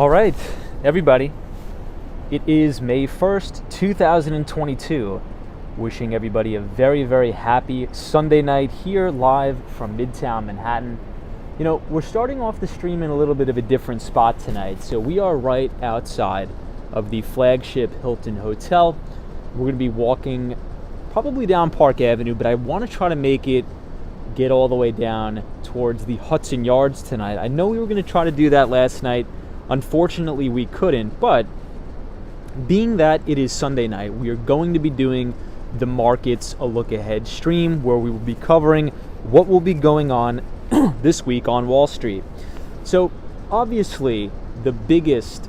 All right, everybody, it is May 1st, 2022. Wishing everybody a very, very happy Sunday night here live from Midtown Manhattan. You know, we're starting off the stream in a little bit of a different spot tonight. So we are right outside of the flagship Hilton Hotel. We're going to be walking probably down Park Avenue, but I want to try to make it get all the way down towards the Hudson Yards tonight. I know we were going to try to do that last night. Unfortunately, we couldn't, but being that it is Sunday night, we are going to be doing the Markets a Look Ahead stream where we will be covering what will be going on this week on Wall Street. So obviously, the biggest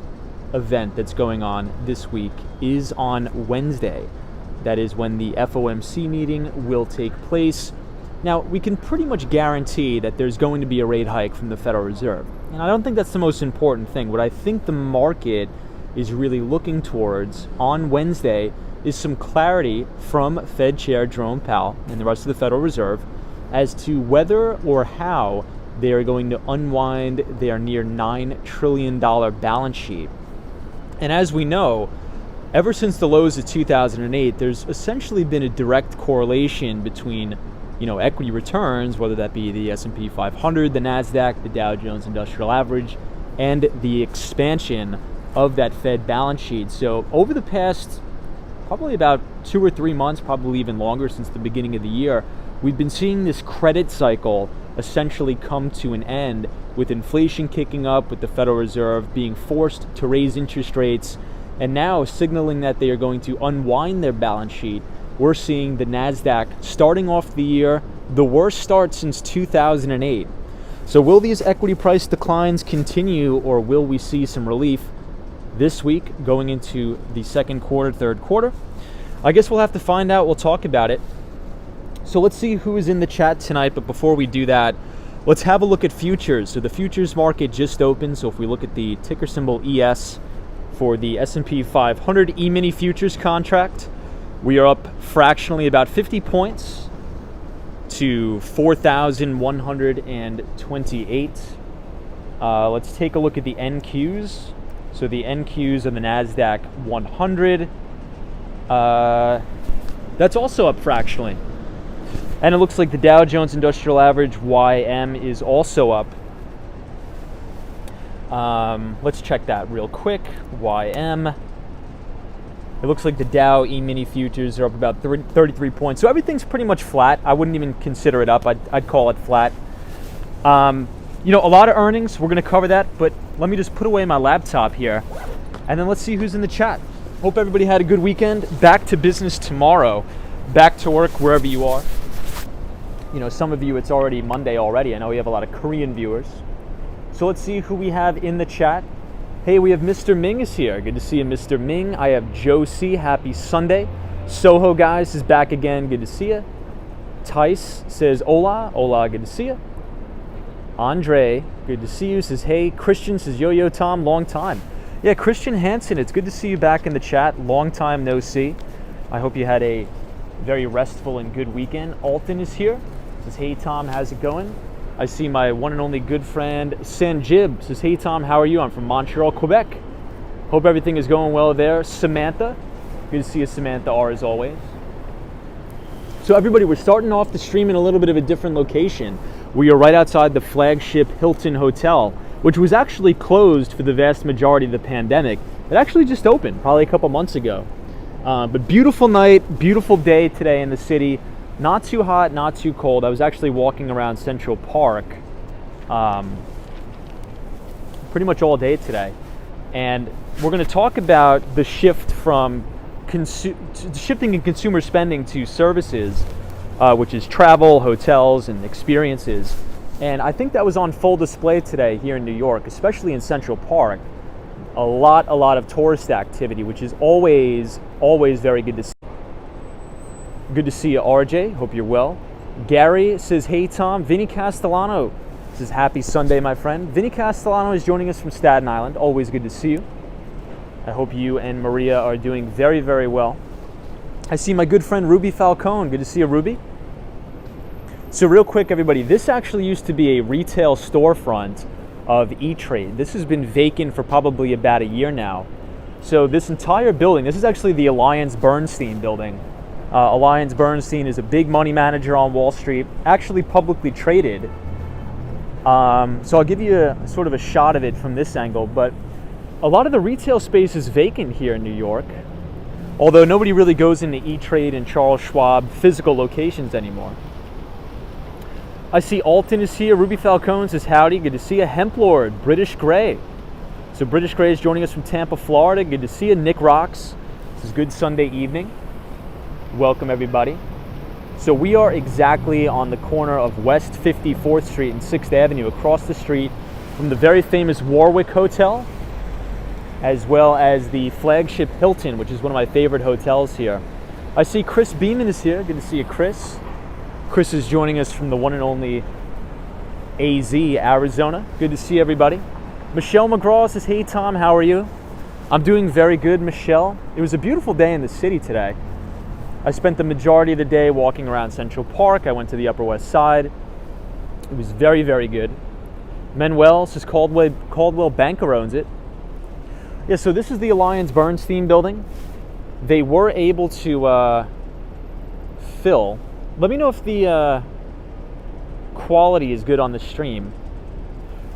event that's going on this week is on Wednesday. That is when the FOMC meeting will take place. Now, we can pretty much guarantee that there's going to be a rate hike from the Federal Reserve. And I don't think that's the most important thing. What I think the market is really looking towards on Wednesday is some clarity from Fed Chair Jerome Powell and the rest of the Federal Reserve as to whether or how they are going to unwind their near $9 trillion balance sheet. And as we know, ever since the lows of 2008, there's essentially been a direct correlation between equity returns, whether that be the S&P 500, the NASDAQ, the Dow Jones Industrial Average, and the expansion of that Fed balance sheet. So over the past probably about 2 or 3 months, probably even longer since the beginning of the year, we've been seeing this credit cycle essentially come to an end with inflation kicking up, with the Federal Reserve being forced to raise interest rates, and now signaling that they are going to unwind their balance sheet. We're seeing the NASDAQ starting off the year, the worst start since 2008. So will these equity price declines continue, or will we see some relief this week going into the second quarter, third quarter? I guess we'll have to find out. We'll talk about it. So let's see who is in the chat tonight. But before we do that, let's have a look at futures. So the futures market just opened. So if we look at the ticker symbol ES for the S&P 500 E-mini futures contract, we are up fractionally about 50 points to 4,128. Let's take a look at the NQs. So the NQs on the NASDAQ 100, that's also up fractionally. And it looks like the Dow Jones Industrial Average YM is also up. Let's check that real quick. YM. It looks like the Dow E-mini futures are up about 33 points. So everything's pretty much flat. I wouldn't even consider it up. I'd call it flat. A lot of earnings. We're going to cover that. But let me just put away my laptop here. And then let's see who's in the chat. Hope everybody had a good weekend. Back to business tomorrow. Back to work wherever you are. Some of you, it's already Monday already. I know we have a lot of Korean viewers. So let's see who we have in the chat. Hey, we have Mr. Ming is here. Good to see you, Mr. Ming. I have Joe C. Happy Sunday. Soho Guys is back again. Good to see you. Tice says, hola. Hola, good to see you. Andre, good to see you. Says, hey. Christian says, yo, Tom, long time. Yeah, Christian Hansen, it's good to see you back in the chat. Long time no see. I hope you had a very restful and good weekend. Alton is here. Says, hey, Tom, how's it going? I see my one and only good friend Sanjib says, hey Tom, how are you? I'm from Montreal, Quebec. Hope everything is going well there. Samantha, good to see you, Samantha R, as always. So everybody, we're starting off the stream in a little bit of a different location. We are right outside the flagship Hilton Hotel, which was actually closed for the vast majority of the pandemic. It actually just opened probably a couple months ago. But beautiful night, beautiful day today in the city. Not too hot, not too cold. I was actually walking around Central Park pretty much all day today. And we're going to talk about the shift from shifting in consumer spending to services, which is travel, hotels, and experiences. And I think that was on full display today here in New York, especially in Central Park. A lot of tourist activity, which is always very good to see. Good to see you, RJ. Hope you're well. Gary says, hey, Tom. Vinny Castellano says, happy Sunday, my friend. Vinny Castellano is joining us from Staten Island. Always good to see you. I hope you and Maria are doing very, very well. I see my good friend Ruby Falcone. Good to see you, Ruby. So real quick, everybody, this actually used to be a retail storefront of E-Trade. This has been vacant for probably about a year now. So this entire building, this is actually the Alliance Bernstein building. Alliance Bernstein is a big money manager on Wall Street, actually publicly traded. So I'll give you sort of a shot of it from this angle, but a lot of the retail space is vacant here in New York, although nobody really goes into E-Trade and Charles Schwab physical locations anymore. I see Alton is here. Ruby Falcone says howdy. Good to see you. Hemp Lord, British Gray. So British Gray is joining us from Tampa, Florida. Good to see you. Nick Rocks. This is good Sunday evening. Welcome everybody. So we are exactly on the corner of West 54th Street and 6th Avenue, across the street from the very famous Warwick Hotel, as well as the flagship Hilton, which is one of my favorite hotels here. I see Chris Beeman is here. Good to see you, Chris. Chris is joining us from the one and only AZ, Arizona. Good to see everybody. Michelle McGraw says, hey Tom, how are you? I'm doing very good, Michelle. It was a beautiful day in the city today. I spent the majority of the day walking around Central Park. I went to the Upper West Side. It was very, very good. Manuel says Caldwell Banker owns it. Yeah, so this is the Alliance Bernstein building. They were able to fill. Let me know if the quality is good on the stream.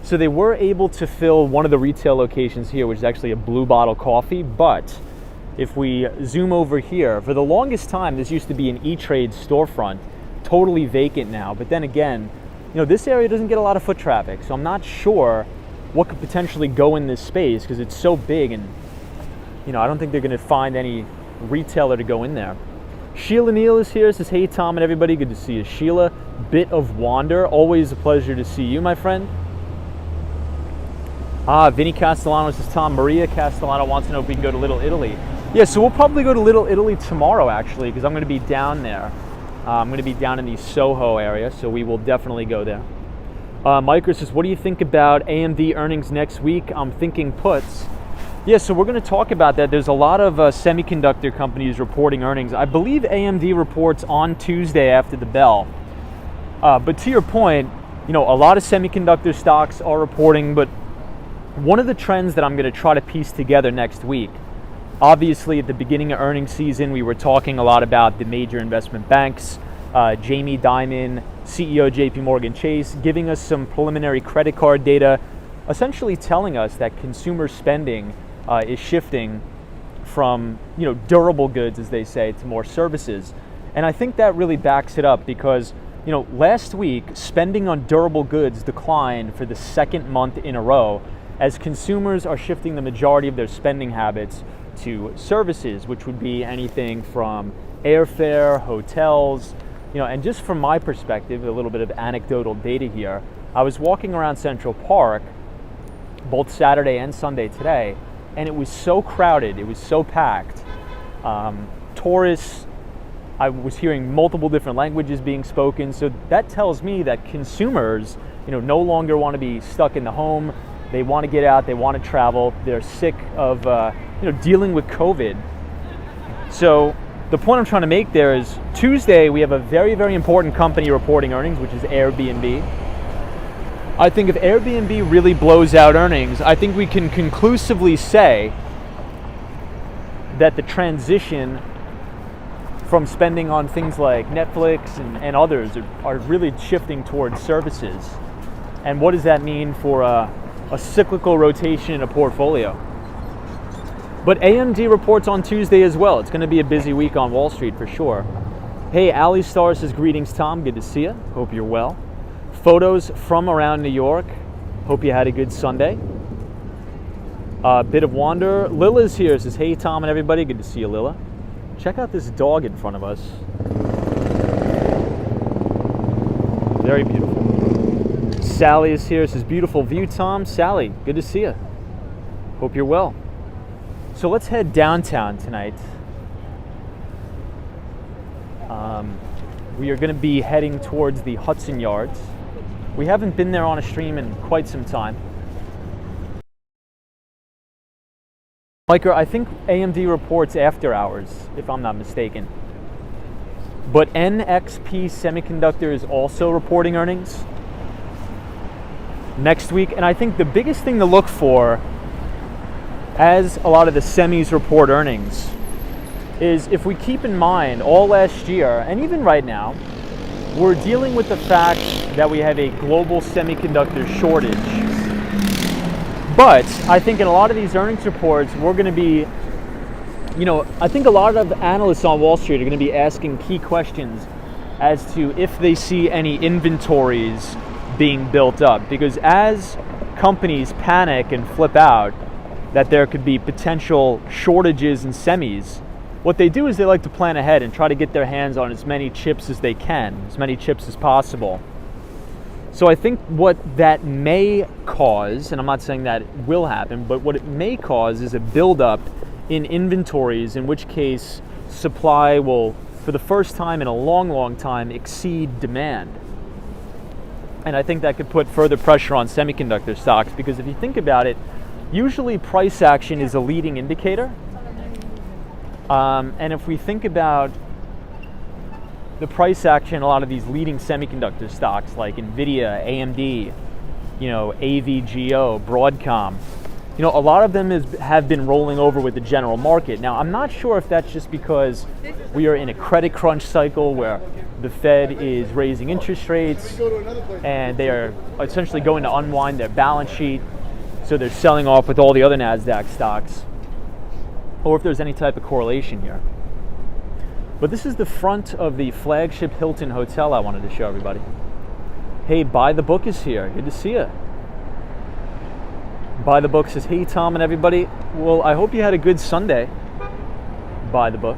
So they were able to fill one of the retail locations here, which is actually a Blue Bottle Coffee. But if we zoom over here, for the longest time, this used to be an E-Trade storefront, totally vacant now. But then again, you know, this area doesn't get a lot of foot traffic, so I'm not sure what could potentially go in this space because it's so big, and you know, I don't think they're going to find any retailer to go in there. Sheila Neal is here, says, hey Tom and everybody, good to see you. Sheila, Bit of Wander, always a pleasure to see you, my friend. Vinny Castellano says, Tom, Maria Castellano wants to know if we can go to Little Italy. Yeah, so we'll probably go to Little Italy tomorrow, actually, because I'm going to be down there. I'm going to be down in the Soho area, so we will definitely go there. Micro says, what do you think about AMD earnings next week? I'm thinking puts. Yeah, so we're going to talk about that. There's a lot of semiconductor companies reporting earnings. I believe AMD reports on Tuesday after the bell. But to your point, you know, a lot of semiconductor stocks are reporting, but one of the trends that I'm going to try to piece together next week, obviously at the beginning of earnings season, we were talking a lot about the major investment banks, Jamie Dimon, CEO JP Morgan Chase, giving us some preliminary credit card data, essentially telling us that consumer spending is shifting from, you know, durable goods, as they say, to more services. And I think that really backs it up because, you know, last week spending on durable goods declined for the second month in a row as consumers are shifting the majority of their spending habits to services, which would be anything from airfare, hotels, you know. And just from my perspective, a little bit of anecdotal data here, I was walking around Central Park both Saturday and Sunday today, and it was so crowded, it was so packed. Tourists, I was hearing multiple different languages being spoken, so that tells me that consumers, you know, no longer want to be stuck in the home. They want to get out, they want to travel, they're sick of you know, dealing with COVID. So the point I'm trying to make there is Tuesday we have a very, very important company reporting earnings, which is Airbnb. I think if Airbnb really blows out earnings, I think we can conclusively say that the transition from spending on things like Netflix and others are really shifting towards services. And what does that mean for a cyclical rotation in a portfolio? But AMD reports on Tuesday as well. It's going to be a busy week on Wall Street for sure. Hey, Ali Star says, greetings, Tom. Good to see you. Hope you're well. Photos from around New York. Hope you had a good Sunday. Bit of Wander. Lila's here. Says, hey, Tom and everybody. Good to see you, Lila. Check out this dog in front of us. Very beautiful. Sally is here. Says, beautiful view, Tom. Sally, good to see you. Hope you're well. So let's head downtown tonight. We are going to be heading towards the Hudson Yards. We haven't been there on a stream in quite some time. Micro, I think AMD reports after hours, if I'm not mistaken. But NXP Semiconductor is also reporting earnings. next week. And I think the biggest thing to look for as a lot of the semis report earnings is if we keep in mind all last year and even right now, we're dealing with the fact that we have a global semiconductor shortage. But I think in a lot of these earnings reports, we're going to be, I think a lot of analysts on Wall Street are going to be asking key questions as to if they see any inventories being built up. Because as companies panic and flip out that there could be potential shortages in semis, what they do is they like to plan ahead and try to get their hands on as many chips as they can, as many chips as possible. So I think what that may cause, and I'm not saying that it will happen, but what it may cause is a buildup in inventories, in which case supply will, for the first time in a long, long time, exceed demand. And I think that could put further pressure on semiconductor stocks, because if you think about it, usually price action is a leading indicator. And if we think about the price action, a lot of these leading semiconductor stocks like Nvidia, AMD, AVGO, Broadcom, a lot of them have been rolling over with the general market. Now, I'm not sure if that's just because we are in a credit crunch cycle where the Fed is raising interest rates and they are essentially going to unwind their balance sheet, so they're selling off with all the other NASDAQ stocks, or if there's any type of correlation here. But this is the front of the flagship Hilton Hotel I wanted to show everybody. Hey, Buy the Book is here. Good to see you. Buy the Book says, hey, Tom and everybody. Well, I hope you had a good Sunday. Buy the Book.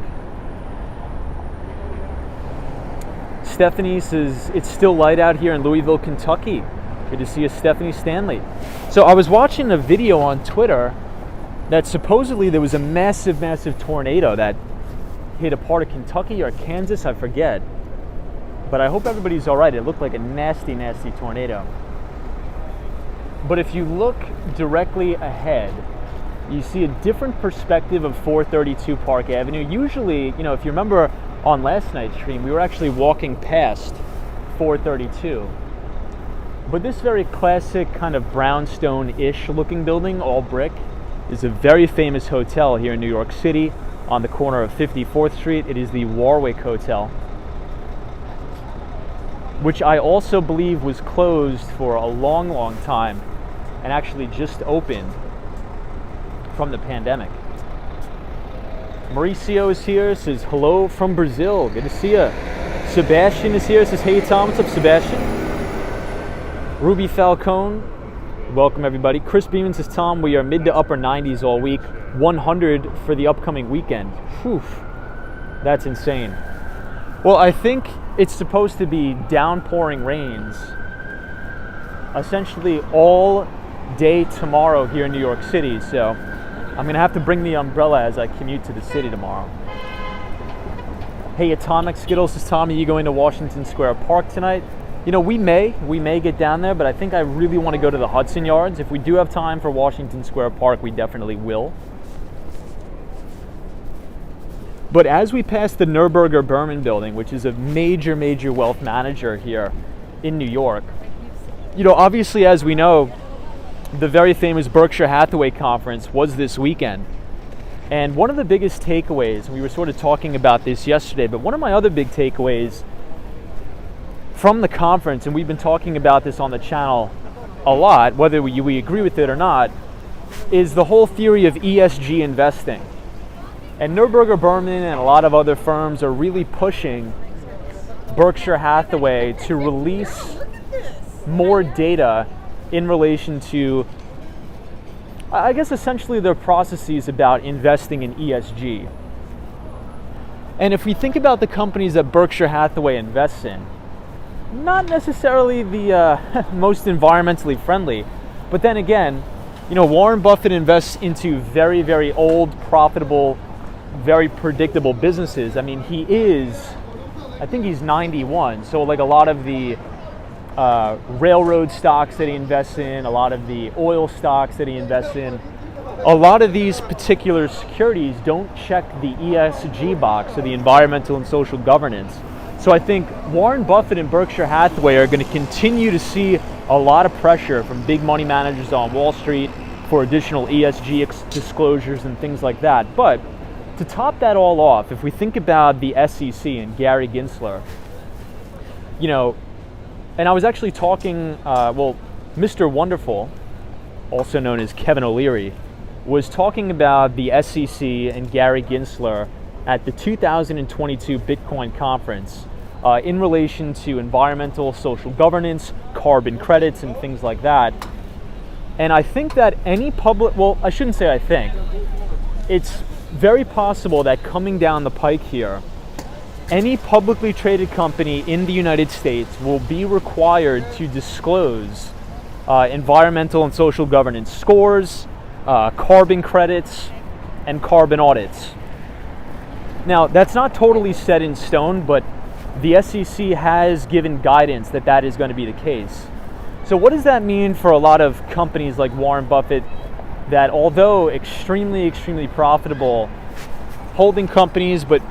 Stephanie says, it's still light out here in Louisville, Kentucky. Good to see you, Stephanie Stanley. So I was watching a video on Twitter that supposedly there was a massive, massive tornado that hit a part of Kentucky or Kansas, I forget. But I hope everybody's all right. It looked like a nasty, nasty tornado. But if you look directly ahead, you see a different perspective of 432 Park Avenue. Usually, if you remember on last night's stream, we were actually walking past 432. But this very classic kind of brownstone-ish looking building, all brick, is a very famous hotel here in New York City on the corner of 54th Street. It is the Warwick Hotel, which I also believe was closed for a long, long time and actually just opened from the pandemic. Mauricio is here, says hello from Brazil. Good to see you. Sebastian is here, says hey Tom. What's up, Sebastian? Ruby Falcone, welcome everybody. Chris Beeman says, Tom, we are mid to upper 90s all week, 100 for the upcoming weekend. Whew, that's insane. Well, I think it's supposed to be downpouring rains essentially all day tomorrow here in New York City, so I'm going to have to bring the umbrella as I commute to the city tomorrow. Hey, Atomic Skittles says, Tom, are you going to Washington Square Park tonight? We may get down there, but I think I really want to go to the Hudson Yards. If we do have time for Washington Square Park, we definitely will. But as we pass the Neuberger Berman building, which is a major, major wealth manager here in New York, obviously, as we know, the very famous Berkshire Hathaway conference was this weekend. And one of the biggest takeaways, and we were sort of talking about this yesterday, but one of my other big takeaways from the conference, and we've been talking about this on the channel a lot, whether we agree with it or not, is the whole theory of ESG investing. And Neuberger Berman and a lot of other firms are really pushing Berkshire Hathaway to release more data in relation to, I guess, essentially their processes about investing in ESG. And if we think about the companies that Berkshire Hathaway invests in, not necessarily the most environmentally friendly, but then again, Warren Buffett invests into very, very old, profitable, very predictable businesses. I mean, I think he's 91, so like a lot of the railroad stocks that he invests in, a lot of the oil stocks that he invests in, a lot of these particular securities don't check the ESG box, or the environmental and social governance. So I think Warren Buffett and Berkshire Hathaway are going to continue to see a lot of pressure from big money managers on Wall Street for additional ESG disclosures and things like that. But to top that all off, if we think about the SEC and Gary Gensler, and I was actually talking, Mr. Wonderful, also known as Kevin O'Leary, was talking about the SEC and Gary Gensler at the 2022 Bitcoin conference in relation to environmental, social governance, carbon credits, and things like that. And I think that I shouldn't say I think, it's very possible that coming down the pike here, any publicly traded company in the United States will be required to disclose environmental and social governance scores, carbon credits, and carbon audits. Now, that's not totally set in stone, but the SEC has given guidance that that is going to be the case. So what does that mean for a lot of companies like Warren Buffett that, although extremely, extremely profitable holding companies, but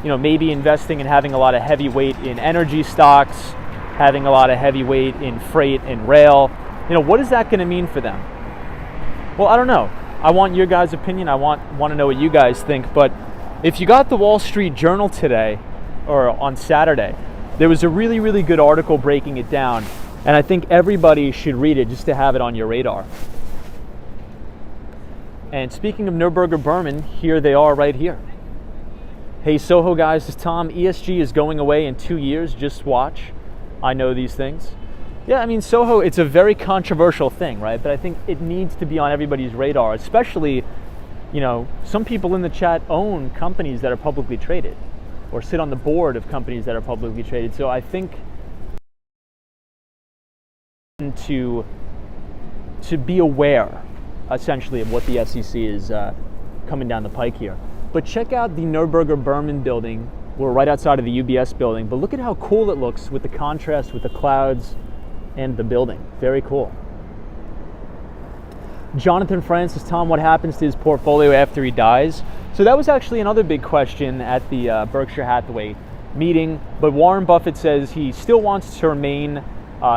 maybe investing and having a lot of heavy weight in energy stocks, having a lot of heavy weight in freight and rail, what is that going to mean for them? Well, I don't know. I want your guys' opinion. I want to know what you guys think. But if you got the Wall Street Journal today, or on Saturday, there was a really, really good article breaking it down. And I think everybody should read it just to have it on your radar. And speaking of Neuberger Berman, here they are right here. Hey Soho guys, this is Tom. ESG is going away in 2 years. Just watch. I know these things. Yeah, I mean, Soho, it's a very controversial thing, right? But I think it needs to be on everybody's radar, especially, some people in the chat own companies that are publicly traded or sit on the board of companies that are publicly traded. So I think to be aware, essentially, of what the SEC is coming down the pike here. But check out the Neuberger Berman building. We're right outside of the UBS building, but look at how cool it looks with the contrast with the clouds and the building. Very cool. Jonathan Francis, Tom, what happens to his portfolio after he dies? So that was actually another big question at the Berkshire Hathaway meeting, but Warren Buffett says he still wants to remain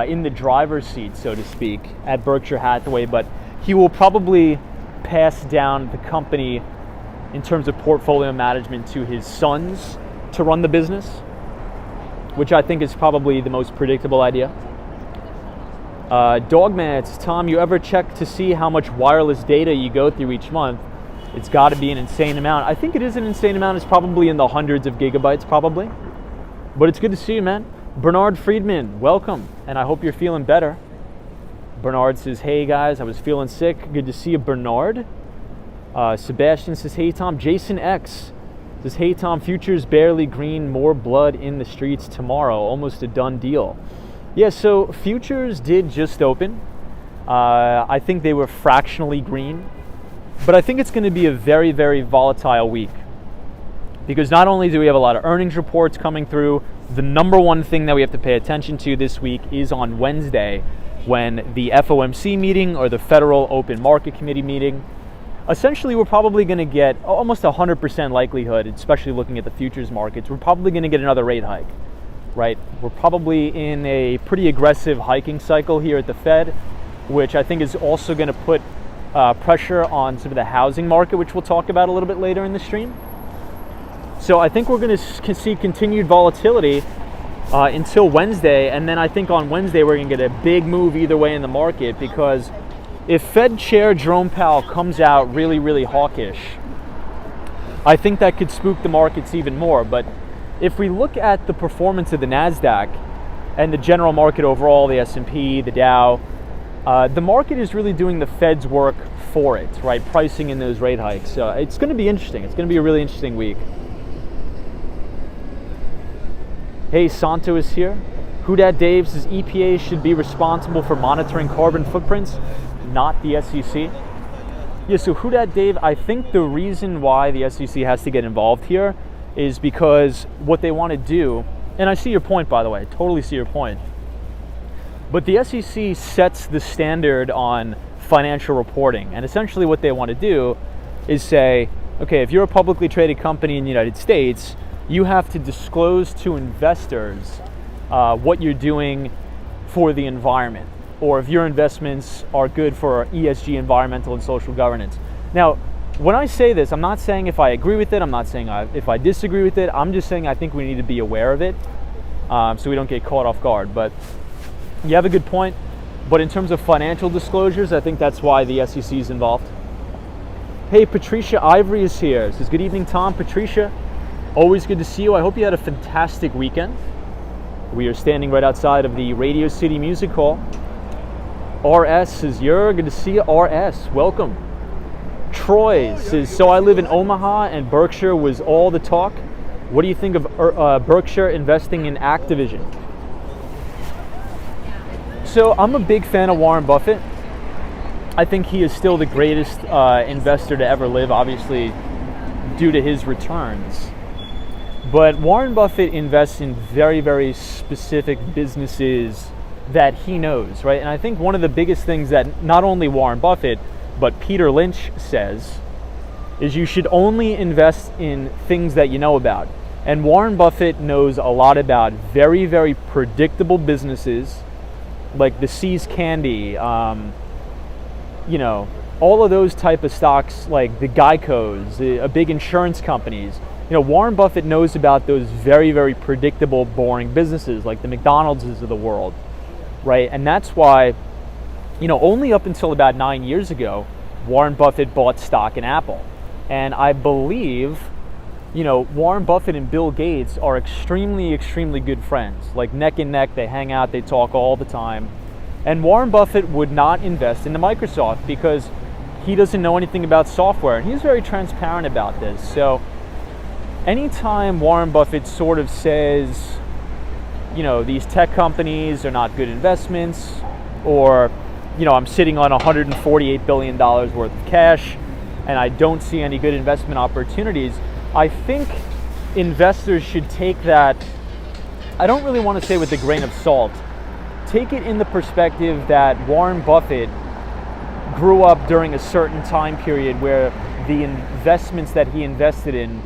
in the driver's seat, so to speak, at Berkshire Hathaway, but he will probably pass down the company in terms of portfolio management to his sons to run the business, which I think is probably the most predictable idea. Dogman, it's Tom, you ever check to see how much wireless data you go through each month? It's got to be an insane amount. I think it is an insane amount. It's probably in the hundreds of gigabytes, probably. But it's good to see you, man. Bernard Friedman, welcome, and I hope you're feeling better. Bernard says, hey guys, I was feeling sick. Good to see you, Bernard. Sebastian says, hey Tom. Jason X says, hey Tom, futures barely green, more blood in the streets tomorrow. Almost a done deal. Yeah, so futures did just open. I think they were fractionally green. But I think it's going to be a very, very volatile week. Because not only do we have a lot of earnings reports coming through, the number one thing that we have to pay attention to this week is on Wednesday, when the FOMC meeting, or the Federal Open Market Committee meeting, essentially we're probably going to get almost 100% likelihood, especially looking at the futures markets, we're probably going to get another rate hike, right? We're probably in a pretty aggressive hiking cycle here at the Fed, which I think is also going to put pressure on some of the housing market, which we'll talk about a little bit later in the stream. So I think we're going to see continued volatility until Wednesday, and then I think on Wednesday we're going to get a big move either way in the market, because if Fed Chair Jerome Powell comes out really, really hawkish, I think that could spook the markets even more. But if we look at the performance of the NASDAQ and the general market overall, the S&P, the Dow, the market is really doing the Fed's work for it, right? Pricing in those rate hikes. So it's going to be interesting. It's going to be a really interesting week. Hey, Santo is here. Who Dat Dave says EPA should be responsible for monitoring carbon footprints, not the SEC. Yeah, so Who Dat Dave, I think the reason why the SEC has to get involved here is because what they want to do, and I see your point, by the way, I totally see your point, but the SEC sets the standard on financial reporting, and essentially what they want to do is say, okay, if you're a publicly traded company in the United States, you have to disclose to investors what you're doing for the environment, or if your investments are good for ESG, environmental and social governance. Now, when I say this, I'm not saying if I agree with it, I'm not saying if I disagree with it, I'm just saying I think we need to be aware of it so we don't get caught off guard. But you have a good point. But in terms of financial disclosures, I think that's why the SEC is involved. Hey, Patricia Ivory is here. Says, good evening, Tom. Patricia, always good to see you. I hope you had a fantastic weekend. We are standing right outside of the Radio City Music Hall. RS says, you're good to see you. RS, welcome. Troy says, so I live in Omaha and Berkshire was all the talk. What do you think of Berkshire investing in Activision? So I'm a big fan of Warren Buffett. I think he is still the greatest investor to ever live, obviously due to his returns. But Warren Buffett invests in very, very specific businesses that he knows, right? And I think one of the biggest things that not only Warren Buffett, but Peter Lynch says, is you should only invest in things that you know about. And Warren Buffett knows a lot about very, very predictable businesses, like the See's Candy, you know, all of those type of stocks, like the Geicos, big insurance companies. You know, Warren Buffett knows about those very, very predictable, boring businesses, like the McDonald's of the world, right? And that's why, you know, only up until about 9 years ago, Warren Buffett bought stock in Apple. And I believe, you know, Warren Buffett and Bill Gates are extremely, extremely good friends. Like neck and neck, they hang out, they talk all the time. And Warren Buffett would not invest into Microsoft because he doesn't know anything about software. And he's very transparent about this. So anytime Warren Buffett sort of says, you know, these tech companies are not good investments, or, you know, I'm sitting on $148 billion worth of cash and I don't see any good investment opportunities, I think investors should take that, I don't really want to say with a grain of salt, take it in the perspective that Warren Buffett grew up during a certain time period where the investments that he invested in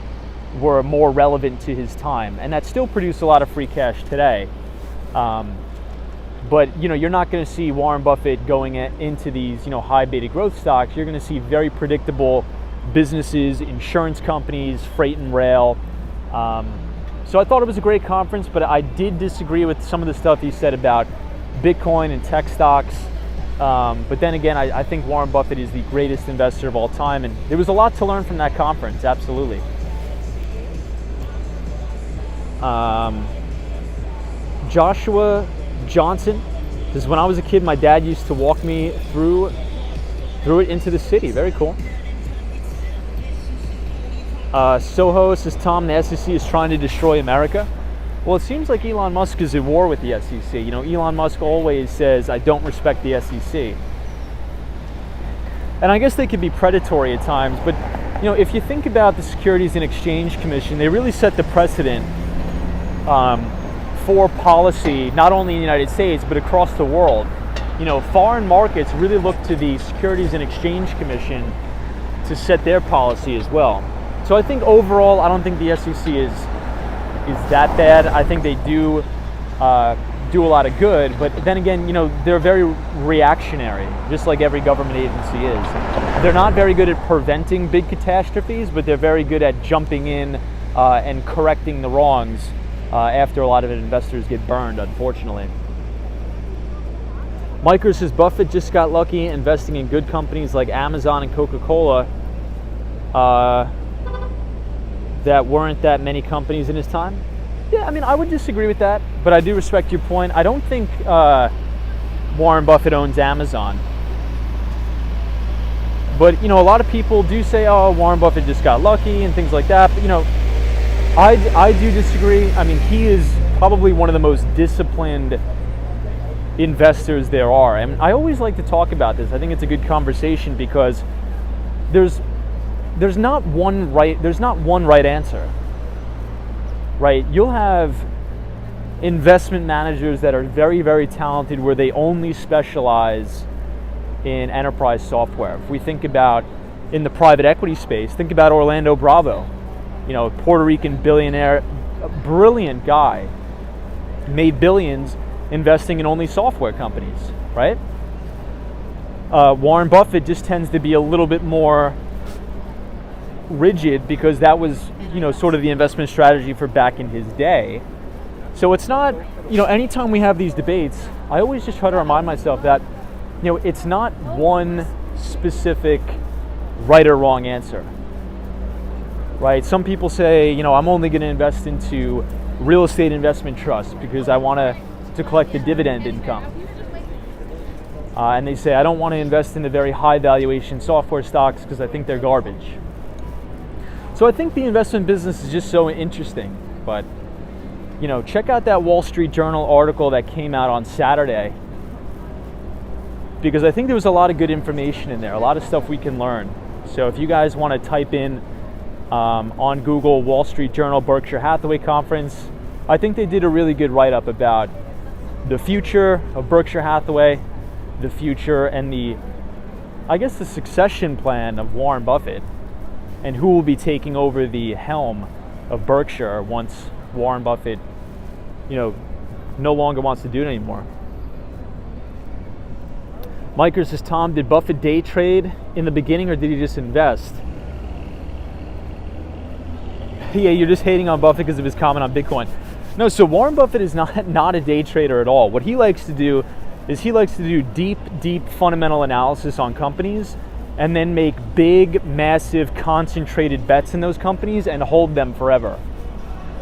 were more relevant to his time, and that still produced a lot of free cash today. But you know, you're not going to see Warren Buffett going into these, you know, high beta growth stocks. You're going to see very predictable businesses, insurance companies, freight and rail. So I thought it was a great conference, but I did disagree with some of the stuff he said about Bitcoin and tech stocks. But then again, I think Warren Buffett is the greatest investor of all time, and there was a lot to learn from that conference, absolutely. Joshua Johnson says, when I was a kid, my dad used to walk me through it into the city. Very cool. Soho says, Tom, the SEC is trying to destroy America. Well, it seems like Elon Musk is at war with the SEC. You know, Elon Musk always says, I don't respect the SEC. And I guess they could be predatory at times, but you know, if you think about the Securities and Exchange Commission, they really set the precedent for policy, not only in the United States, but across the world. You know, foreign markets really look to the Securities and Exchange Commission to set their policy as well. So I think overall, I don't think the SEC is that bad. I think they do a lot of good, but then again, you know, they're very reactionary, just like every government agency is. They're not very good at preventing big catastrophes, but they're very good at jumping in and correcting the wrongs after a lot of investors get burned, unfortunately. Micro says, Buffett just got lucky investing in good companies like Amazon and Coca-Cola. That weren't that many companies in his time. Yeah, I mean, I would disagree with that, but I do respect your point. I don't think Warren Buffett owns Amazon. But, you know, a lot of people do say, oh, Warren Buffett just got lucky and things like that. But, you know, I do disagree. I mean, he is probably one of the most disciplined investors there are. And I always like to talk about this. I think it's a good conversation because there's not one right answer. Right? You'll have investment managers that are very, very talented where they only specialize in enterprise software. If we think about in the private equity space, think about Orlando Bravo. You know, Puerto Rican billionaire, a brilliant guy, made billions investing in only software companies. right? Warren Buffett just tends to be a little bit more rigid because that was, sort of the investment strategy for back in his day. So it's not, anytime we have these debates, I always just try to remind myself that, it's not one specific right or wrong answer, right? Some people say, I'm only going to invest into real estate investment trusts because I want to collect the dividend income. And they say, I don't want to invest in the very high valuation software stocks because I think they're garbage. So I think the investment business is just so interesting. But, check out that Wall Street Journal article that came out on Saturday, because I think there was a lot of good information in there, a lot of stuff we can learn. So if you guys want to type in on Google Wall Street Journal Berkshire Hathaway Conference, I think they did a really good write-up about the future of Berkshire Hathaway, the future and the succession plan of Warren Buffett, and who will be taking over the helm of Berkshire once Warren Buffett, no longer wants to do it anymore. Miker says, Tom, did Buffett day trade in the beginning or did he just invest? Yeah, you're just hating on Buffett because of his comment on Bitcoin. No, so Warren Buffett is not a day trader at all. What he likes to do is he likes to do deep fundamental analysis on companies and then make big, massive, concentrated bets in those companies and hold them forever,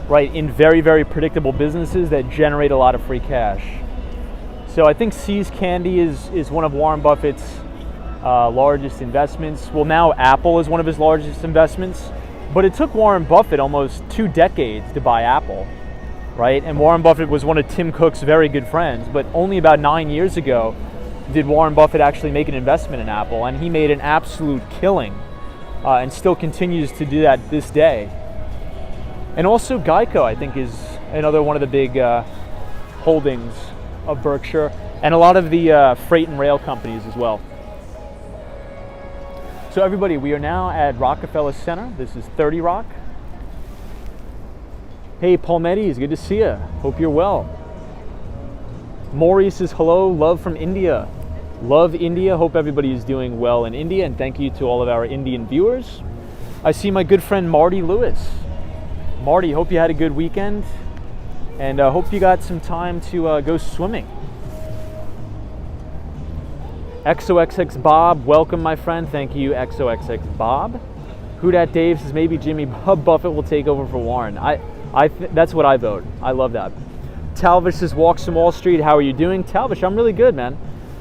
right? In very, very predictable businesses that generate a lot of free cash. So I think See's Candy is one of Warren Buffett's largest investments. Well, now Apple is one of his largest investments, but it took Warren Buffett almost 2 decades to buy Apple, right? And Warren Buffett was one of Tim Cook's very good friends, but only about 9 years ago did Warren Buffett actually make an investment in Apple, and he made an absolute killing and still continues to do that this day. And also Geico, I think, is another one of the big holdings of Berkshire, and a lot of the freight and rail companies as well. So everybody, we are now at Rockefeller Center. This is 30 Rock. Hey, Palmettis, good to see you. Hope you're well. Maurice says, hello, love from India. Love India. Hope everybody is doing well in India, and thank you to all of our Indian viewers. I see my good friend Marty Lewis. Marty, hope you had a good weekend, and hope you got some time to go swimming. XOXX Bob, welcome my friend. Thank you, XOXX Bob. Who Dat Dave says maybe Jimmy Buffett will take over for Warren. That's what I vote. I love that. Talvish says walks from Wall Street. How are you doing? Talvish, I'm really good, man.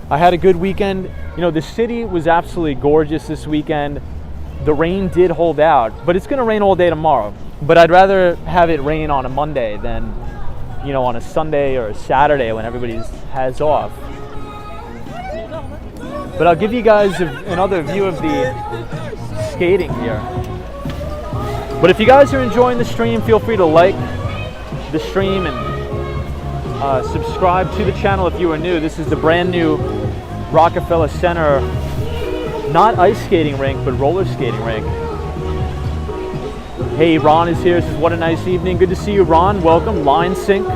I had a good weekend. The city was absolutely gorgeous this weekend. The rain did hold out, but it's going to rain all day tomorrow. But I'd rather have it rain on a Monday than, on a Sunday or a Saturday when everybody has off. But I'll give you guys another view of the skating here. But if you guys are enjoying the stream, feel free to like the stream and subscribe to the channel if you are new. This is the brand new Rockefeller Center, not ice skating rink, but roller skating rink. Hey, Ron is here. Says, what a nice evening. Good to see you, Ron. Welcome. Line Sync.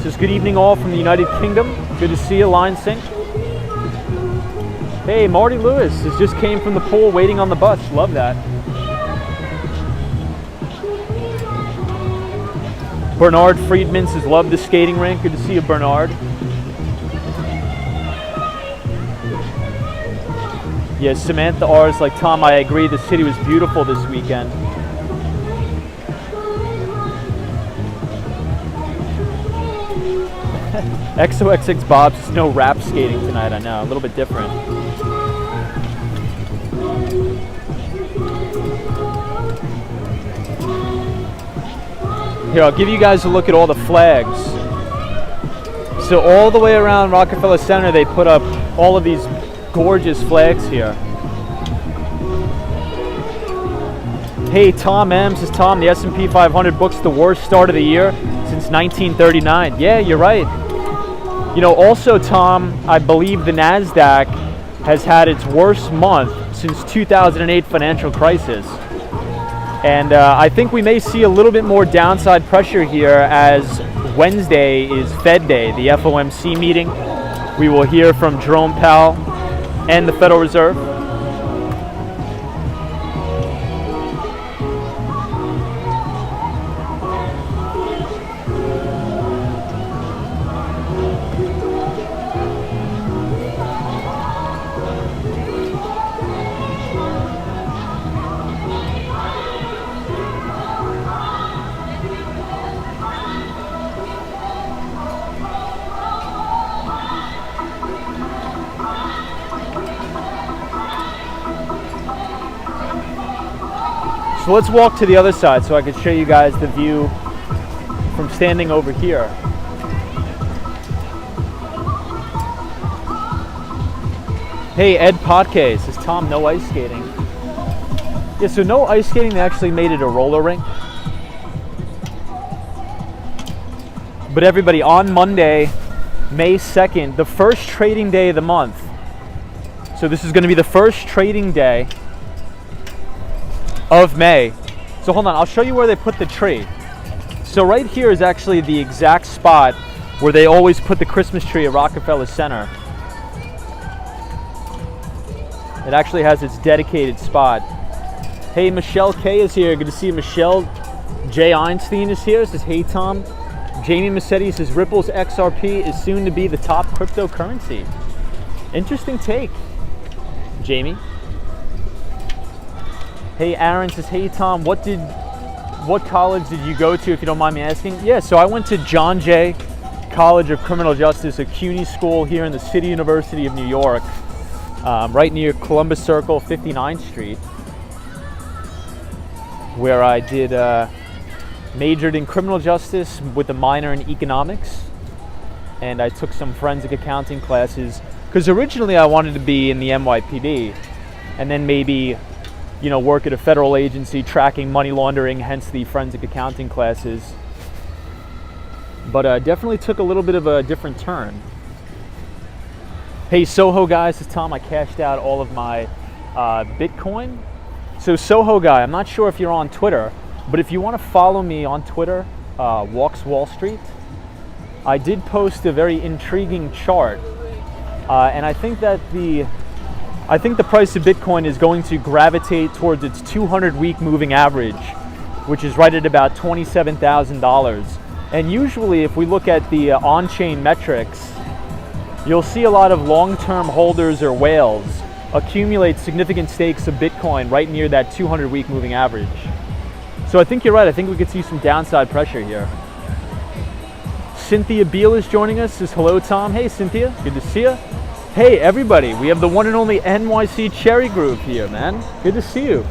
Says, good evening all from the United Kingdom. Good to see you, Line Sync. Hey, Marty Lewis just came from the pool waiting on the bus. Love that. Bernard Friedman says, love the skating rink. Good to see you, Bernard. Yes, Samantha R is like, Tom, I agree. The city was beautiful this weekend. XOXX Bob says, no rap skating tonight. I know, a little bit different. Here, I'll give you guys a look at all the flags. So all the way around Rockefeller Center, they put up all of these gorgeous flags here. Hey, Tom M says, Tom, the S&P 500 books the worst start of the year since 1939. Yeah, you're right. Also, Tom, I believe the NASDAQ has had its worst month since 2008 financial crisis. And I think we may see a little bit more downside pressure here as Wednesday is Fed Day, the FOMC meeting. We will hear from Jerome Powell and the Federal Reserve. So let's walk to the other side so I can show you guys the view from standing over here. Hey, Ed Potke says, Tom, no ice skating. Yeah, so no ice skating. They actually made it a roller rink. But everybody, on Monday, May 2nd, the first trading day of the month. So this is going to be the first trading day of May. So hold on, I'll show you where they put the tree. So right here is actually the exact spot where they always put the Christmas tree at Rockefeller Center. It actually has its dedicated spot. Hey, Michelle K is here. Good to see you, Michelle. Jay Einstein is here. Says, hey, Tom. Jamie Massetti says, Ripple's XRP is soon to be the top cryptocurrency. Interesting take, Jamie. Hey, Aaron says, hey, Tom, what college did you go to, if you don't mind me asking? Yeah, so I went to John Jay College of Criminal Justice, a CUNY school here in the City University of New York, right near Columbus Circle, 59th Street, where I did majored in criminal justice with a minor in economics, and I took some forensic accounting classes, because originally I wanted to be in the NYPD, and then maybe work at a federal agency tracking money laundering, hence the forensic accounting classes. But definitely took a little bit of a different turn. Hey, Soho guys, this is Tom. I cashed out all of my Bitcoin. So Soho guy, I'm not sure if you're on Twitter, but if you want to follow me on Twitter, Walks Wall Street, I did post a very intriguing chart, and I think the price of Bitcoin is going to gravitate towards its 200-week moving average, which is right at about $27,000. And usually, if we look at the on-chain metrics, you'll see a lot of long-term holders or whales accumulate significant stakes of Bitcoin right near that 200-week moving average. So I think you're right. I think we could see some downside pressure here. Cynthia Beal is joining us. Says, hello, Tom. Hey, Cynthia. Good to see you. Hey, everybody. We have the one and only NYC Cherry Group here, man. Good to see you.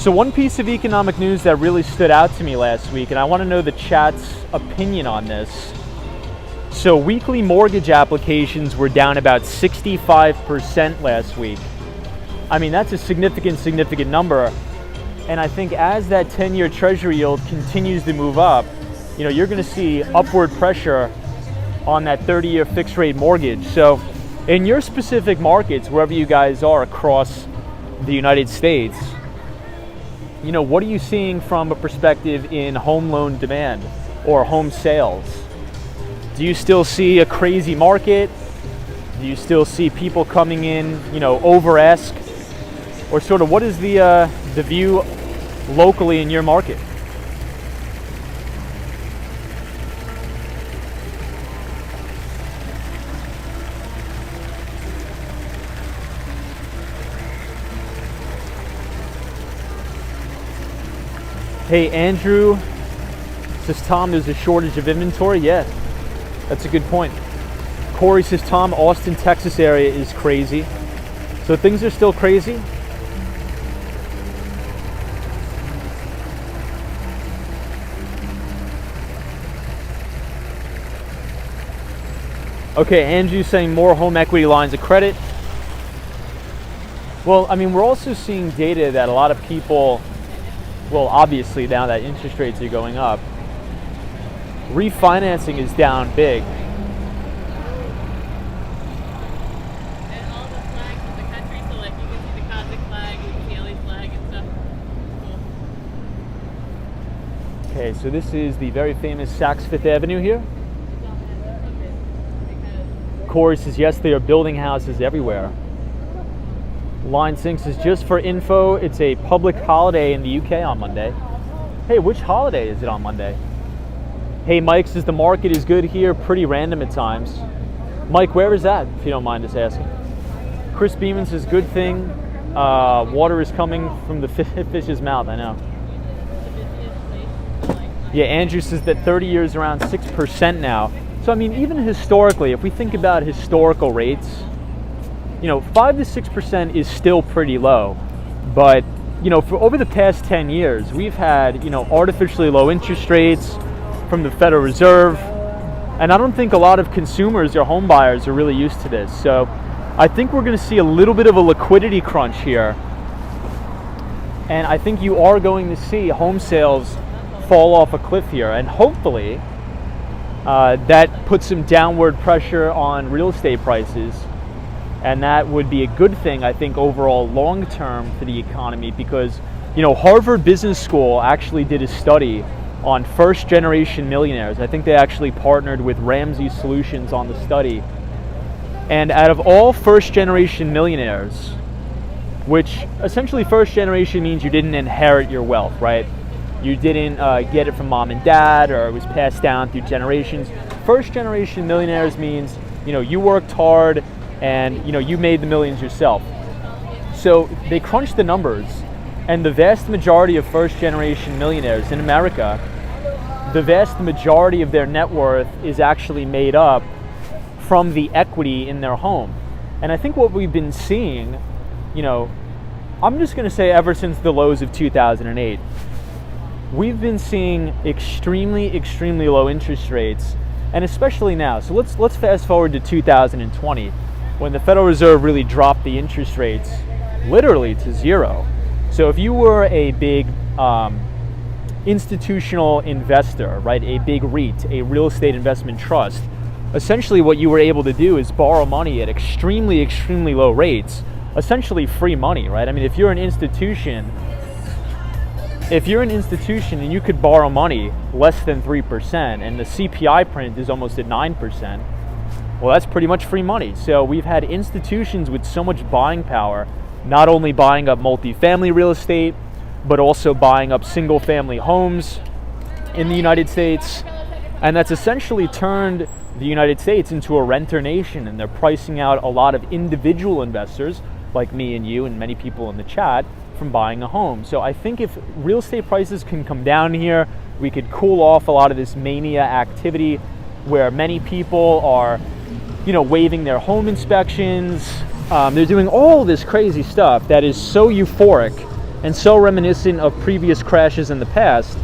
So one piece of economic news that really stood out to me last week, and I want to know the chat's opinion on this. So weekly mortgage applications were down about 65% last week. I mean, that's a significant number. And I think as that 10-year treasury yield continues to move up, you're going to see upward pressure on that 30-year fixed rate mortgage. So in your specific markets, wherever you guys are across the United States, what are you seeing from a perspective in home loan demand or home sales? Do you still see a crazy market? Do you still see people coming in, over ask? Or sort of what is the view locally in your market? Hey, Andrew says, Tom, there's a shortage of inventory. Yeah, that's a good point. Corey says, Tom, Austin, Texas area is crazy. So things are still crazy. Okay, Andrew's saying more home equity lines of credit. Well, I mean, we're also seeing data that a lot of people, well, obviously now that interest rates are going up, refinancing is down big. And all the flags of the country, so like you can see the Cossack flag, you can see LA flag and stuff. Cool. Okay, so this is the very famous Saks Fifth Avenue here. Corey says, yes, they are building houses everywhere. Line 6 is just for info. It's a public holiday in the UK on Monday. Hey, which holiday is it on Monday? Hey, Mike says the market is good here, pretty random at times. Mike, where is that, if you don't mind us asking? Chris Beeman says, good thing. Water is coming from the fish's mouth, I know. Yeah, Andrew says that 30 years around 6% now. So, I mean, even historically, if we think about historical rates, 5 to 6% is still pretty low. But, for over the past 10 years, we've had, artificially low interest rates from the Federal Reserve. And I don't think a lot of consumers or home buyers are really used to this. So I think we're going to see a little bit of a liquidity crunch here. And I think you are going to see home sales fall off a cliff here. And hopefully that puts some downward pressure on real estate prices. And that would be a good thing, I think, overall long term for the economy, because, Harvard Business School actually did a study on first generation millionaires. I think they actually partnered with Ramsey Solutions on the study. And out of all first generation millionaires, which essentially first generation means you didn't inherit your wealth, right? You didn't get it from mom and dad, or it was passed down through generations. First generation millionaires means, you worked hard and, you made the millions yourself. So they crunched the numbers, and the vast majority of first generation millionaires in America, the vast majority of their net worth is actually made up from the equity in their home. And I think what we've been seeing, I'm just going to say ever since the lows of 2008, we've been seeing extremely low interest rates, and especially now. So let's fast forward to 2020, when the Federal Reserve really dropped the interest rates literally to zero. So if you were a big institutional investor, right, a big REIT, a real estate investment trust, essentially what you were able to do is borrow money at extremely low rates, essentially free money, right? I mean, if you're an institution and you could borrow money less than 3%, and the CPI print is almost at 9%, well, that's pretty much free money. So we've had institutions with so much buying power, not only buying up multifamily real estate, but also buying up single-family homes in the United States. And that's essentially turned the United States into a renter nation, and they're pricing out a lot of individual investors, like me and you and many people in the chat, from buying a home. So I think if real estate prices can come down here, we could cool off a lot of this mania activity where many people are, waiving their home inspections. They're doing all this crazy stuff that is so euphoric and so reminiscent of previous crashes in the past,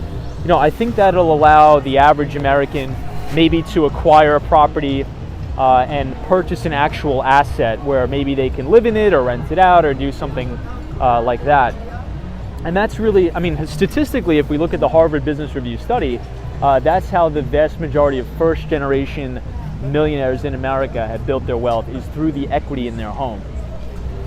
I think that'll allow the average American maybe to acquire a property and purchase an actual asset where maybe they can live in it or rent it out or do something like that. And that's really, statistically, if we look at the Harvard Business Review study, that's how the vast majority of first-generation millionaires in America have built their wealth, is through the equity in their home.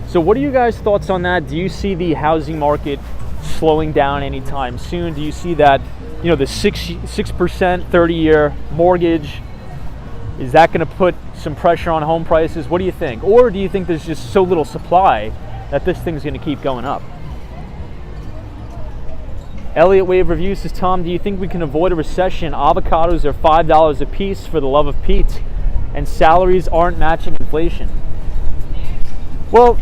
So what are you guys' thoughts on that? Do you see the housing market slowing down anytime soon? Do you see that, the 6% 30-year mortgage, is that going to put some pressure on home prices? What do you think? Or do you think there's just so little supply that this thing's going to keep going up? Elliott Wave Review says, Tom, do you think we can avoid a recession? Avocados are $5 a piece for the love of Pete, and salaries aren't matching inflation. Well,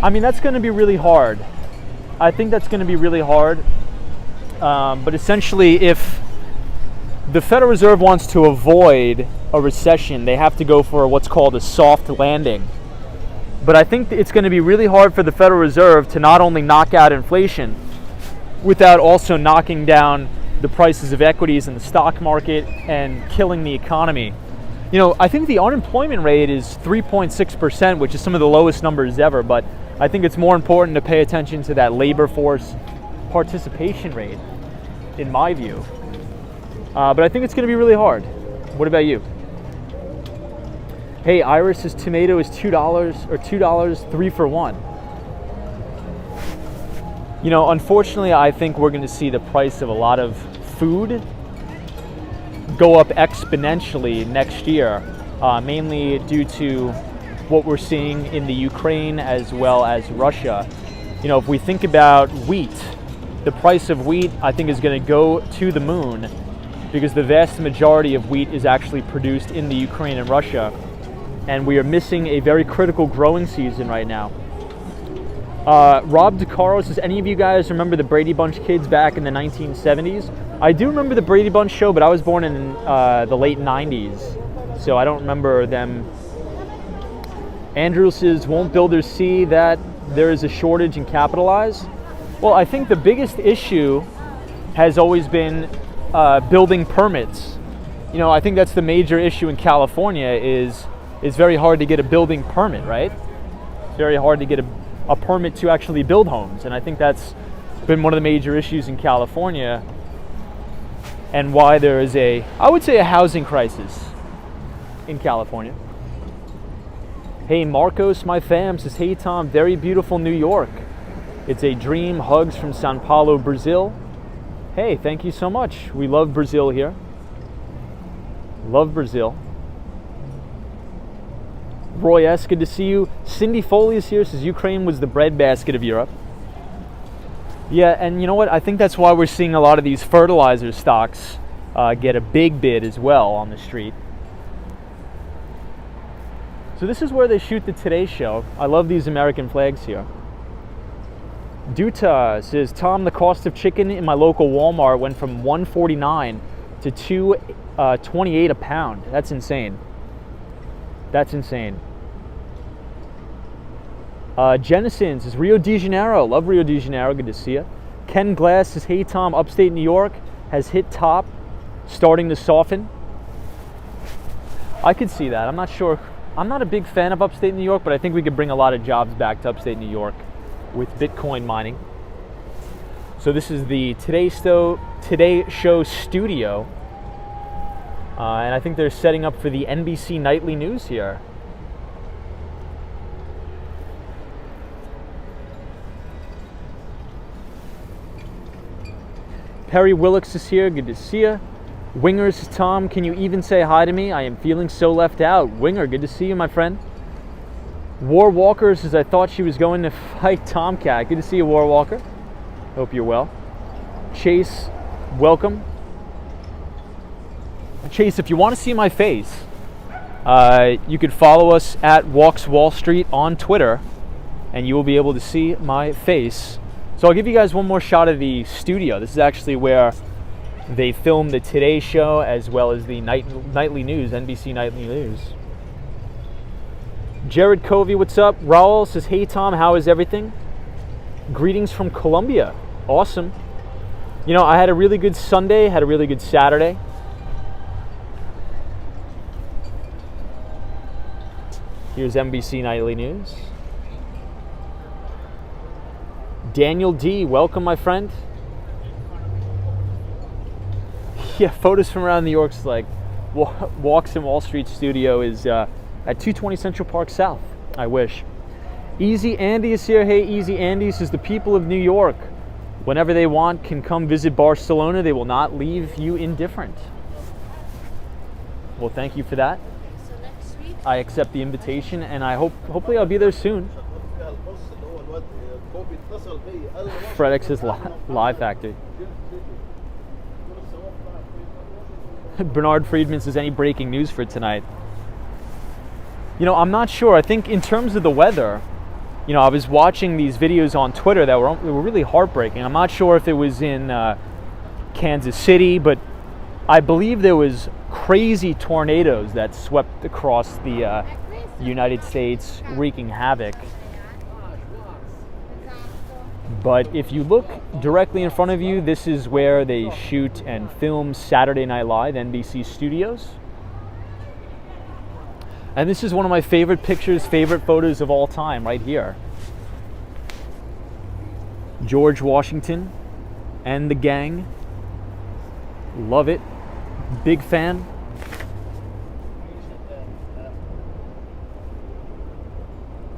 that's going to be really hard. I think that's going to be really hard. But essentially, if the Federal Reserve wants to avoid a recession, they have to go for what's called a soft landing. But I think it's going to be really hard for the Federal Reserve to not only knock out inflation without also knocking down the prices of equities in the stock market and killing the economy. I think the unemployment rate is 3.6%, which is some of the lowest numbers ever, but I think it's more important to pay attention to that labor force participation rate, in my view. But I think it's going to be really hard. What about you? Hey, Iris's tomato is $2 or $2, 3 for 1. Unfortunately, I think we're going to see the price of a lot of food go up exponentially next year, mainly due to what we're seeing in the Ukraine as well as Russia. If we think about wheat, the price of wheat, I think, is going to go to the moon because the vast majority of wheat is actually produced in the Ukraine and Russia, and we are missing a very critical growing season right now. Rob DeCaro says, any of you guys remember the Brady Bunch kids back in the 1970s? I do remember the Brady Bunch show, but I was born in the late 90s, so I don't remember them. Andrew says, won't builders see that there is a shortage and capitalize? Well, I think the biggest issue has always been building permits. I think that's the major issue in California is it's very hard to get a building permit, right? It's very hard to get a permit to actually build homes. And I think that's been one of the major issues in California and why there is I would say a housing crisis in California. Hey, Marcos, my fam, says, hey, Tom, very beautiful New York. It's a dream. Hugs from Sao Paulo, Brazil. Hey, thank you so much. We love Brazil here. Love Brazil. Roy S., good to see you. Cindy Foley is here, says Ukraine was the breadbasket of Europe. Yeah, and you know what? I think that's why we're seeing a lot of these fertilizer stocks get a big bid as well on the street. So this is where they shoot the Today Show. I love these American flags here. Duta says, Tom, the cost of chicken in my local Walmart went from $1.49 to $2.28 a pound. That's insane. That's insane. Jennison says, Rio de Janeiro. Love Rio de Janeiro. Good to see you. Ken Glass says, hey, Tom, upstate New York has hit top, starting to soften. I could see that. I'm not sure. I'm not a big fan of upstate New York, but I think we could bring a lot of jobs back to upstate New York with Bitcoin mining. So this is the Today Show studio. And I think they're setting up for the NBC Nightly News here. Perry Willix is here. Good to see you. Wingers says, Tom, can you even say hi to me? I am feeling so left out. Winger, good to see you, my friend. War Walker says, I thought she was going to fight Tomcat. Good to see you, War Walker. Hope you're well. Chase, welcome. Chase, if you want to see my face, you could follow us at Walks Wall Street on Twitter, and you will be able to see my face. So I'll give you guys one more shot of the studio. This is actually where they filmed the Today Show as well as the nightly news, NBC Nightly News. Jared Covey, what's up? Raul says, hey, Tom, how is everything? Greetings from Colombia. Awesome. You know, I had a really good Sunday, had a really good Saturday. Here's NBC Nightly News. Daniel D, welcome, my friend. Yeah, photos from around New York's like Walks in Wall Street studio is at 220 Central Park South. I wish. Easy Andy is here. Hey, Easy Andy says the people of New York, whenever they want, can come visit Barcelona. They will not leave you indifferent. Well, thank you for that. I accept the invitation, and hopefully I'll be there soon. FredEx's Live Factory. Bernard Friedman says, any breaking news for tonight? You know, I'm not sure. I think in terms of the weather, you know, I was watching these videos on Twitter that were really heartbreaking. I'm not sure if it was in Kansas City, but I believe there was crazy tornadoes that swept across the United States, wreaking havoc. But if you look directly in front of you, this is where they shoot and film Saturday Night Live, NBC Studios. And this is one of my favorite pictures, favorite photos of all time, right here. George Washington and the gang. Love it. Big fan.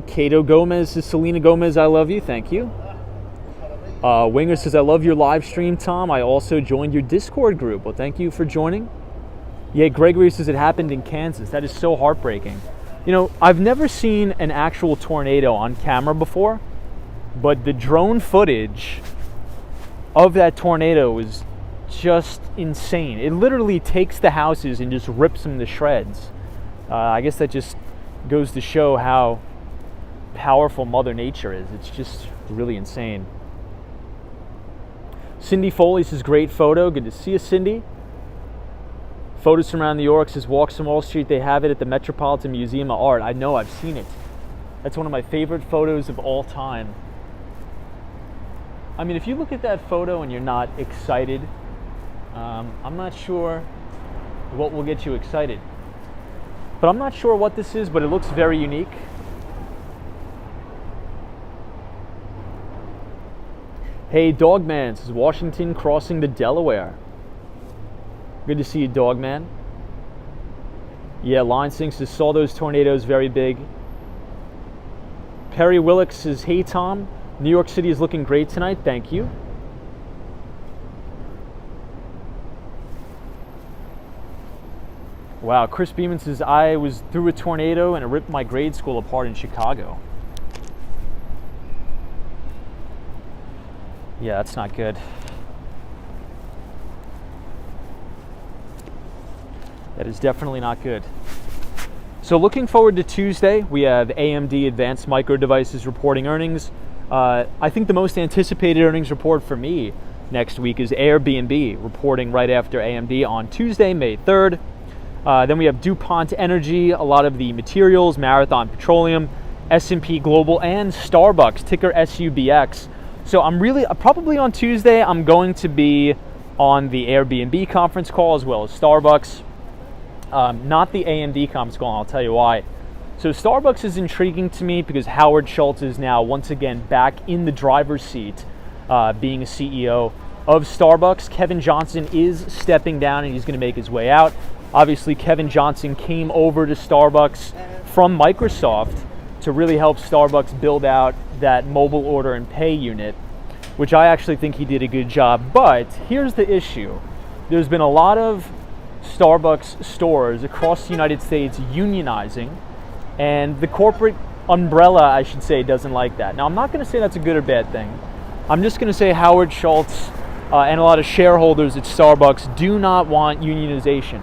Cato Gomez says, Selena Gomez, I love you. Thank you. Winger says, I love your live stream, Tom. I also joined your Discord group. Well, thank you for joining. Yeah, Gregory says it happened in Kansas. That is so heartbreaking. You know, I've never seen an actual tornado on camera before, but the drone footage of that tornado was just insane. It literally takes the houses and just rips them to shreds. I guess that just goes to show how powerful Mother Nature is. It's just really insane. Cindy Foley says, great photo. Good to see you, Cindy. Photos from around New York says, Walks on Wall Street. They have it at the Metropolitan Museum of Art. I know, I've seen it. That's one of my favorite photos of all time. I mean, if you look at that photo and you're not excited, I'm not sure what will get you excited. But I'm not sure what this is, but it looks very unique. Hey, Dogman says, Washington crossing the Delaware. Good to see you, Dogman. Yeah, Line Sink says, saw those tornadoes, very big. Perry Willicks says, hey, Tom, New York City is looking great tonight. Thank you. Wow, Chris Beeman says, I was through a tornado and it ripped my grade school apart in Chicago. Yeah, that's not good. That is definitely not good. So looking forward to Tuesday, we have AMD Advanced Micro Devices reporting earnings. I think the most anticipated earnings report for me next week is Airbnb reporting right after AMD on Tuesday, May 3rd. Then we have DuPont Energy, a lot of the materials, Marathon Petroleum, S&P Global, and Starbucks, ticker SUBX. So I'm really, probably on Tuesday, I'm going to be on the Airbnb conference call as well as Starbucks. Not the AMD conference call, and I'll tell you why. So Starbucks is intriguing to me because Howard Schultz is now once again back in the driver's seat, being a CEO of Starbucks. Kevin Johnson is stepping down and he's going to make his way out. Obviously, Kevin Johnson came over to Starbucks from Microsoft to really help Starbucks build out that mobile order and pay unit, which I actually think he did a good job. But here's the issue. There's been a lot of Starbucks stores across the United States unionizing, and the corporate umbrella, I should say, doesn't like that. Now, I'm not going to say that's a good or bad thing. I'm just going to say Howard Schultz and a lot of shareholders at Starbucks do not want unionization.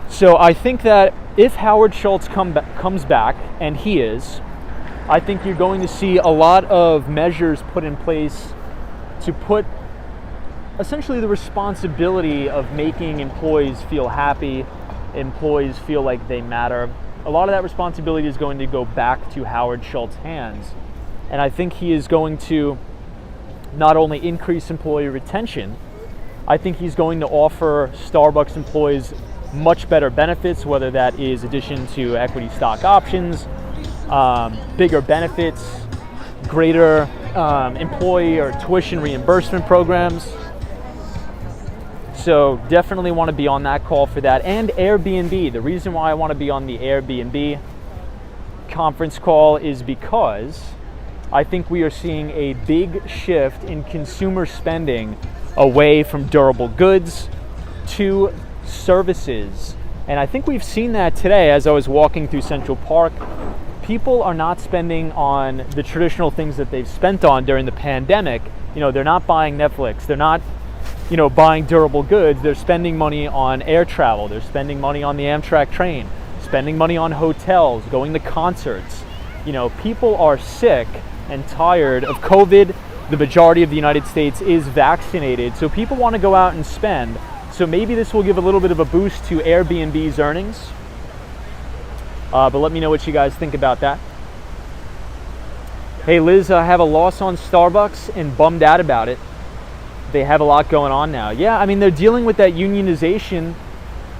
So I think that if Howard Schultz comes back, and he is, I think you're going to see a lot of measures put in place to put essentially the responsibility of making employees feel happy, employees feel like they matter. A lot of that responsibility is going to go back to Howard Schultz's hands. And I think he is going to not only increase employee retention, I think he's going to offer Starbucks employees much better benefits, whether that is addition to equity stock options, bigger benefits, greater employee or tuition reimbursement programs. So definitely want to be on that call for that. And Airbnb. The reason why I want to be on the Airbnb conference call is because I think we are seeing a big shift in consumer spending away from durable goods to services. And I think we've seen that today as I was walking through Central Park. People are not spending on the traditional things that they've spent on during the pandemic. They're not buying Netflix. They're not, buying durable goods. They're spending money on air travel. They're spending money on the Amtrak train, spending money on hotels, going to concerts. People are sick and tired of COVID. The majority of the United States is vaccinated, so people want to go out and spend. So maybe this will give a little bit of a boost to Airbnb's earnings. But let me know what you guys think about that. Hey Liz, I have a loss on Starbucks and bummed out about it. They have a lot going on now. Yeah, I mean, they're dealing with that unionization.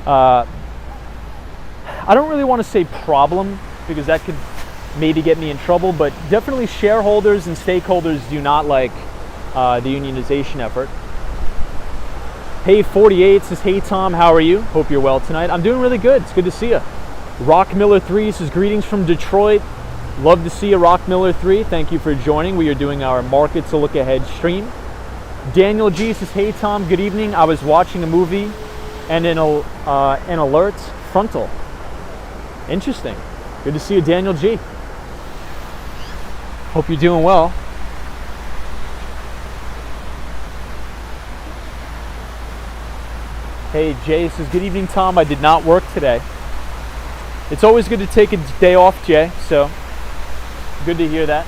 I don't really want to say problem, because that could maybe get me in trouble, but definitely shareholders and stakeholders do not like the unionization effort. Hey 48 says, hey Tom, how are you? Hope you're well tonight. I'm doing really good. It's good to see you. Rock Miller 3 says, greetings from Detroit. Love to see you, Rock Miller 3. Thank you for joining. We are doing our Markets a Look Ahead stream. Daniel G says, hey Tom, good evening. I was watching a movie and an alert frontal. Interesting. Good to see you, Daniel G. Hope you're doing well. Hey, Jay says, good evening, Tom. I did not work today. It's always good to take a day off, Jay, so good to hear that.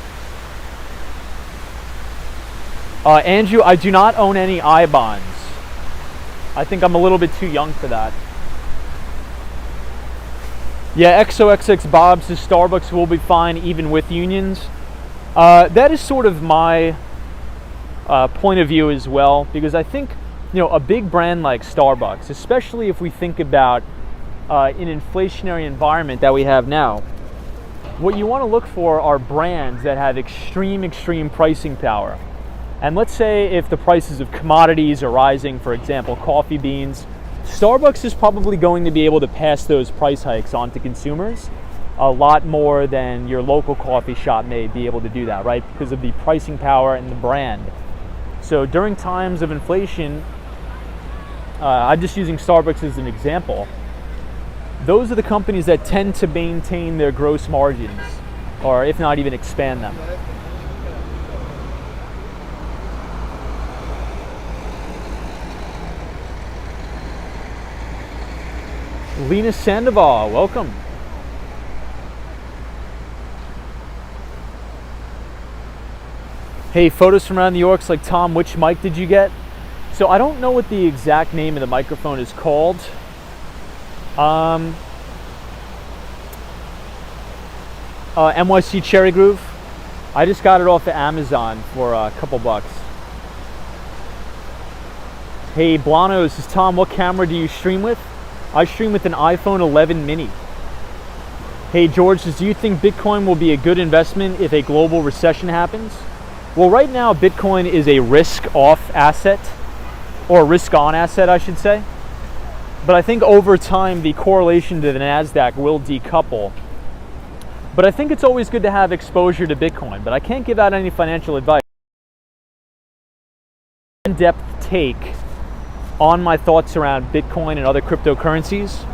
Andrew, I do not own any I-bonds. I think I'm a little bit too young for that. Yeah, XOXX Bob says, Starbucks will be fine even with unions. That is sort of my point of view as well, because I think, a big brand like Starbucks, especially if we think about an inflationary environment that we have now, what you want to look for are brands that have extreme pricing power. And let's say if the prices of commodities are rising, for example, coffee beans, Starbucks is probably going to be able to pass those price hikes on to consumers a lot more than your local coffee shop may be able to do that, right? Because of the pricing power and the brand. So during times of inflation, I'm just using Starbucks as an example. Those are the companies that tend to maintain their gross margins, or if not even expand them. Lena Sandoval, welcome. Hey, photos from around New York's like, Tom, which mic did you get? So I don't know what the exact name of the microphone is called. NYC Cherry Groove. I just got it off of Amazon for a couple bucks. Hey, Blano says, Tom, what camera do you stream with? I stream with an iPhone 11 mini. Hey, George says, do you think Bitcoin will be a good investment if a global recession happens? Well, right now, Bitcoin is a risk-off asset, or risk-on asset, I should say. But I think over time, the correlation to the NASDAQ will decouple. But I think it's always good to have exposure to Bitcoin, but I can't give out any financial advice. In-depth take on my thoughts around Bitcoin and other cryptocurrencies.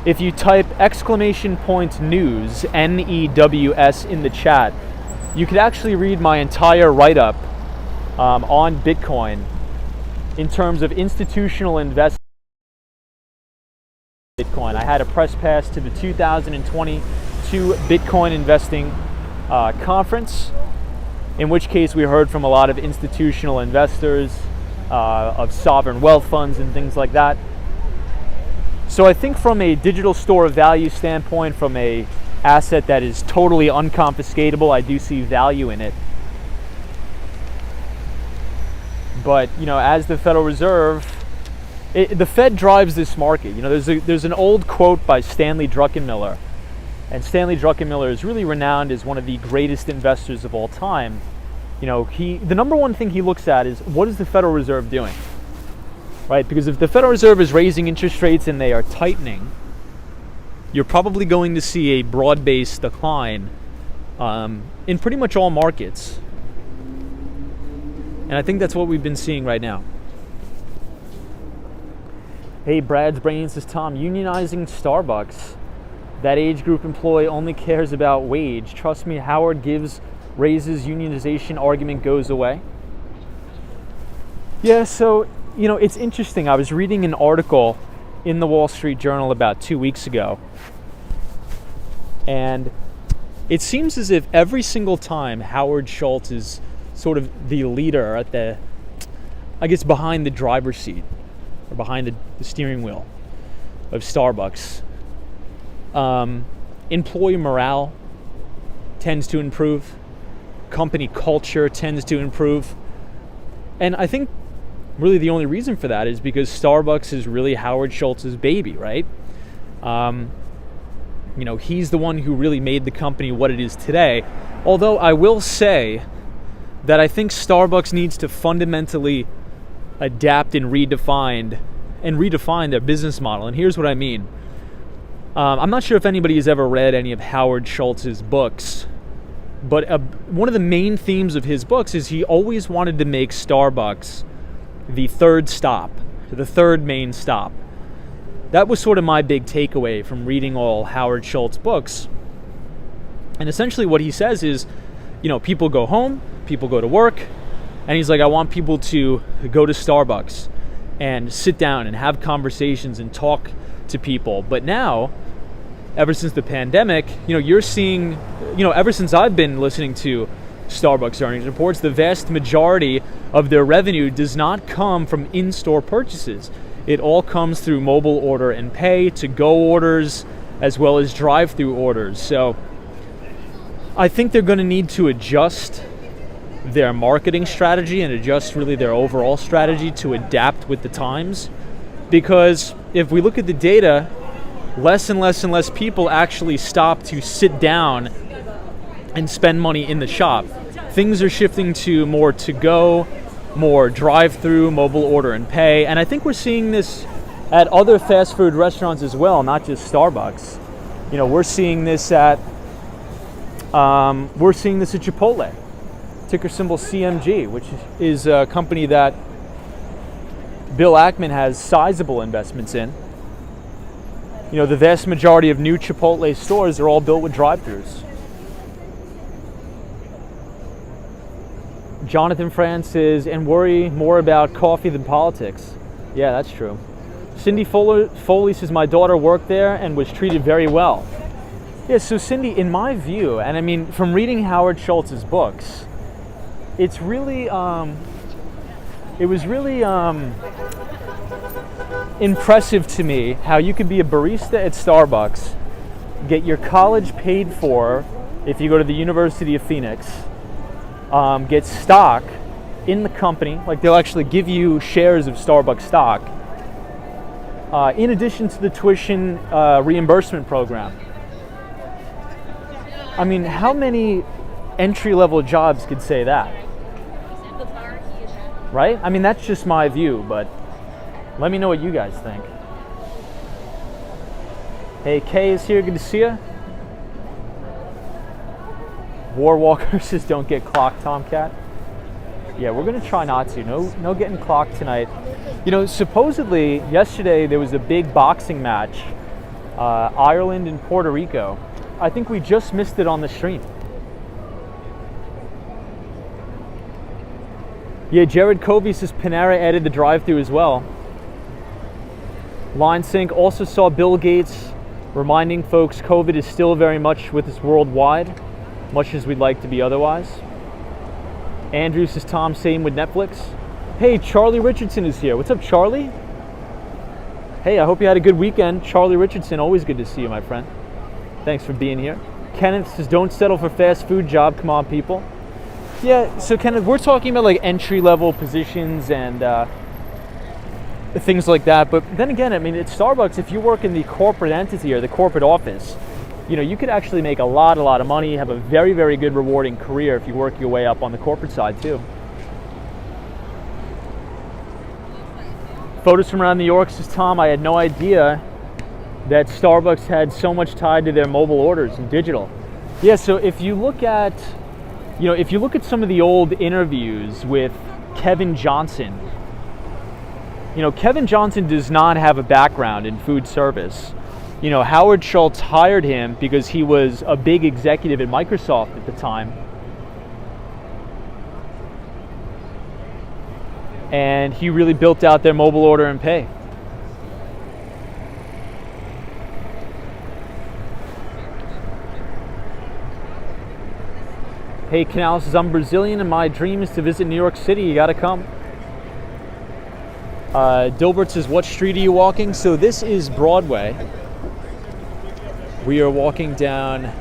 If you type !news, NEWS, in the chat, you could actually read my entire write-up on Bitcoin in terms of institutional investment in Bitcoin. I had a press pass to the 2022 Bitcoin investing conference, in which case we heard from a lot of institutional investors of sovereign wealth funds and things like that. So I think from a digital store of value standpoint, from a asset that is totally unconfiscatable. I do see value in it. But, as the Federal Reserve, the Fed drives this market. There's an old quote by Stanley Druckenmiller. And Stanley Druckenmiller is really renowned as one of the greatest investors of all time. The number one thing he looks at is, what is the Federal Reserve doing? Right? Because if the Federal Reserve is raising interest rates and they are tightening, you're probably going to see a broad-based decline in pretty much all markets. And I think that's what we've been seeing right now. Hey, Brad's Brain says, Tom, unionizing Starbucks. That age group employee only cares about wage. Trust me, Howard raises unionization argument goes away. Yeah, so, it's interesting. I was reading an article in the Wall Street Journal about 2 weeks ago. And it seems as if every single time Howard Schultz is sort of the leader at behind the driver's seat or behind the steering wheel of Starbucks, employee morale tends to improve, company culture tends to improve, and I think really the only reason for that is because Starbucks is really Howard Schultz's baby, right? He's the one who really made the company what it is today. Although I will say that I think Starbucks needs to fundamentally adapt and redefine their business model. And here's what I mean. I'm not sure if anybody has ever read any of Howard Schultz's books, but one of the main themes of his books is he always wanted to make Starbucks the third stop, the third main stop. That was sort of my big takeaway from reading all Howard Schultz books. And essentially what he says is, people go home, people go to work, and he's like, I want people to go to Starbucks and sit down and have conversations and talk to people. But now, ever since the pandemic, you're seeing, ever since I've been listening to Starbucks earnings reports, the vast majority of their revenue does not come from in-store purchases. It all comes through mobile order and pay, to-go orders, as well as drive-through orders. So I think they're going to need to adjust their marketing strategy and adjust really their overall strategy to adapt with the times. Because if we look at the data, less and less and less people actually stop to sit down and spend money in the shop. Things are shifting to more to-go, more drive-through, mobile order and pay. And I think we're seeing this at other fast food restaurants as well, not just Starbucks. We're seeing this at Chipotle, ticker symbol CMG, which is a company that Bill Ackman has sizable investments in. The vast majority of new Chipotle stores are all built with drive-thrus. Jonathan France says, and worry more about coffee than politics. Yeah, that's true. Cindy Foley says, my daughter worked there and was treated very well. Yeah, so Cindy, in my view, and I mean, from reading Howard Schultz's books, it's really, it was really impressive to me how you could be a barista at Starbucks, get your college paid for if you go to the University of Phoenix, get stock in the company, like they'll actually give you shares of Starbucks stock, in addition to the tuition reimbursement program. I mean, how many entry-level jobs could say that? Right? I mean, that's just my view, but let me know what you guys think. Hey, Kay is here. Good to see you. Warwalker says, don't get clocked, Tomcat. Yeah, we're going to try not to. No getting clocked tonight. Supposedly, yesterday there was a big boxing match. Ireland and Puerto Rico. I think we just missed it on the stream. Yeah, Jared Covey says Panera added the drive-thru as well. Line Sync also saw Bill Gates reminding folks COVID is still very much with us worldwide, much as we'd like to be otherwise. Andrew says, Tom, same with Netflix. Hey, Charlie Richardson is here. What's up, Charlie? Hey, I hope you had a good weekend. Charlie Richardson, always good to see you, my friend. Thanks for being here. Kenneth says, don't settle for fast food job. Come on, people. Yeah, so Kenneth, we're talking about like entry-level positions and things like that. But then again, I mean, at Starbucks, if you work in the corporate entity or the corporate office, you could actually make a lot of money, have a very, very good rewarding career if you work your way up on the corporate side too. Photos from around New York, says Tom, I had no idea that Starbucks had so much tied to their mobile orders and digital. Yeah, so if you look at some of the old interviews with Kevin Johnson, Kevin Johnson does not have a background in food service. Howard Schultz hired him because he was a big executive at Microsoft at the time. And he really built out their mobile order and pay. Hey, Canal says, I'm Brazilian and my dream is to visit New York City. You gotta come. Dilbert says, what street are you walking? So this is Broadway. We are walking down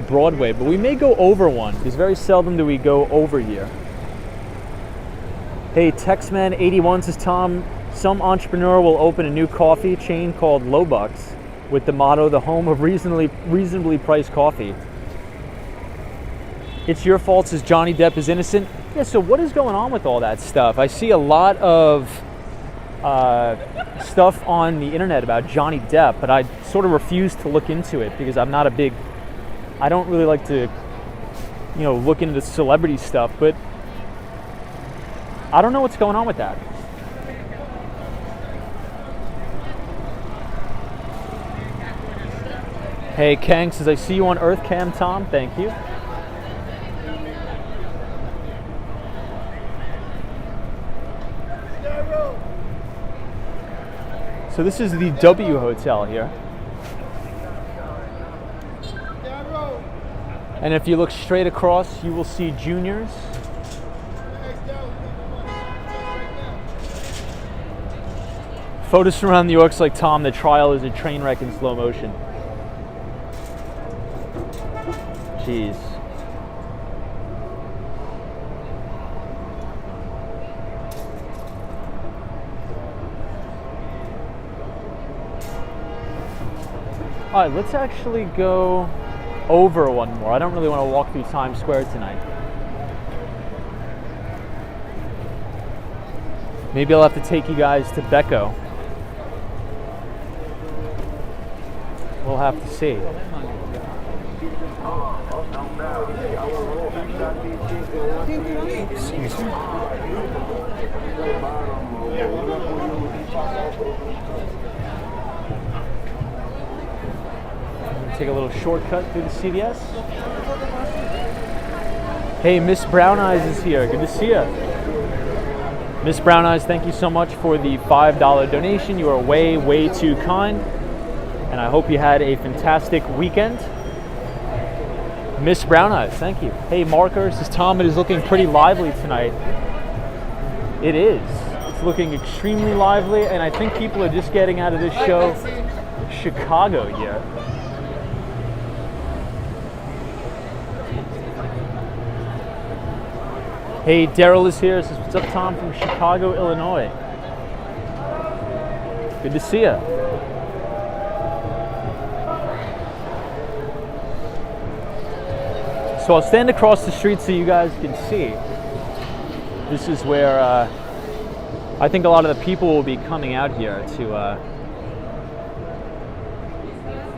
Broadway, but we may go over one because very seldom do we go over here. Hey, Texman81 says, Tom, some entrepreneur will open a new coffee chain called Low Bucks with the motto, the home of reasonably priced coffee. It's your fault, says Johnny Depp is innocent. Yeah, so what is going on with all that stuff? I see a lot of stuff on the internet about Johnny Depp, but I sort of refuse to look into it because I don't really like to, look into celebrity stuff, but I don't know what's going on with that. Hey, Kang says, I see you on Earth Cam, Tom. Thank you. So this is the W Hotel here. And if you look straight across, you will see Juniors. Photos from around New York's like, Tom, the trial is a train wreck in slow motion. Jeez. All right, let's actually go over one more. I don't really want to walk through Times Square tonight. Maybe I'll have to take you guys to Becco. We'll have to see. Excuse me. Take a little shortcut through the CVS. Hey, Miss Brown Eyes is here. Good to see you. Miss Brown Eyes, thank you so much for the $5 donation. You are way, way too kind. And I hope you had a fantastic weekend. Miss Brown Eyes, thank you. Hey, Marker says, Tom, it is looking pretty lively tonight. It is. It's looking extremely lively, and I think people are just getting out of this show, Chicago here. Hey, Daryl is here. Says, what's up, Tom, from Chicago, Illinois. Good to see you. So I'll stand across the street so you guys can see. This is where I think a lot of the people will be coming out here to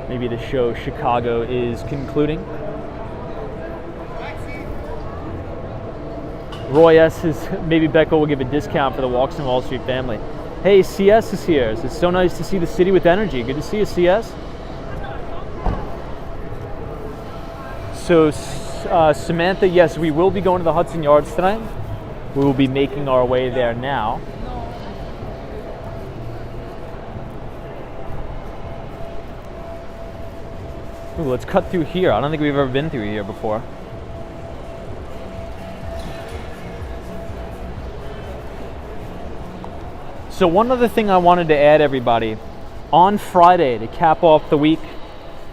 maybe the show Chicago is concluding. Roy S. says, maybe Becco will give a discount for the Walks on Wall Street family. Hey, CS is here. It's so nice to see the city with energy. Good to see you, CS. So, Samantha, yes, we will be going to the Hudson Yards tonight. We will be making our way there now. Ooh, let's cut through here. I don't think we've ever been through here before. So one other thing I wanted to add, everybody, on Friday to cap off the week,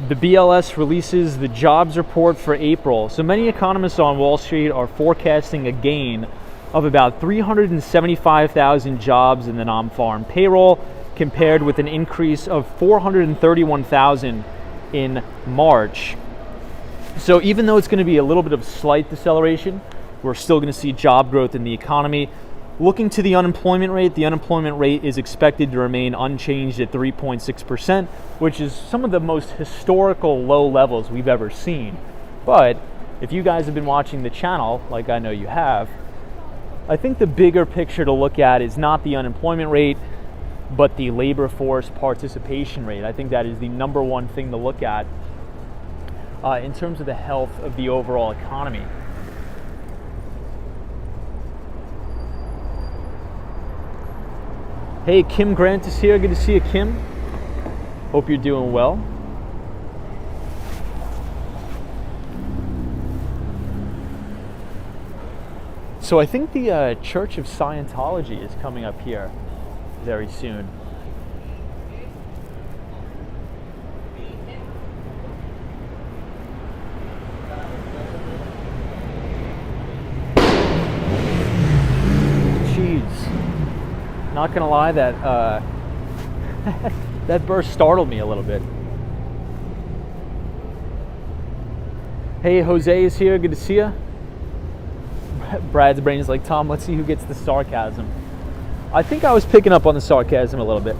The BLS releases the jobs report for April. So many economists on Wall Street are forecasting a gain of about 375,000 jobs in the non-farm payroll, compared with an increase of 431,000 in March. So even though it's going to be a little bit of slight deceleration, we're still going to see job growth in the economy. Looking to the unemployment rate is expected to remain unchanged at 3.6%, which is some of the most historical low levels we've ever seen. But if you guys have been watching the channel, like I know you have, I think the bigger picture to look at is not the unemployment rate, but the labor force participation rate. I think that is the number one thing to look at in terms of the health of the overall economy. Hey, Kim Grant is here. Good to see you, Kim. Hope you're doing well. So I think the Church of Scientology is coming up here very soon. Not gonna lie, that that burst startled me a little bit. Hey, Jose is here. Good to see you. Brad's brain is like, Tom, let's see who gets the sarcasm. I think I was picking up on the sarcasm a little bit.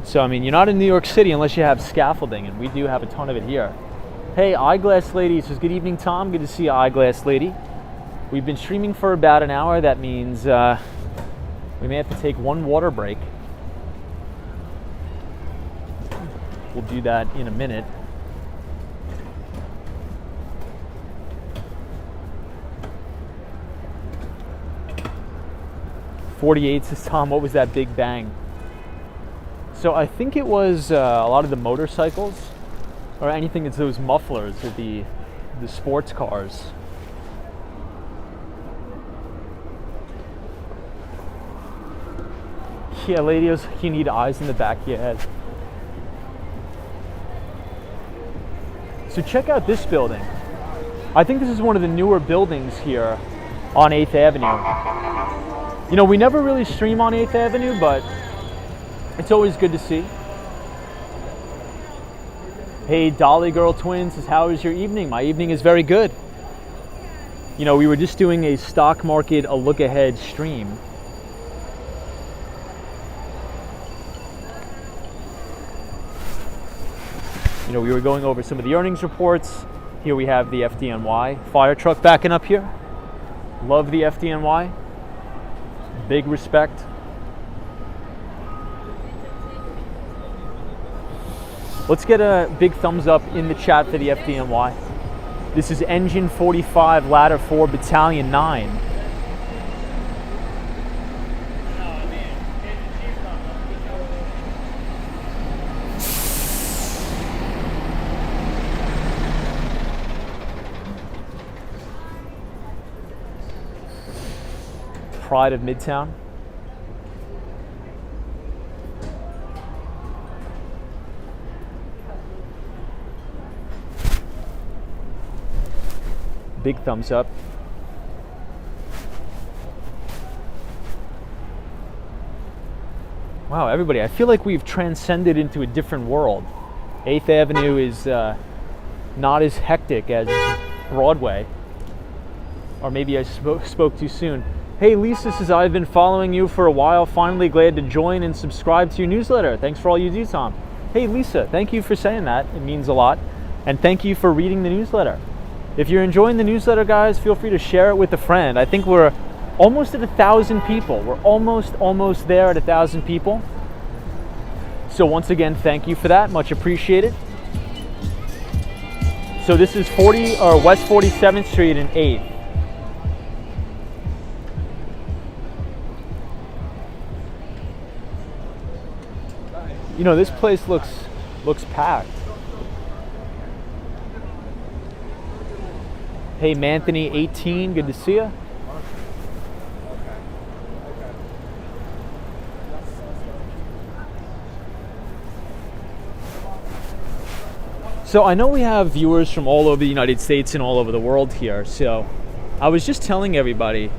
So, I mean, you're not in New York City unless you have scaffolding, and we do have a ton of it here. Hey, Eyeglass Lady says, good evening, Tom. Good to see you, Eyeglass Lady. We've been streaming for about an hour. That means we may have to take one water break. We'll do that in a minute. "48 says, Tom, what was that big bang?" So I think it was a lot of the motorcycles, or anything that's those mufflers of the sports cars. Yeah, ladies, you need eyes in the back of your head. So check out this building. I think this is one of the newer buildings here on 8th Avenue. You know, we never really stream on 8th Avenue, but it's always good to see. Hey, Dolly Girl Twins says, how is your evening? My evening is very good. You know, we were just doing a stock market, a look ahead stream. You know, we were going over some of the earnings reports. Here we have the FDNY fire truck backing up here. Love the FDNY. Big respect. Let's get a big thumbs up in the chat for the FDNY. This is Engine 45, Ladder 4, Battalion 9. Pride of Midtown. Big thumbs up. Wow, everybody, I feel like we've transcended into a different world. 8th Avenue is not as hectic as Broadway. Or maybe I spoke too soon. Hey, Lisa says, I've been following you for a while. Finally glad to join and subscribe to your newsletter. Thanks for all you do, Tom. Hey, Lisa, thank you for saying that. It means a lot. And thank you for reading the newsletter. If you're enjoying the newsletter, guys, feel free to share it with a friend. I think we're almost at 1,000 people. We're almost there at 1,000 people. So once again, thank you for that. Much appreciated. So this is West 47th Street and 8th. You know, this place looks packed. Hey, Manthony 18, good to see you. So I know we have viewers from all over the United States and all over the world here. So I was just telling everybody,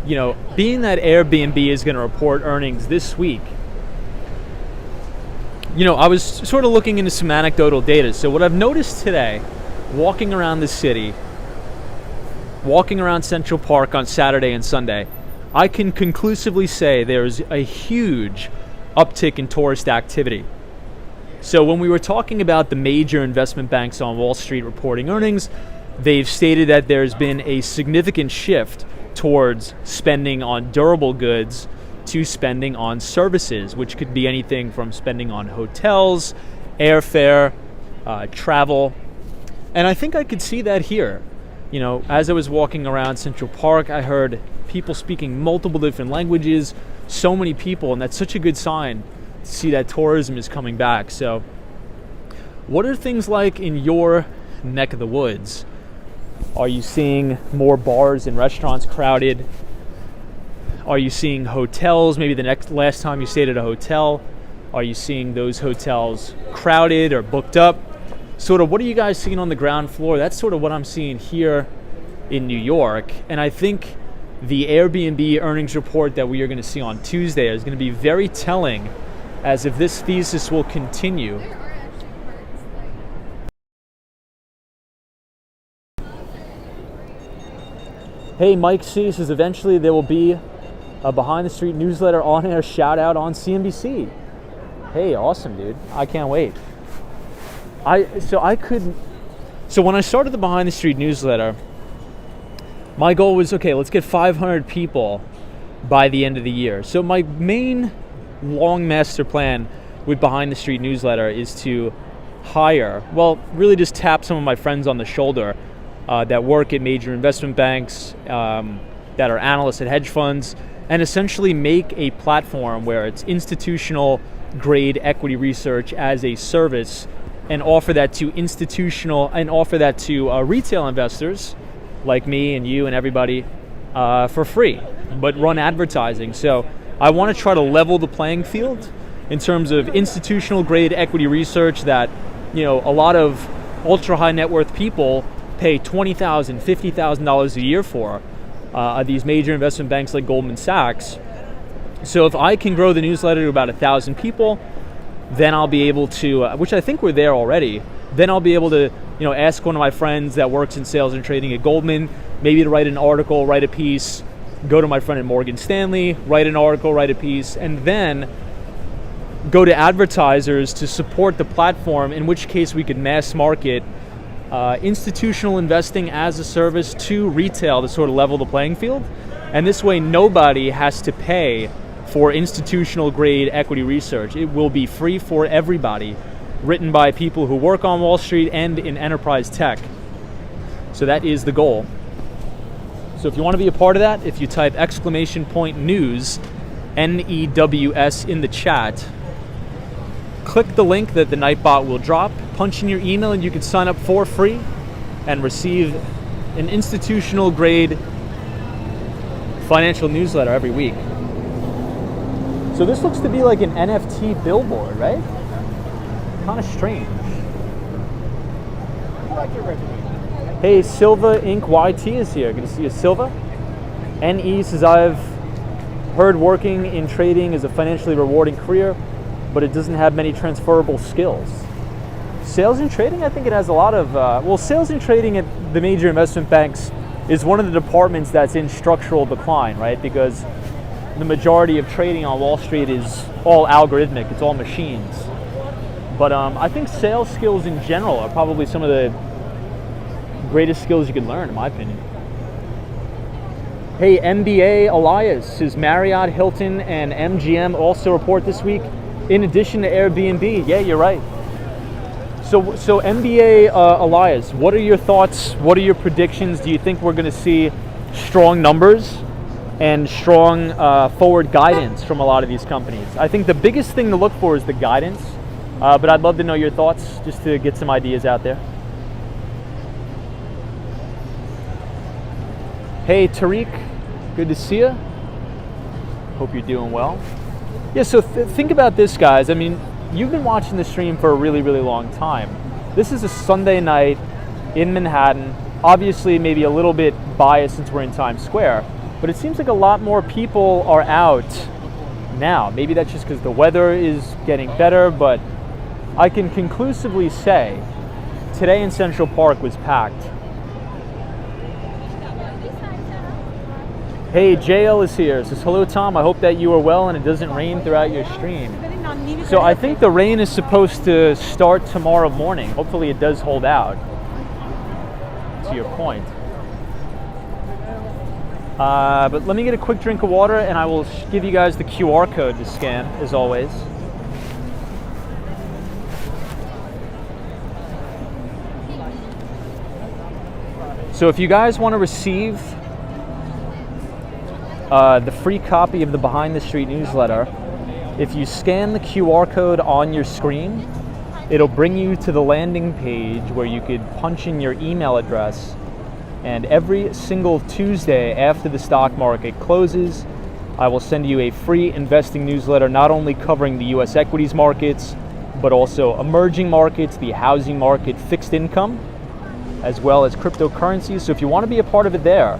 being that Airbnb is going to report earnings this week, I was sort of looking into some anecdotal data. So what I've noticed today, walking around the city, walking around Central Park on Saturday and Sunday, I can conclusively say there's a huge uptick in tourist activity. So when we were talking about the major investment banks on Wall Street reporting earnings, they've stated that there's been a significant shift towards spending on durable goods to spending on services, which could be anything from spending on hotels, airfare, travel. And I think I could see that here. As I was walking around Central Park, I heard people speaking multiple different languages, so many people, and that's such a good sign to see that tourism is coming back. So what are things like in your neck of the woods? Are you seeing more bars and restaurants crowded? Are you seeing hotels, maybe last time you stayed at a hotel, are you seeing those hotels crowded or booked up? Sort of what are you guys seeing on the ground floor? That's sort of what I'm seeing here in New York. And I think the Airbnb earnings report that we are going to see on Tuesday is going to be very telling as if this thesis will continue. Hey, Mike C says eventually there will be a Behind the Street newsletter on air shout out on CNBC. Hey, awesome, dude. I can't wait. So when I started the Behind the Street newsletter, my goal was, okay, let's get 500 people by the end of the year. So my main long master plan with Behind the Street newsletter is to really just tap some of my friends on the shoulder that work at major investment banks, that are analysts at hedge funds, and essentially make a platform where it's institutional grade equity research as a service, and offer that to retail investors like me and you and everybody for free, but run advertising. So I want to try to level the playing field in terms of institutional grade equity research that a lot of ultra high net worth people pay $20,000, $50,000 a year for. These major investment banks like Goldman Sachs. So if I can grow the newsletter to about 1,000 people, then I'll be able to, which I think we're there already, then I'll be able to ask one of my friends that works in sales and trading at Goldman, maybe to write an article, write a piece, go to my friend at Morgan Stanley, write an article, write a piece, and then go to advertisers to support the platform, in which case we could mass market institutional investing as a service to retail to sort of level the playing field. And this way nobody has to pay for institutional grade equity research. It will be free for everybody, written by people who work on Wall Street and in enterprise tech. So that is the goal. So if you want to be a part of that, if you type !news, NEWS in the chat, click the link that the Nightbot will drop, punch in your email, and you can sign up for free and receive an institutional grade financial newsletter every week. So this looks to be like an NFT billboard, right? Kind of strange. Hey, Silva Inc. YT is here. Good to see you, Silva. NE says, I've heard working in trading is a financially rewarding career, but it doesn't have many transferable skills. Sales and trading, I think it has a lot of, sales and trading at the major investment banks is one of the departments that's in structural decline, right? Because the majority of trading on Wall Street is all algorithmic, it's all machines. But I think sales skills in general are probably some of the greatest skills you can learn, in my opinion. Hey, MBA Elias says Marriott, Hilton, and MGM also report this week, in addition to Airbnb. Yeah, you're right. So MBA Elias, what are your thoughts? What are your predictions? Do you think we're going to see strong numbers and strong forward guidance from a lot of these companies? I think the biggest thing to look for is the guidance, but I'd love to know your thoughts just to get some ideas out there. Hey, Tariq, good to see you. Hope you're doing well. Yeah, so think about this, guys. I mean, you've been watching the stream for a really, really long time. This is a Sunday night in Manhattan. Obviously, maybe a little bit biased since we're in Times Square, but it seems like a lot more people are out now. Maybe that's just because the weather is getting better, but I can conclusively say today in Central Park was packed. Hey, JL is here. Says, hello, Tom. I hope that you are well and it doesn't rain throughout your stream. So I think the rain is supposed to start tomorrow morning. Hopefully it does hold out, to your point. But let me get a quick drink of water and I will give you guys the QR code to scan, as always. So if you guys want to receive the free copy of the Behind the Street newsletter, if you scan the QR code on your screen, it'll bring you to the landing page where you could punch in your email address, and every single Tuesday after the stock market closes, I will send you a free investing newsletter, not only covering the US equities markets, but also emerging markets, the housing market, fixed income, as well as cryptocurrencies. So if you want to be a part of it there,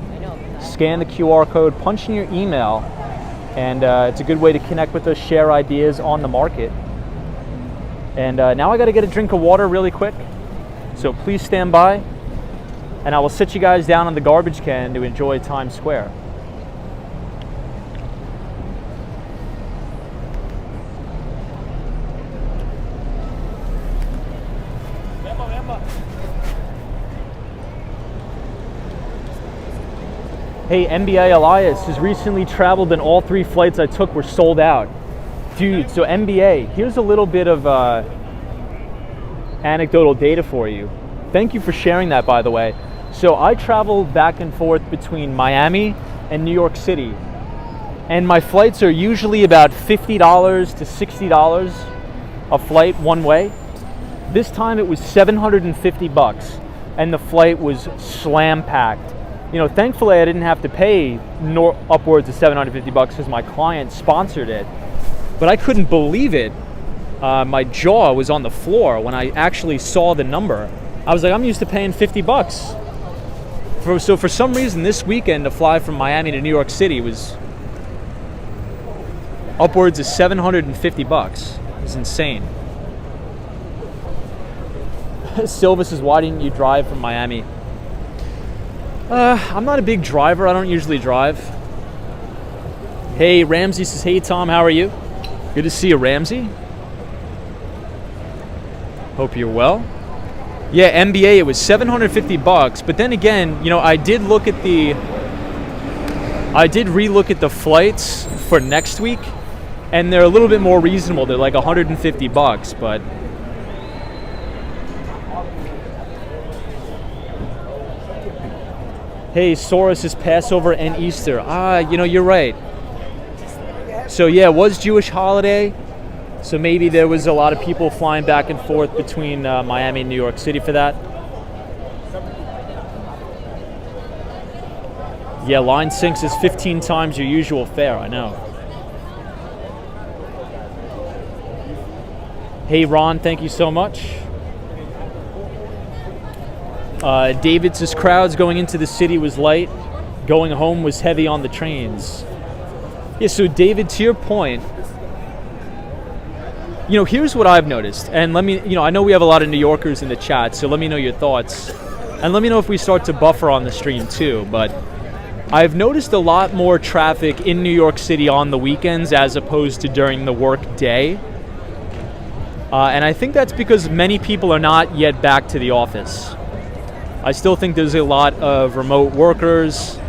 scan the QR code, punch in your email, and it's a good way to connect with us, share ideas on the market. And now I got to get a drink of water really quick, so please stand by, and I will sit you guys down on the garbage can to enjoy Times Square. Hey, NBA Elias has recently traveled and all 3 flights I took were sold out. Dude, so NBA, here's a little bit of anecdotal data for you. Thank you for sharing that, by the way. So I travel back and forth between Miami and New York City, and my flights are usually about $50 to $60 a flight one way. This time it was $750, and the flight was slam packed. You know, thankfully I didn't have to pay upwards of $750 because my client sponsored it. But I couldn't believe it. My jaw was on the floor when I actually saw the number. I was like, I'm used to paying $50. So for some reason this weekend to fly from Miami to New York City was upwards of $750. It was insane. Silva says, why didn't you drive from Miami? I'm not a big driver. I don't usually drive. Hey, Ramsey says, hey, Tom, how are you? Good to see you, Ramsey. Hope you're well. Yeah, NBA, it was $750, but then again, you know, I did relook at the flights for next week, and they're a little bit more reasonable. They're like $150, but hey, Soros is Passover and Easter. You know, you're right. So yeah, it was Jewish holiday. So maybe there was a lot of people flying back and forth between Miami and New York City for that. Yeah, line sinks is 15 times your usual fare, I know. Hey Ron, thank you so much. David says crowds going into the city was light, going home was heavy on the trains. Yeah, so David, to your point, you know, here's what I've noticed, and let me, you know, I know we have a lot of New Yorkers in the chat, so let me know your thoughts, and let me know if we start to buffer on the stream too, but I've noticed a lot more traffic in New York City on the weekends as opposed to during the work day, and I think that's because many people are not yet back to the office. I still think there's a lot of remote workers,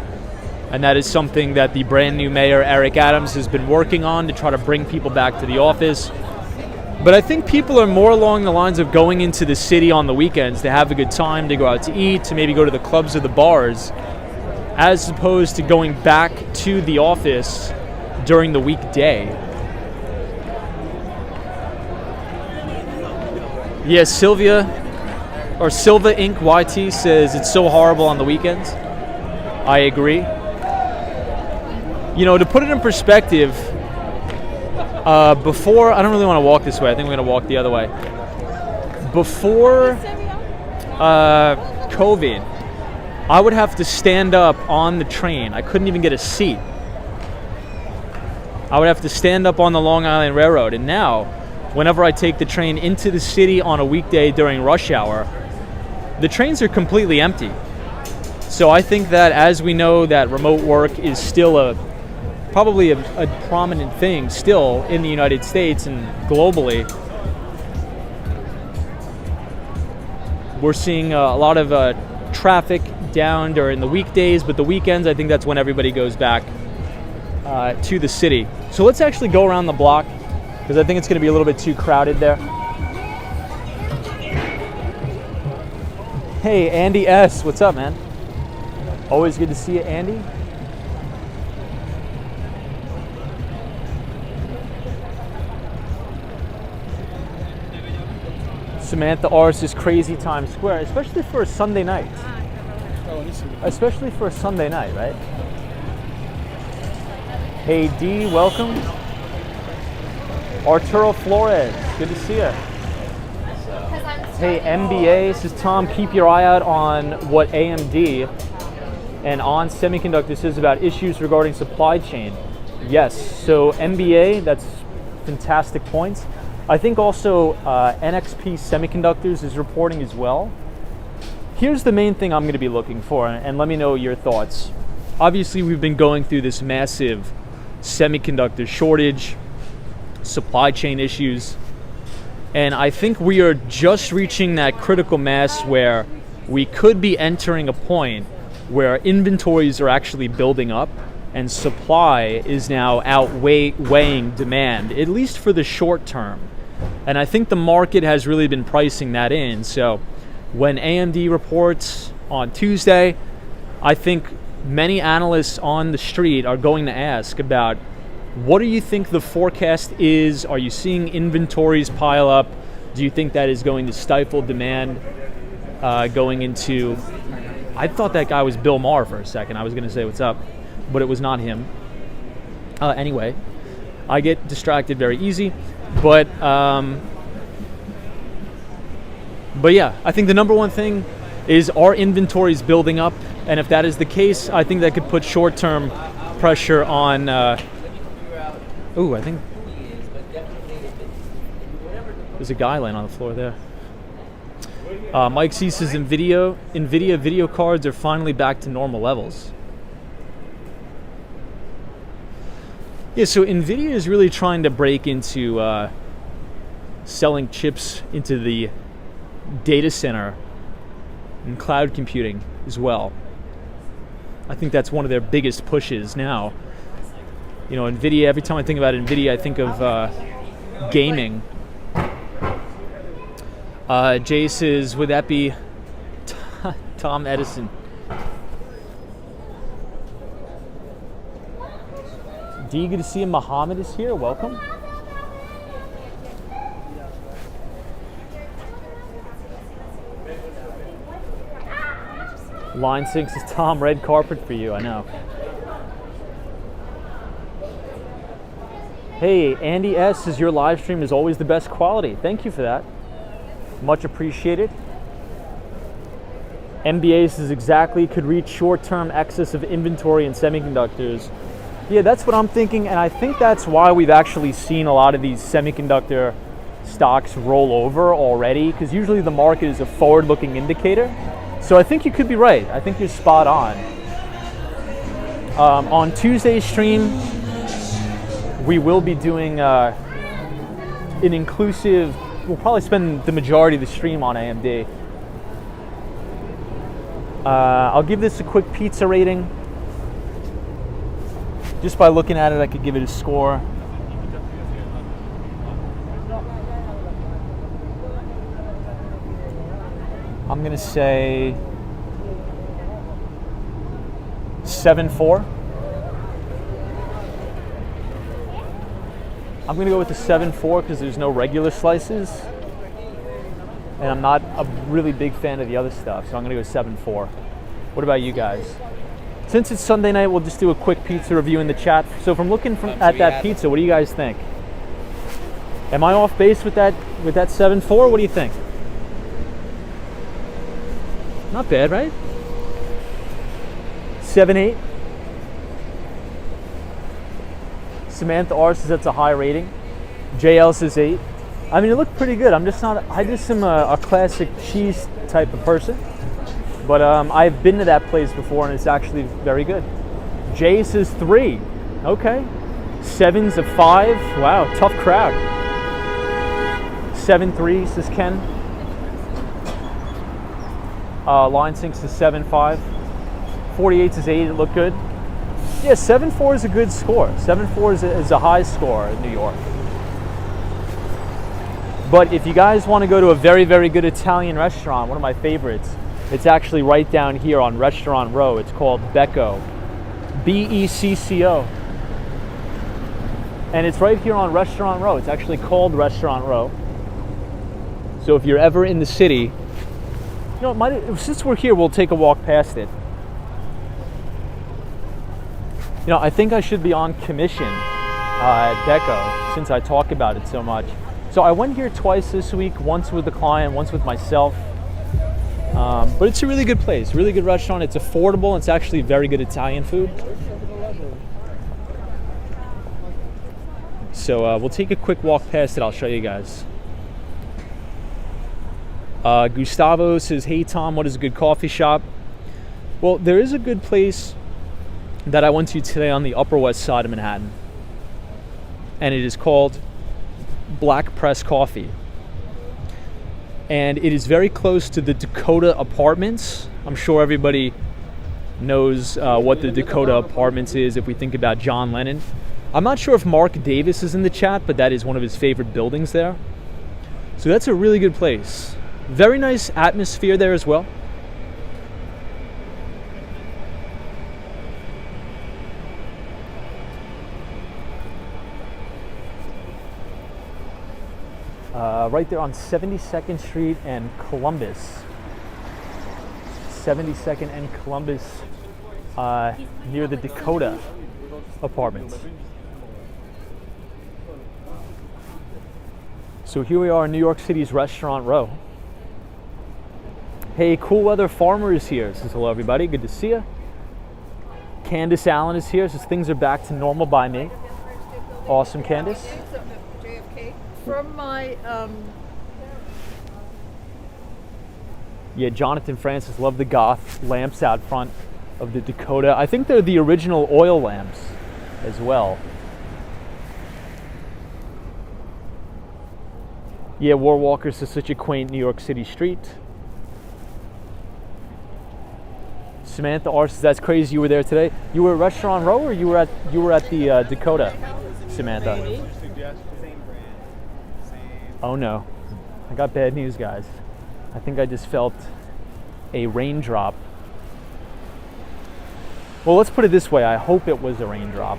and that is something that the brand new mayor, Eric Adams, has been working on to try to bring people back to the office. But I think people are more along the lines of going into the city on the weekends to have a good time, to go out to eat, to maybe go to the clubs or the bars, as opposed to going back to the office during the weekday. Yes, Silva Inc. YT says it's so horrible on the weekends. I agree. You know, to put it in perspective, before, I don't really want to walk this way. I think we're going to walk the other way. Before COVID, I would have to stand up on the train. I couldn't even get a seat. I would have to stand up on the Long Island Railroad. And now, whenever I take the train into the city on a weekday during rush hour, the trains are completely empty. So I think that, as we know that remote work is still probably a prominent thing still in the United States and globally, we're seeing a lot of traffic down during the weekdays, but the weekends, I think that's when everybody goes back to the city. So let's actually go around the block, because I think it's going to be a little bit too crowded there. Hey, Andy S. What's up, man? Always good to see you, Andy. Samantha R. says crazy Times Square, especially for a Sunday night. Especially for a Sunday night, right? Hey, D, welcome. Arturo Flores, good to see you. Hey, MBA says, Tom, keep your eye out on what AMD and On Semiconductor says about issues regarding supply chain. Yes, so MBA, that's fantastic points. I think also NXP Semiconductors is reporting as well. Here's the main thing I'm going to be looking for, and let me know your thoughts. Obviously, we've been going through this massive semiconductor shortage, supply chain issues, and I think we are just reaching that critical mass where we could be entering a point where inventories are actually building up and supply is now outweighing demand, at least for the short term. And I think the market has really been pricing that in. So when AMD reports on Tuesday, I think many analysts on the street are going to ask about, what do you think the forecast is? Are you seeing inventories pile up? Do you think that is going to stifle demand going into... I thought that guy was Bill Maher for a second. I was going to say what's up, but it was not him. Anyway, I get distracted very easy. But yeah, I think the number one thing is, are inventories building up? And if that is the case, I think that could put short-term pressure on... Ooh, I think there's a guy laying on the floor there. Mike C says NVIDIA video cards are finally back to normal levels. Yeah, so NVIDIA is really trying to break into selling chips into the data center and cloud computing as well. I think that's one of their biggest pushes now. You know, NVIDIA, every time I think about NVIDIA, I think of gaming. Jay says, would that be Tom Edison? D, good to see you. Muhammad is here. Welcome. Line 6 is Tom, red carpet for you. I know. Hey, Andy S says your live stream is always the best quality. Thank you for that. Much appreciated. MBA says exactly, could reach short-term excess of inventory in semiconductors. Yeah, that's what I'm thinking, and I think that's why we've actually seen a lot of these semiconductor stocks roll over already, because usually the market is a forward-looking indicator. So I think you could be right. I think you're spot on. On Tuesday's stream, we will be doing an inclusive, we'll probably spend the majority of the stream on AMD. I'll give this a quick pizza rating. Just by looking at it, I could give it a score. I'm gonna say 7.4. I'm gonna go with the 7.4 because there's no regular slices, and I'm not a really big fan of the other stuff, so I'm gonna go 7.4. What about you guys? Since it's Sunday night, we'll just do a quick pizza review in the chat. So from looking at that pizza, what do you guys think? Am I off base with that 7.4? What do you think? Not bad, right? 7.8. Samantha R says that's a high rating. JL says 8. I mean, it looked pretty good. I just am a classic cheese type of person. But I've been to that place before and it's actually very good. Jay says 3. Okay. 7's a 5. Wow, tough crowd. 7.3 says Ken. Line Sync says 7.5. 48 says 8. It looked good. Yeah, 7.4 is a good score. 7.4 is a high score in New York. But if you guys want to go to a very, very good Italian restaurant, one of my favorites, it's actually right down here on Restaurant Row. It's called Becco. Becco. And it's right here on Restaurant Row. It's actually called Restaurant Row. So if you're ever in the city, since we're here, we'll take a walk past it. I think I should be on commission at Becco since I talk about it so much. So I went here twice this week, once with the client, once with myself. But it's a really good place, really good restaurant. It's affordable. It's actually very good Italian food. So we'll take a quick walk past it. I'll show you guys. Gustavo says, hey Tom, what is a good coffee shop? Well, there is a good place that I went to today on the Upper West Side of Manhattan. And it is called Black Press Coffee. And it is very close to the Dakota Apartments. I'm sure everybody knows what the Dakota Apartments is if we think about John Lennon. I'm not sure if Mark Davis is in the chat, but that is one of his favorite buildings there. So that's a really good place. Very nice atmosphere there as well. Right there on 72nd Street and Columbus. 72nd and Columbus, near the Dakota Apartments. So here we are in New York City's Restaurant Row. Hey, Cool Weather Farmer is here. Says hello everybody, good to see you. Candace Allen is here. Says things are back to normal by me. Awesome, Candace. From my Yeah, Jonathan Francis, love the goth lamps out front of the Dakota. I think they're the original oil lamps as well. Yeah, War Walkers is such a quaint New York City street. Samantha R says, that's crazy you were there today. You were at Restaurant Row or you were at the Dakota, Samantha? Oh no, I got bad news, guys. I think I just felt a raindrop. Well, let's put it this way. I hope it was a raindrop.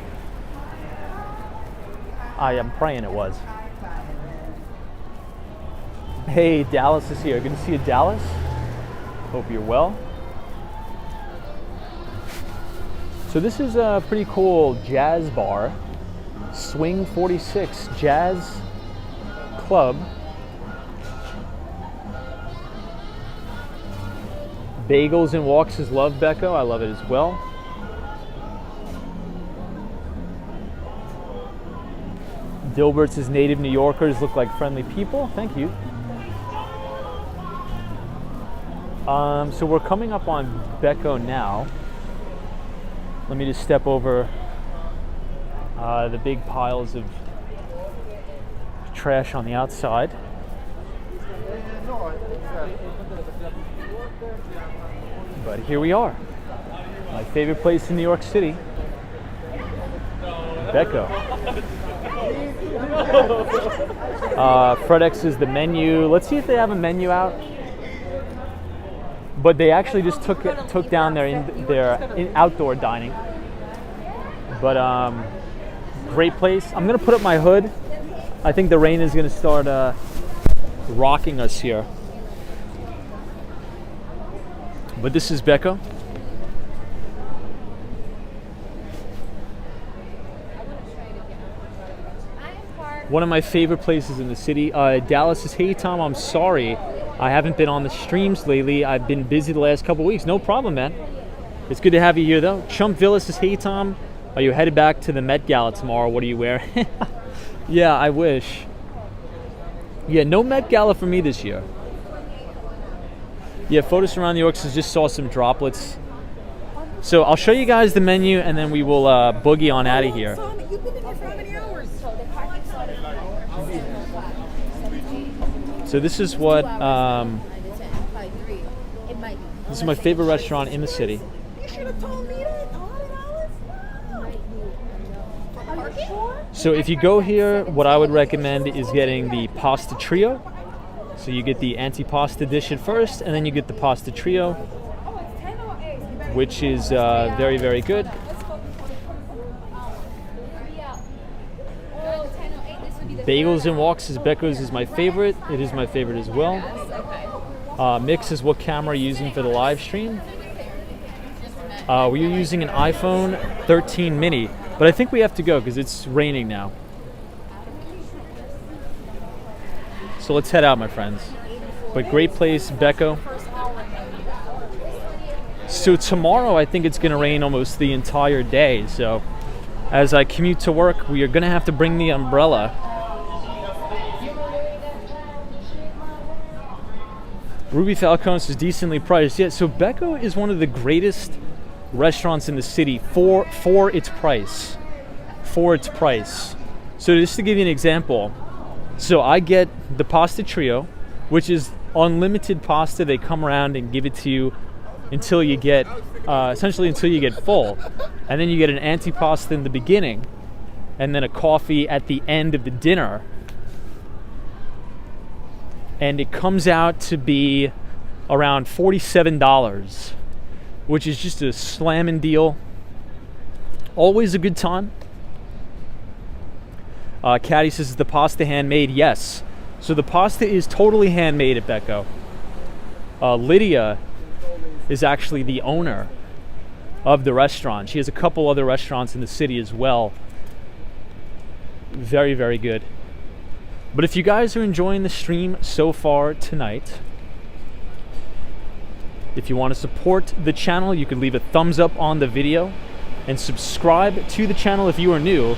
I am praying it was. Hey, Dallas is here. Good to see you, Dallas. Hope you're well. So this is a pretty cool jazz bar. Swing 46 Jazz Club. Bagels and Walks is love, Becco. I love it as well. Dilbert says native New Yorkers look like friendly people. Thank you. So we're coming up on Becco now. Let me just step over the big piles of trash on the outside. But here we are. My favorite place in New York City. Becco. FredEx is the menu. Let's see if they have a menu out. But they actually just took down their outdoor dining. But great place. I'm gonna put up my hood. I think the rain is gonna start rocking us here. But this is Becco. One of my favorite places in the city. Dallas says, hey Tom, I'm sorry I haven't been on the streams lately. I've been busy the last couple weeks. No problem, man. It's good to have you here, though. Chump Villa says, hey, Tom, are you headed back to the Met Gala tomorrow? What are you wearing? Yeah, I wish. Yeah, no Met Gala for me this year. Yeah, Photos Around New York says, just saw some droplets. So I'll show you guys the menu, and then we will boogie on out of here. You've been in here for how many hours? So this is what this is my favorite restaurant in the city. You should have told me that. Are you sure? So if you go here, what I would recommend is getting the pasta trio. So you get the antipasta dish at first, and then you get the pasta trio, which is very, very good. Bagels and Walks is Becco's is my favorite. It is my favorite as well. Mix is what camera you're using for the live stream. We're using an iPhone 13 mini, but I think we have to go because it's raining now. So let's head out, my friends. But great place, Becco. So tomorrow I think it's going to rain almost the entire day. So as I commute to work, we are going to have to bring the umbrella. Ruby Falcones is decently priced. Yeah, so Becco is one of the greatest restaurants in the city for its price. For its price. So just to give you an example, so I get the pasta trio, which is unlimited pasta. They come around and give it to you until you get, essentially until you get full. And then you get an antipasta in the beginning, and then a coffee at the end of the dinner. And it comes out to be around $47, which is just a slamming deal. Always a good time. Caddy says, is the pasta handmade? Yes. So the pasta is totally handmade at Becco. Lydia is actually the owner of the restaurant. She has a couple other restaurants in the city as well. Very, very good. But if you guys are enjoying the stream so far tonight, if you want to support the channel, you can leave a thumbs up on the video and subscribe to the channel if you are new.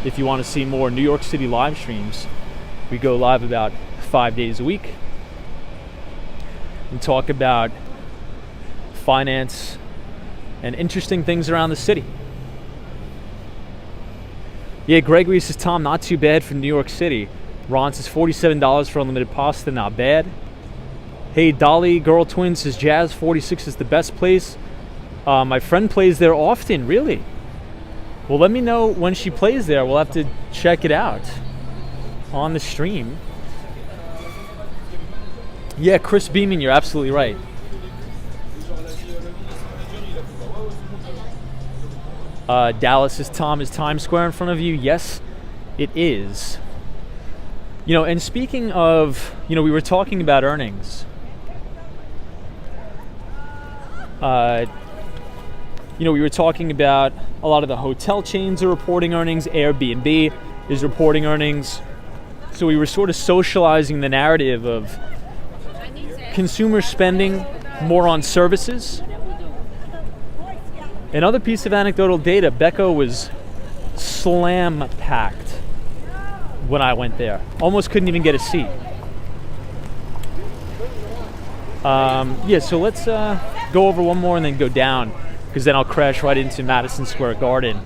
If you want to see more New York City live streams, we go live about 5 days a week and talk about finance and interesting things around the city. Yeah, Gregory says, Tom, not too bad for New York City. Ron says $47 for unlimited pasta, not bad. Hey, Dolly Girl Twin says Jazz 46 is the best place. My friend plays there often, really. Well, let me know when she plays there. We'll have to check it out on the stream. Yeah, Chris Beeman, you're absolutely right. Dallas says, Tom, is Times Square in front of you? Yes, it is. You know, and speaking of, you know, we were talking about earnings. You know, we were talking about a lot of the hotel chains are reporting earnings. Airbnb is reporting earnings. So we were sort of socializing the narrative of consumer spending more on services. Another piece of anecdotal data, Becco was slam-packed when I went there. Almost couldn't even get a seat. Yeah, so let's go over one more and then go down, because then I'll crash right into Madison Square Garden.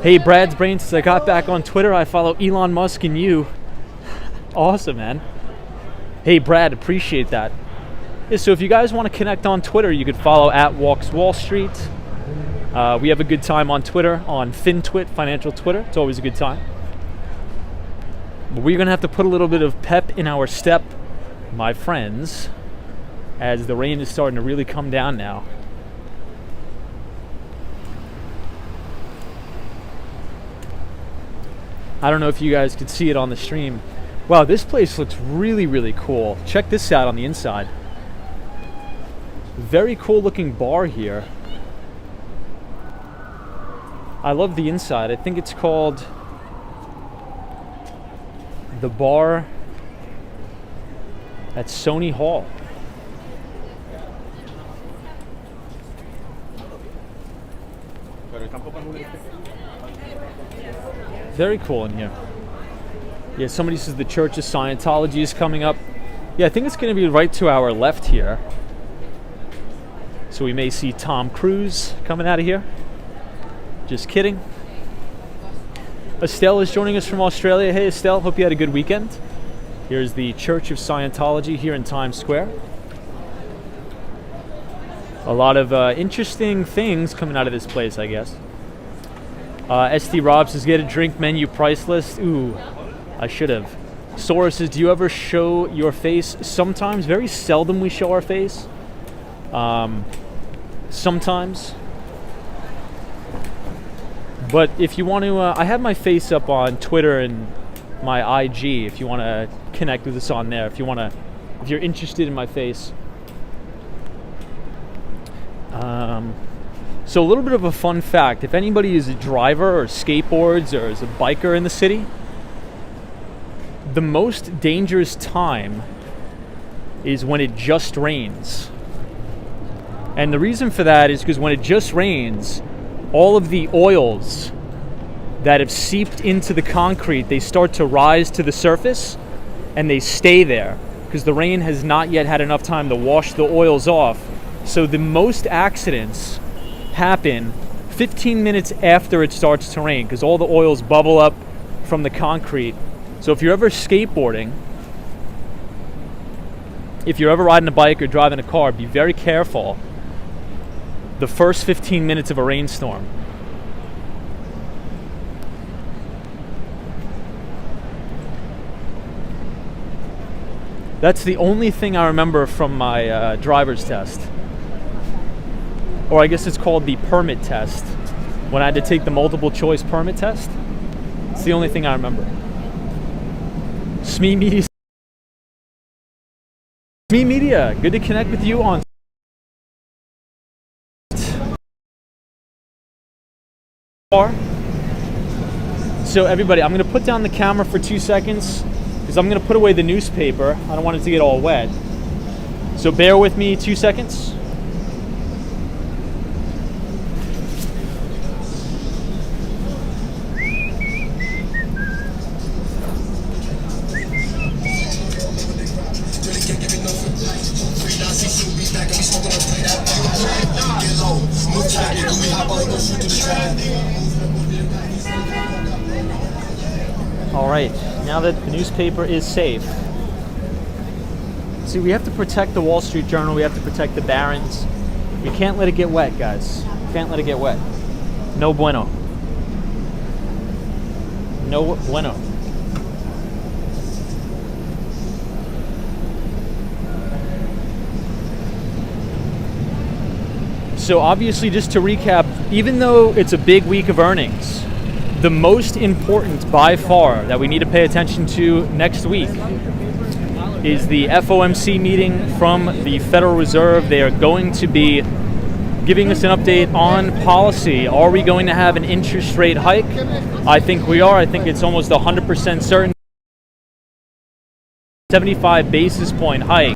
Hey, Brad's Brain says, I got back on Twitter. I follow Elon Musk and you. Awesome, man. Hey, Brad, appreciate that. Yeah, so if you guys want to connect on Twitter, you could follow at Walks Wall Street. We have a good time on Twitter, on FinTwit, financial Twitter. It's always a good time. But we're going to have to put a little bit of pep in our step, my friends, as the rain is starting to really come down now. I don't know if you guys could see it on the stream. Wow, this place looks really, really cool. Check this out on the inside. Very cool looking bar here. I love the inside. I think it's called the bar at Sony Hall. Very cool in here. Yeah, somebody says the Church of Scientology is coming up. Yeah, I think it's going to be right to our left here. So we may see Tom Cruise coming out of here. Just kidding. Estelle is joining us from Australia. Hey Estelle, hope you had a good weekend. Here's the Church of Scientology here in Times Square. A lot of interesting things coming out of this place, I guess. SD Rob says, get a drink menu price list. Ooh, I should have. Sora says, do you ever show your face? Sometimes, very seldom we show our face. Sometimes. But if you want to, I have my face up on Twitter and my IG if you want to connect with us on there. If you're interested in my face. So a little bit of a fun fact. If anybody is a driver or skateboards or is a biker in the city, the most dangerous time is when it just rains. And the reason for that is because when it just rains, all of the oils that have seeped into the concrete, they start to rise to the surface and they stay there because the rain has not yet had enough time to wash the oils off. So the most accidents happen 15 minutes after it starts to rain because all the oils bubble up from the concrete. So if you're ever skateboarding, if you're ever riding a bike or driving a car, be very careful the first 15 minutes of a rainstorm. That's the only thing I remember from my driver's test. Or I guess it's called the permit test. When I had to take the multiple choice permit test. It's the only thing I remember. Smee Media, good to connect with you on. So everybody, I'm going to put down the camera for 2 seconds because I'm going to put away the newspaper. I don't want it to get all wet. So bear with me 2 seconds. All right, now that the newspaper is safe. See, we have to protect the Wall Street Journal. We have to protect the Barron's. We can't let it get wet, guys. Can't let it get wet. No bueno. No bueno. So obviously, just to recap, even though it's a big week of earnings, the most important by far that we need to pay attention to next week is the FOMC meeting from the Federal Reserve. They are going to be giving us an update on policy. Are we going to have an interest rate hike? I think we are. I think it's almost 100% certain. 75 basis point hike.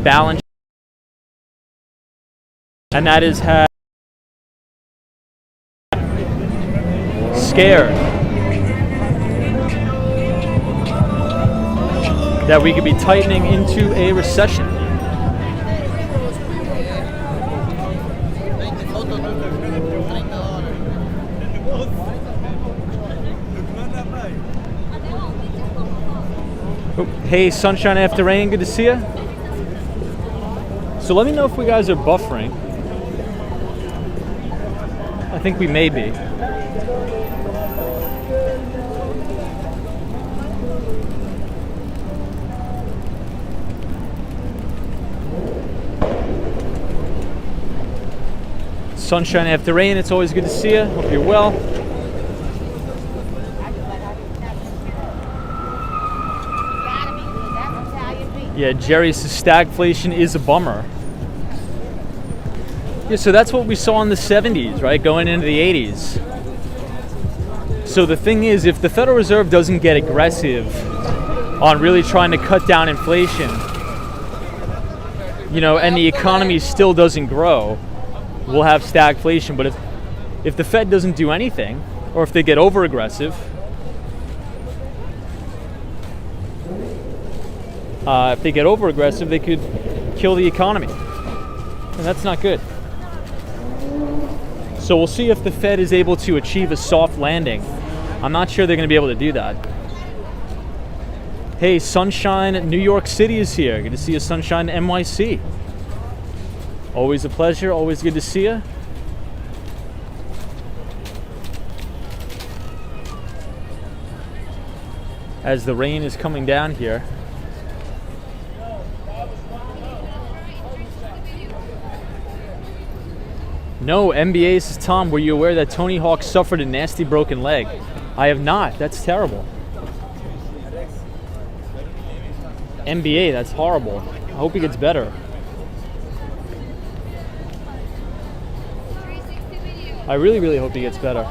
Balance, and that is scared that we could be tightening into a recession. Oh, hey, sunshine after rain, good to see you. So let me know if we guys are buffering. I think we may be. Sunshine after rain, it's always good to see you. Hope you're well. Yeah, Jerry says stagflation is a bummer. Yeah, so that's what we saw in the 70s, right? Going into the 80s. So the thing is, if the Federal Reserve doesn't get aggressive on really trying to cut down inflation, and the economy still doesn't grow, we'll have stagflation. But if the Fed doesn't do anything, or if they get over aggressive, they could kill the economy, and that's not good. So we'll see if the Fed is able to achieve a soft landing. I'm not sure they're going to be able to do that. Hey, Sunshine, New York City is here. Good to see you, Sunshine NYC. Always a pleasure. Always good to see you. As the rain is coming down here. No, NBA, says Tom, were you aware that Tony Hawk suffered a nasty broken leg? I have not. That's terrible. NBA, that's horrible. I hope he gets better. I really, really hope he gets better.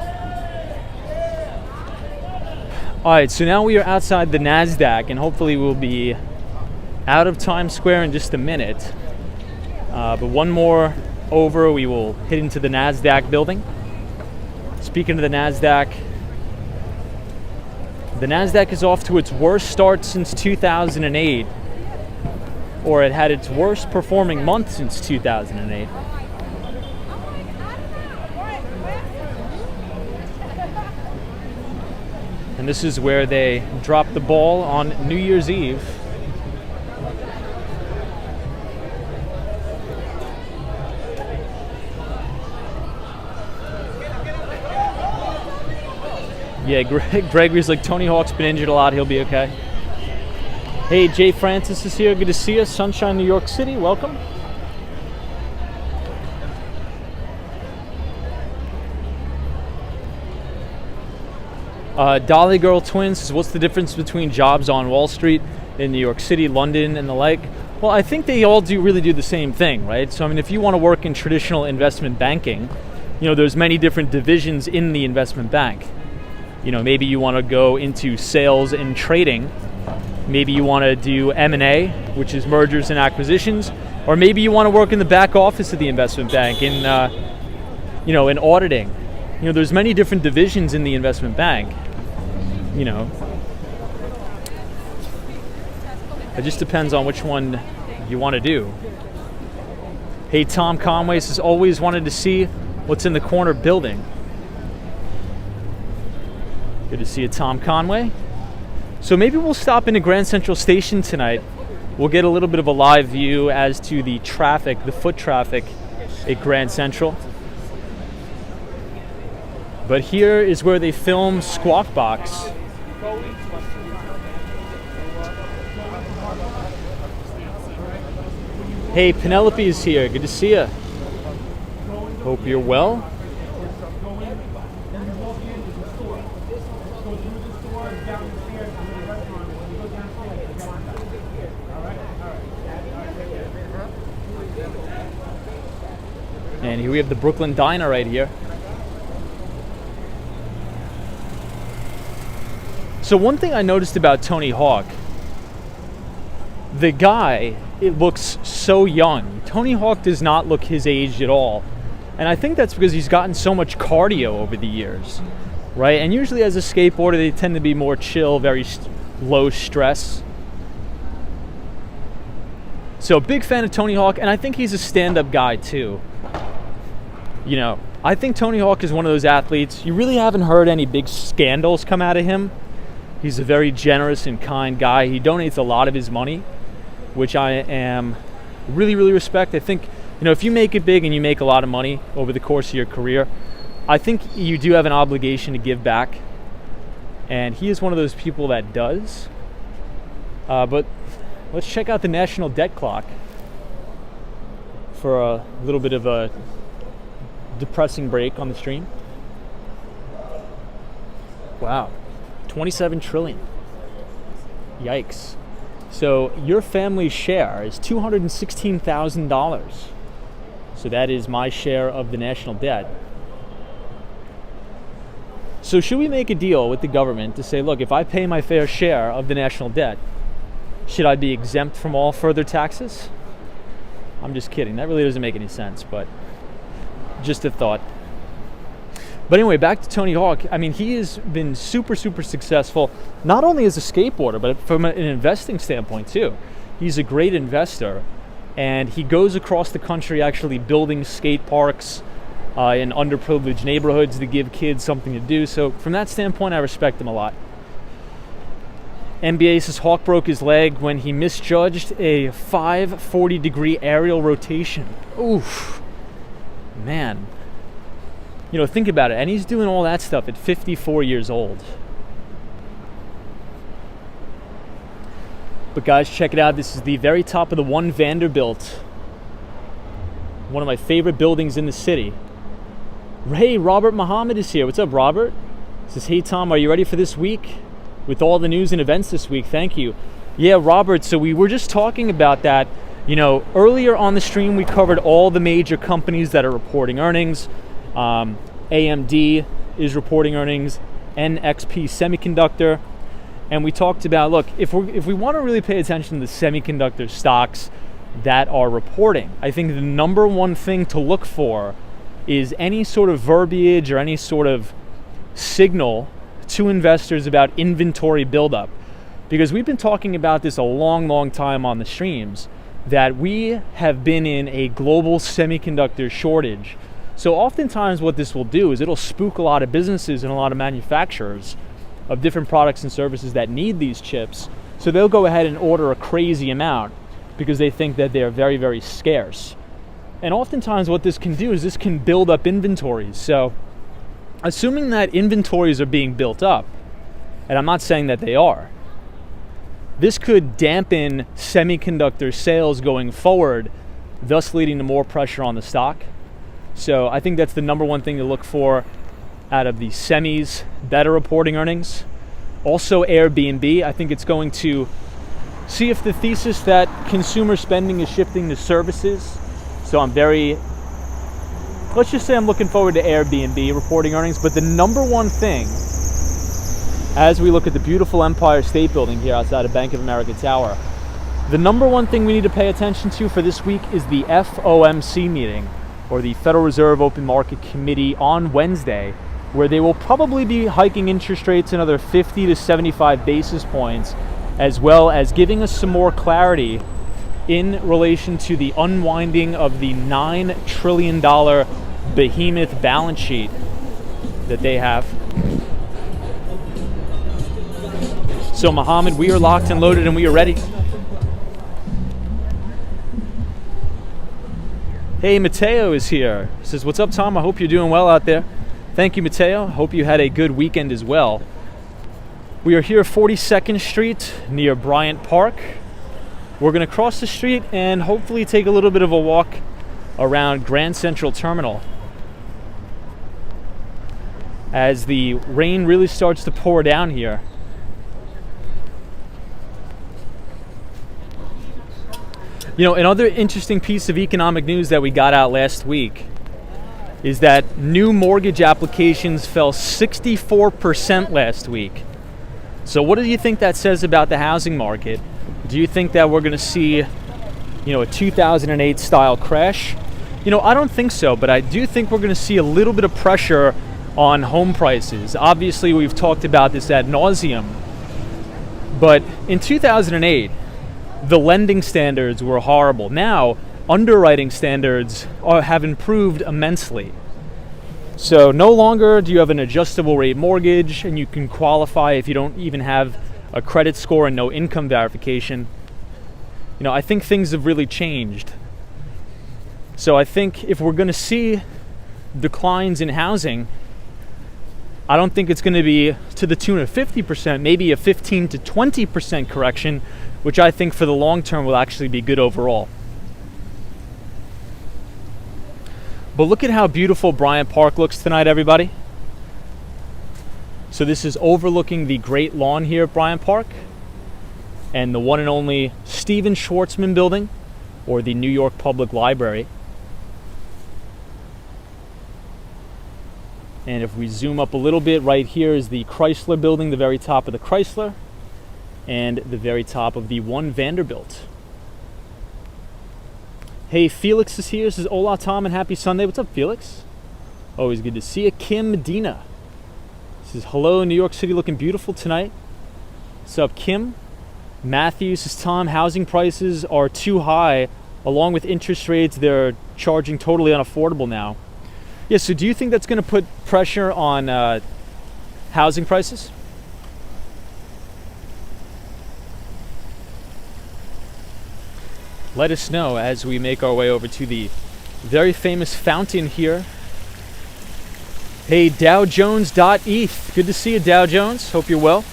Alright, so now we are outside the NASDAQ, and hopefully we'll be out of Times Square in just a minute. But one more over, we will hit into the NASDAQ building. Speaking of the NASDAQ is off to its worst start since 2008, or it had its worst performing month since 2008. And this is where they dropped the ball on New Year's Eve. Yeah, Gregory's like, Tony Hawk's been injured a lot. He'll be okay. Hey, Jay Francis is here. Good to see you. Sunshine, New York City. Welcome. Dolly Girl Twins says, what's the difference between jobs on Wall Street in New York City, London, and the like? Well, I think they all really do the same thing, right? So, I mean, if you want to work in traditional investment banking, there's many different divisions in the investment bank. Maybe you want to go into sales and trading. Maybe you want to do M&A, which is mergers and acquisitions. Or maybe you want to work in the back office of the investment bank in auditing. There's many different divisions in the investment bank. It just depends on which one you want to do. Hey, Tom Conway says, always wanted to see what's in the corner building. Good to see you, Tom Conway. So maybe we'll stop into Grand Central Station tonight. We'll get a little bit of a live view as to the traffic, the foot traffic at Grand Central. But here is where they film Squawk Box. Hey, Penelope is here. Good to see you. Hope you're well. And here we have the Brooklyn Diner right here. So one thing I noticed about Tony Hawk, the guy, it looks so young. Tony Hawk does not look his age at all. And I think that's because he's gotten so much cardio over the years, right? And usually as a skateboarder, they tend to be more chill, very low stress. So big fan of Tony Hawk, and I think he's a stand-up guy too. I think Tony Hawk is one of those athletes, you really haven't heard any big scandals come out of him. He's a very generous and kind guy. He donates a lot of his money, which I am really, really respect. I think, if you make it big and you make a lot of money over the course of your career, I think you do have an obligation to give back. And he is one of those people that does. But let's check out the national debt clock for a little bit of a depressing break on the stream. Wow, 27 trillion. Yikes. So your family's share is $216,000. So that is my share of the national debt. So should we make a deal with the government to say, look, if I pay my fair share of the national debt, should I be exempt from all further taxes? I'm just kidding. That really doesn't make any sense, but just a thought. But anyway, back to Tony Hawk. I mean, he has been super, super successful, not only as a skateboarder, but from an investing standpoint too. He's a great investor, and he goes across the country actually building skate parks in underprivileged neighborhoods to give kids something to do. So from that standpoint, I respect him a lot. NBA says Hawk broke his leg when he misjudged a 540-degree aerial rotation. Oof. Man. You know, think about it. And he's doing all that stuff at 54 years old. But guys, check it out. This is the very top of the One Vanderbilt. One of my favorite buildings in the city. Hey, Robert Muhammad is here. What's up, Robert? He says, hey, Tom, are you ready for this week? With all the news and events this week, thank you. Yeah, Robert, so we were just talking about that. You know, earlier on the stream, we covered all the major companies that are reporting earnings. AMD is reporting earnings, NXP Semiconductor. And we talked about, look, if we want to really pay attention to the semiconductor stocks that are reporting, I think the number one thing to look for is any sort of verbiage or any sort of signal to investors about inventory buildup. Because we've been talking about this a long, long time on the streams, that we have been in a global semiconductor shortage. So oftentimes what this will do is it'll spook a lot of businesses and a lot of manufacturers of different products and services that need these chips. So they'll go ahead and order a crazy amount because they think that they're very, very scarce. And oftentimes what this can do is this can build up inventories. So assuming that inventories are being built up, and I'm not saying that they are, this could dampen semiconductor sales going forward, thus leading to more pressure on the stock. So I think that's the number one thing to look for out of the semis that are reporting earnings. Also Airbnb, I think it's going to see if the thesis that consumer spending is shifting to services. So let's just say I'm looking forward to Airbnb reporting earnings. But the number one thing, as we look at the beautiful Empire State Building here outside of Bank of America Tower, the number one thing we need to pay attention to for this week is the FOMC meeting, or the Federal Reserve Open Market Committee, on Wednesday, where they will probably be hiking interest rates another 50 to 75 basis points, as well as giving us some more clarity in relation to the unwinding of the $9 trillion behemoth balance sheet that they have. So Mohammed, we are locked and loaded and we are ready. Hey, Mateo is here. He says, what's up, Tom? I hope you're doing well out there. Thank you, Mateo. Hope you had a good weekend as well. We are here 42nd Street near Bryant Park. We're going to cross the street and hopefully take a little bit of a walk around Grand Central Terminal as the rain really starts to pour down here. You know, another interesting piece of economic news that we got out last week is that new mortgage applications fell 64% last week. So what do you think that says about the housing market? Do you think that we're going to see, a 2008 style crash? I don't think so, but I do think we're going to see a little bit of pressure on home prices. Obviously, we've talked about this ad nauseum, but in 2008, the lending standards were horrible. Now, underwriting standards have improved immensely. So no longer do you have an adjustable rate mortgage and you can qualify if you don't even have a credit score and no income verification. I think things have really changed. So I think if we're going to see declines in housing, I don't think it's going to be to the tune of 50%, maybe a 15 to 20% correction, which I think for the long term will actually be good overall. But look at how beautiful Bryant Park looks tonight, everybody. So this is overlooking the Great Lawn here at Bryant Park. and the one and only Stephen Schwarzman building, or the New York Public Library. And if we zoom up a little bit, right here is the Chrysler building, the very top of the Chrysler, and the very top of the One Vanderbilt. Hey, Felix is here. Says, hola, Tom, and happy Sunday. What's up, Felix? Always good to see you. Kim Medina says, hello, New York City looking beautiful tonight. What's up, Kim? Matthew says, Tom, housing prices are too high. Along with interest rates, they're charging totally unaffordable now. Yeah, so do you think that's going to put pressure on housing prices? Let us know as we make our way over to the very famous fountain here. Hey, DowJones.eth. Good to see you, Dow Jones. Hope you're well.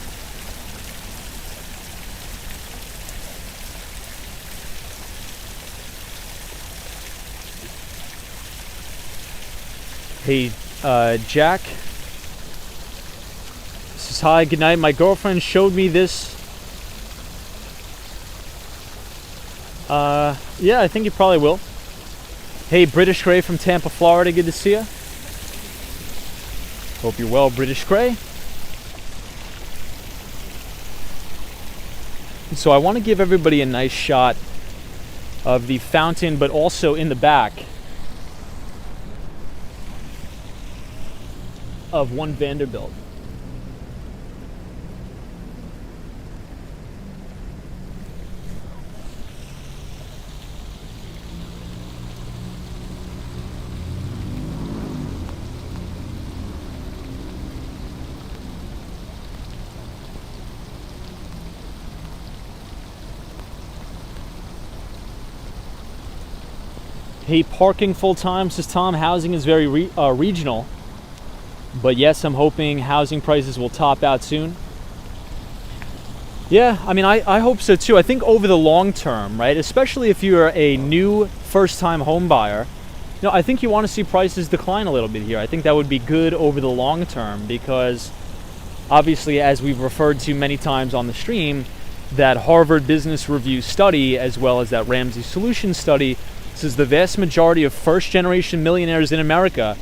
Hey, Jack. Says, hi, good night. My girlfriend showed me this. Yeah, I think you probably will. Hey, British Gray from Tampa, Florida. Good to see you. Hope you're well, British Gray. So I want to give everybody a nice shot of the fountain, but also in the back of One Vanderbilt. Hey, parking full time, says Tom. Housing is very regional. But yes, I'm hoping housing prices will top out soon. Yeah, I mean, I hope so too. I think over the long term, right, especially if you're a new first-time home buyer, I think you want to see prices decline a little bit here. I think that would be good over the long term because obviously, as we've referred to many times on the stream, that Harvard Business Review study, as well as that Ramsey Solutions study, says the vast majority of first-generation millionaires in America,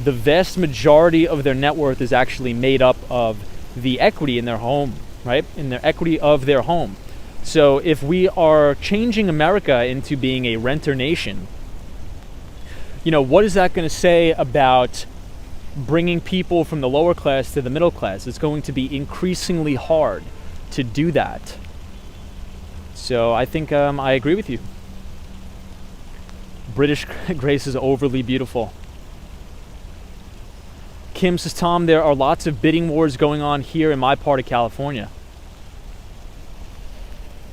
the vast majority of their net worth is actually made up of the equity in their home, right? In their equity of their home. So if we are changing America into being a renter nation, what is that going to say about bringing people from the lower class to the middle class? It's going to be increasingly hard to do that. So I think I agree with you. British Grace is overly beautiful. Kim says, Tom, there are lots of bidding wars going on here in my part of California.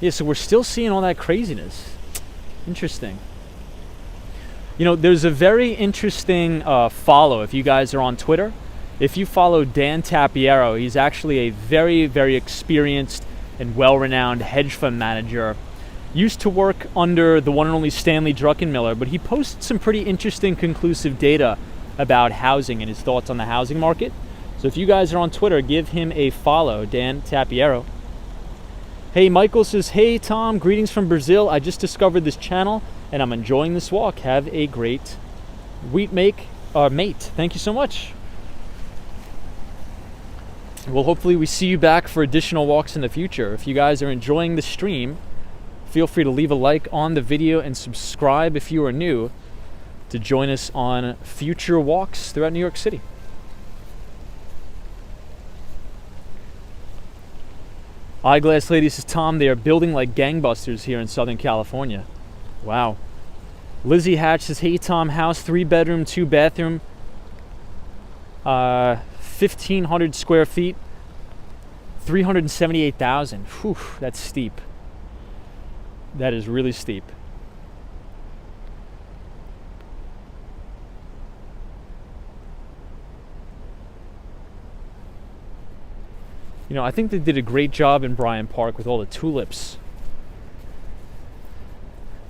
Yeah, so we're still seeing all that craziness. Interesting. There's a very interesting follow if you guys are on Twitter. If you follow Dan Tapiero, he's actually a very, very experienced and well-renowned hedge fund manager. Used to work under the one and only Stanley Druckenmiller, but he posts some pretty interesting conclusive data about housing and his thoughts on the housing market. So if you guys are on Twitter, give him a follow, Dan Tapiero. Hey, Michael says, hey, Tom, greetings from Brazil. I just discovered this channel and I'm enjoying this walk. Have a great mate. Thank you so much. Well, hopefully we see you back for additional walks in the future. If you guys are enjoying the stream, feel free to leave a like on the video and subscribe if you are new to join us on future walks throughout New York City. Eyeglass Lady says, Tom, they are building like gangbusters here in Southern California. Wow. Lizzie Hatch says, hey, Tom, house, 3-bedroom, 2-bathroom, 1,500 square feet, 378,000. Whew, that's steep. That is really steep. I think they did a great job in Bryant Park with all the tulips.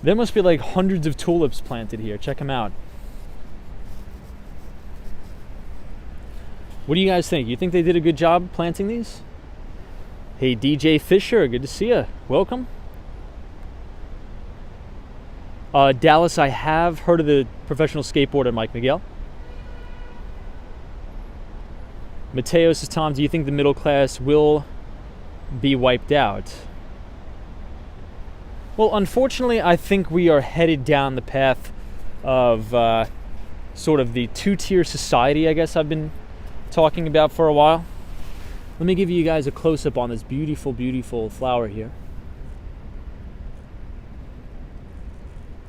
There must be like hundreds of tulips planted here. Check them out. What do you guys think? You think they did a good job planting these? Hey, DJ Fisher, good to see you. Welcome. Dallas, I have heard of the professional skateboarder Mike Miguel. Mateo says, Tom, do you think the middle class will be wiped out? Well, unfortunately, I think we are headed down the path of sort of the two-tier society, I guess I've been talking about for a while. Let me give you guys a close-up on this beautiful, beautiful flower here.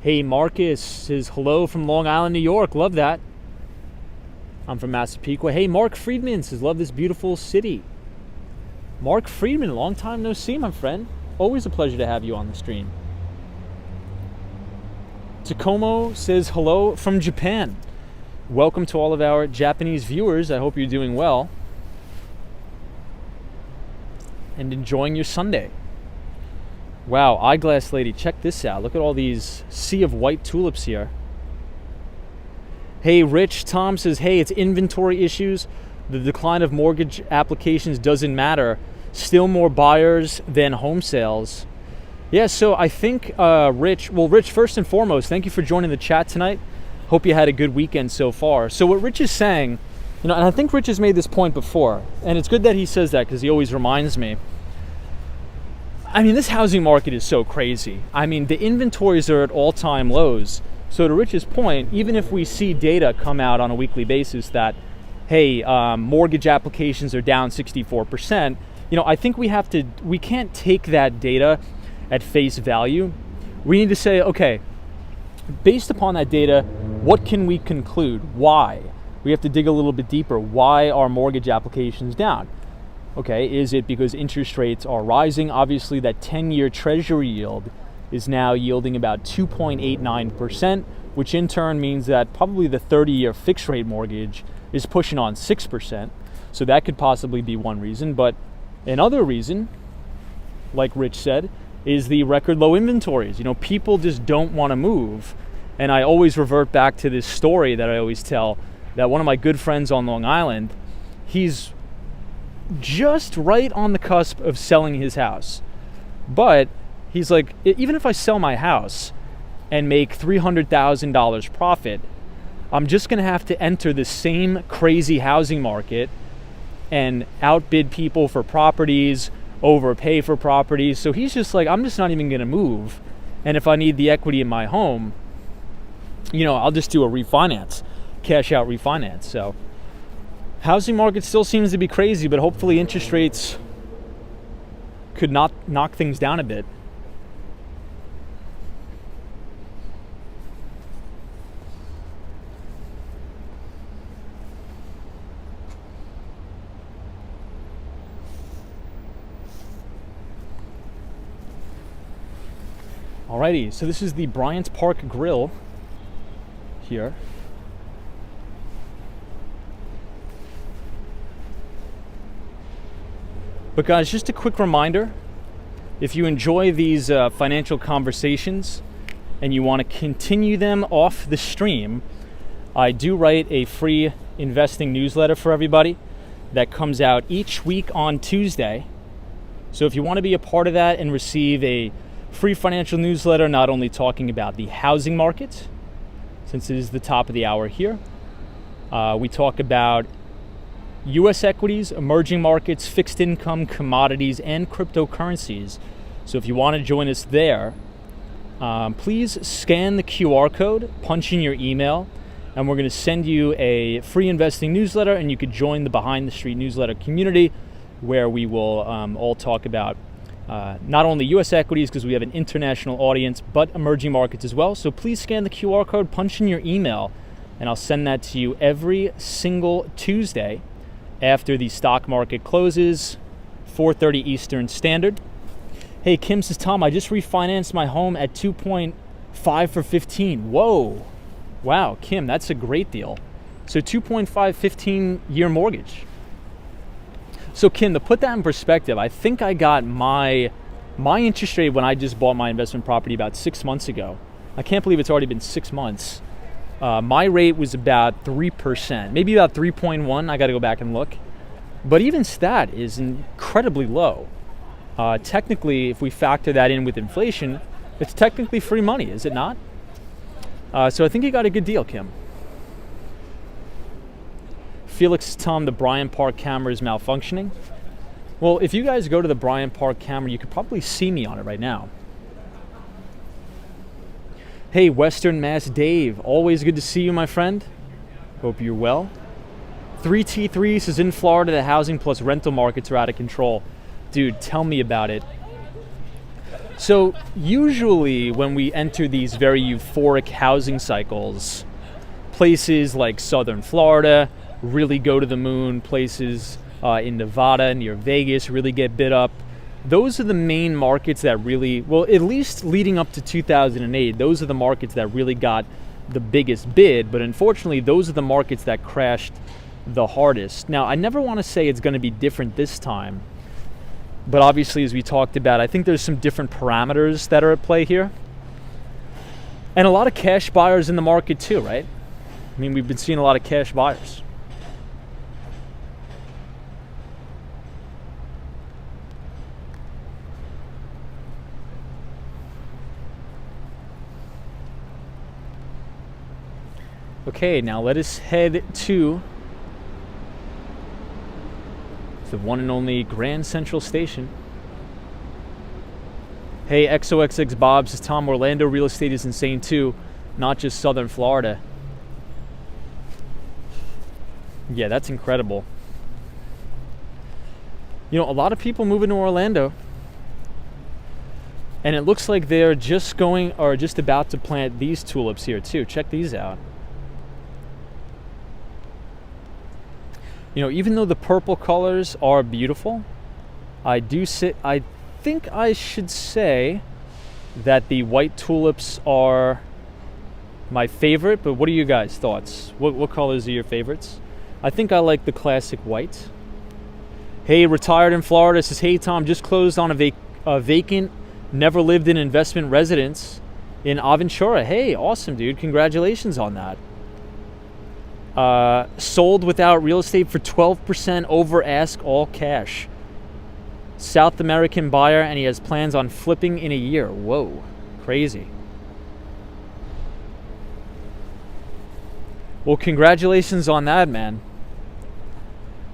Hey, Marcus says, hello from Long Island, New York. Love that. I'm from Massapequa. Hey, Mark Friedman says, love this beautiful city. Mark Friedman, long time no see, my friend. Always a pleasure to have you on the stream. Takomo says, hello from Japan. Welcome to all of our Japanese viewers. I hope you're doing well and enjoying your Sunday. Wow, Eyeglass Lady, check this out. Look at all these sea of white tulips here. Hey, Rich, Tom says, hey, it's inventory issues. The decline of mortgage applications doesn't matter. Still more buyers than home sales. Yeah, so I think, Rich, first and foremost, thank you for joining the chat tonight. Hope you had a good weekend so far. So what Rich is saying, and I think Rich has made this point before, and it's good that he says that because he always reminds me. I mean, this housing market is so crazy. I mean, the inventories are at all-time lows. So to Rich's point, even if we see data come out on a weekly basis that, hey, mortgage applications are down 64%, I think we can't take that data at face value. We need to say, okay, based upon that data, what can we conclude? Why? We have to dig a little bit deeper. Why are mortgage applications down? Okay, is it because interest rates are rising? Obviously, that 10-year treasury yield is now yielding about 2.89%, which in turn means that probably the 30-year fixed rate mortgage is pushing on 6%. So that could possibly be one reason. But another reason, like Rich said, is the record low inventories. People just don't want to move. And I always revert back to this story that I always tell, that one of my good friends on Long Island, he's just right on the cusp of selling his house. But he's like, even if I sell my house and make $300,000 profit, I'm just going to have to enter the same crazy housing market and outbid people for properties, overpay for properties. So he's just like, I'm just not even going to move. And if I need the equity in my home, I'll just do a refinance, cash out refinance. So housing market still seems to be crazy, but hopefully interest rates could not knock things down a bit. Alrighty, so this is the Bryant Park Grill here. But guys, just a quick reminder, if you enjoy these financial conversations and you want to continue them off the stream, I do write a free investing newsletter for everybody that comes out each week on Tuesday. So if you want to be a part of that and receive a free financial newsletter, not only talking about the housing market, since it is the top of the hour here, we talk about U.S. equities, emerging markets, fixed income, commodities, and cryptocurrencies. So if you want to join us there, please scan the QR code, punch in your email, and we're going to send you a free investing newsletter, and you could join the Behind the Street newsletter community, where we will all talk about not only U.S. equities, because we have an international audience, but emerging markets as well. So please scan the QR code, punch in your email, and I'll send that to you every single Tuesday after the stock market closes, 4:30 Eastern Standard. Hey, Kim says, Tom, I just refinanced my home at 2.5 for 15. Whoa. Wow, Kim, that's a great deal. So 2.5, 15-year mortgage. So Kim, to put that in perspective, I think I got my interest rate when I just bought my investment property about 6 months ago. I can't believe it's already been 6 months. My rate was about 3%, maybe about 3.1. I got to go back and look. But even that is incredibly low. Technically, if we factor that in with inflation, it's technically free money, is it not? So I think you got a good deal, Kim. Felix, Tom, the Bryant Park camera is malfunctioning. Well, if you guys go to the Bryant Park camera, you could probably see me on it right now. Hey, Western Mass Dave, always good to see you, my friend. Hope you're well. 3T3 says, in Florida, the housing plus rental markets are out of control. Dude, tell me about it. So usually when we enter these very euphoric housing cycles, places like Southern Florida really go to the moon, places in Nevada, near Vegas, really get bid up. Those are the main markets that really, well, at least leading up to 2008, those are the markets that really got the biggest bid, but unfortunately, those are the markets that crashed the hardest. Now, I never want to say it's going to be different this time, but obviously, as we talked about, I think there's some different parameters that are at play here. And a lot of cash buyers in the market too, right? I mean, we've been seeing a lot of cash buyers. Okay, now let us head to the one and only Grand Central Station. Hey, XOXX Bob says, Tom, Orlando real estate is insane too, not just Southern Florida. Yeah, that's incredible. You know, a lot of people moving to Orlando, and it looks like they're just going, or just about to plant these tulips here too. Check these out. You know, even though the purple colors are beautiful, I think I should say that the white tulips are my favorite, but what are you guys' thoughts? What colors are your favorites? I think I like the classic white. Hey, retired in Florida says, hey Tom, just closed on a vacant, never lived in investment residence in Aventura. Hey, awesome, dude. Congratulations on that. Sold without real estate for 12% over ask, all cash. South American buyer, and he has plans on flipping in a year. Whoa, crazy. Well, congratulations on that, man.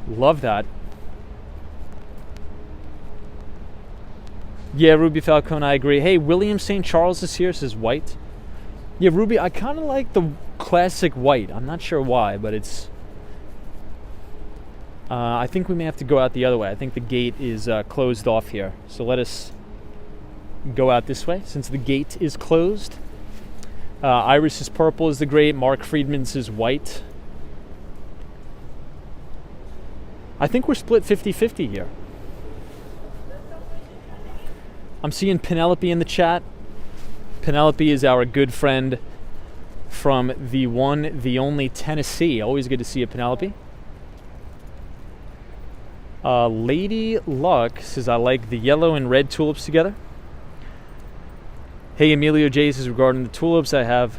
Love that. Yeah, Ruby Falcone, I agree. Hey, William St. Charles is here, says white. Yeah, Ruby, I kind of like the classic white. I'm not sure why, but it's... I think we may have to go out the other way. I think the gate is closed off here. So let us go out this way since the gate is closed. Iris is purple is the great. Mark Friedman's is white. I think we're split 50-50 here. I'm seeing Penelope in the chat. Penelope is our good friend from the one, the only Tennessee. Always good to see you, Penelope. Lady Luck says, I like the yellow and red tulips together. Hey, Emilio J says, regarding the tulips, I have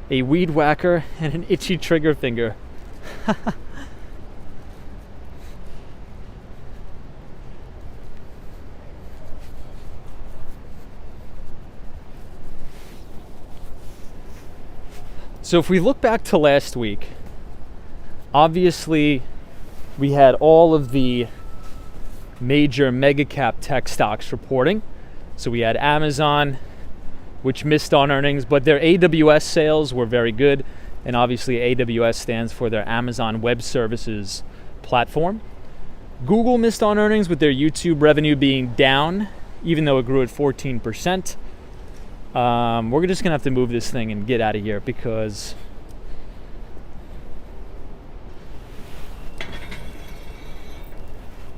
a weed whacker and an itchy trigger finger. So if we look back to last week, obviously we had all of the major mega cap tech stocks reporting. So we had Amazon, which missed on earnings, but their AWS sales were very good. And obviously AWS stands for their Amazon Web Services platform. Google missed on earnings with their YouTube revenue being down, even though it grew at 14%. We're just going to have to move this thing and get out of here because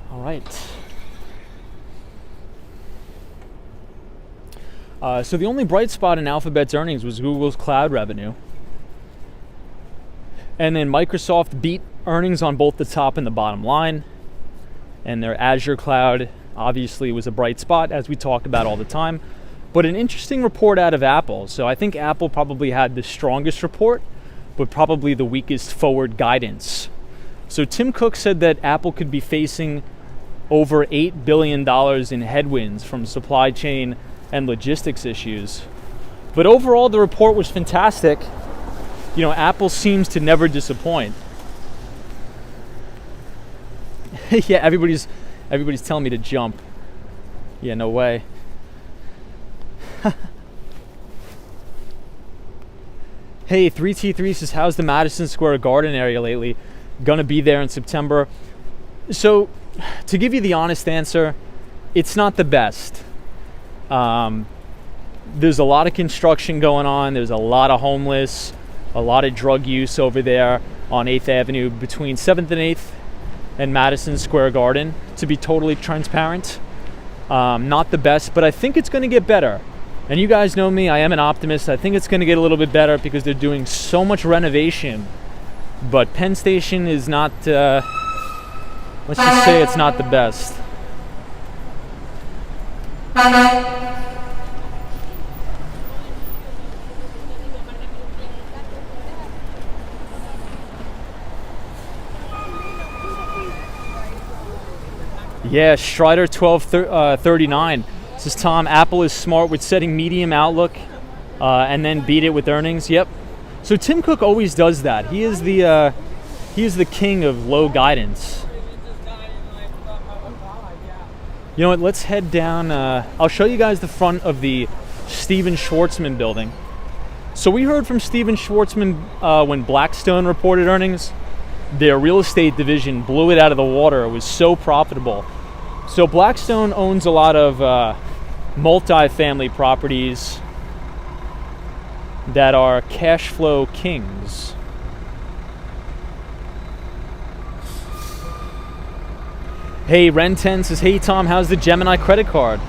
all right. So the only bright spot in Alphabet's earnings was Google's cloud revenue. And then Microsoft beat earnings on both the top and the bottom line. And their Azure cloud obviously was a bright spot, as we talk about all the time. But an interesting report out of Apple. So I think Apple probably had the strongest report, but probably the weakest forward guidance. So Tim Cook said that Apple could be facing over $8 billion in headwinds from supply chain and logistics issues. But overall, the report was fantastic. You know, Apple seems to never disappoint. Yeah, everybody's telling me to jump. Yeah, no way. Hey, 3T3 says, how's the Madison Square Garden area lately? Gonna be there in September. So, to give you the honest answer, it's not the best. There's a lot of construction going on. There's a lot of homeless, a lot of drug use over there on 8th Avenue between 7th and 8th and Madison Square Garden, to be totally transparent. Not the best, but I think it's going to get better. And you guys know me, I am an optimist. I think it's going to get a little bit better because they're doing so much renovation. But Penn Station is not, let's just say it's not the best. Yeah, Strider 1239 says, Tom, Apple is smart with setting medium outlook and then beat it with earnings. Yep. So Tim Cook always does that. He is the king of low guidance. You know what? Let's head down. I'll show you guys the front of the Steven Schwartzman building. So we heard from Steven Schwartzman when Blackstone reported earnings. Their real estate division blew it out of the water. It was so profitable. So Blackstone owns a lot of multi-family properties that are cash flow kings. Hey, Ren10 says, hey Tom, how's the Gemini credit card?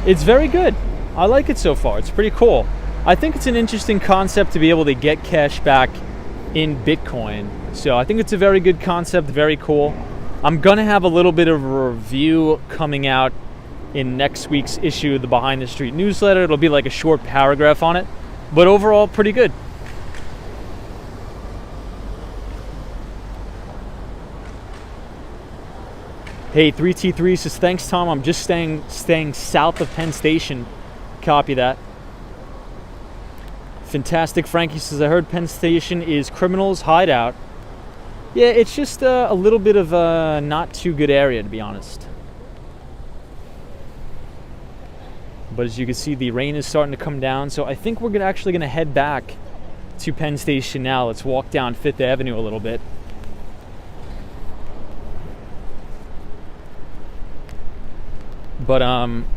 It's very good. I like it so far. It's pretty cool. I think it's an interesting concept to be able to get cash back in Bitcoin. So I think it's a very good concept, very cool. I'm gonna have a little bit of a review coming out in next week's issue of the Behind the Street newsletter. It'll be like a short paragraph on it, but overall pretty good. Hey, 3T3 says, thanks Tom, I'm just staying south of Penn Station. Copy that. Fantastic Frankie says, I heard Penn Station is criminals' hideout. Yeah, it's just a little bit of a not too good area, to be honest. But as you can see, the rain is starting to come down, so I think we're actually going to head back to Penn Station now. Let's walk down 5th Avenue a little bit. But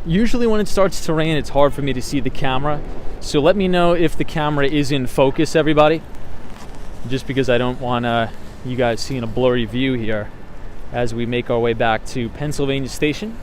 usually when it starts to rain, it's hard for me to see the camera. So let me know if the camera is in focus, everybody. Just because I don't want you guys seeing a blurry view here as we make our way back to Pennsylvania Station.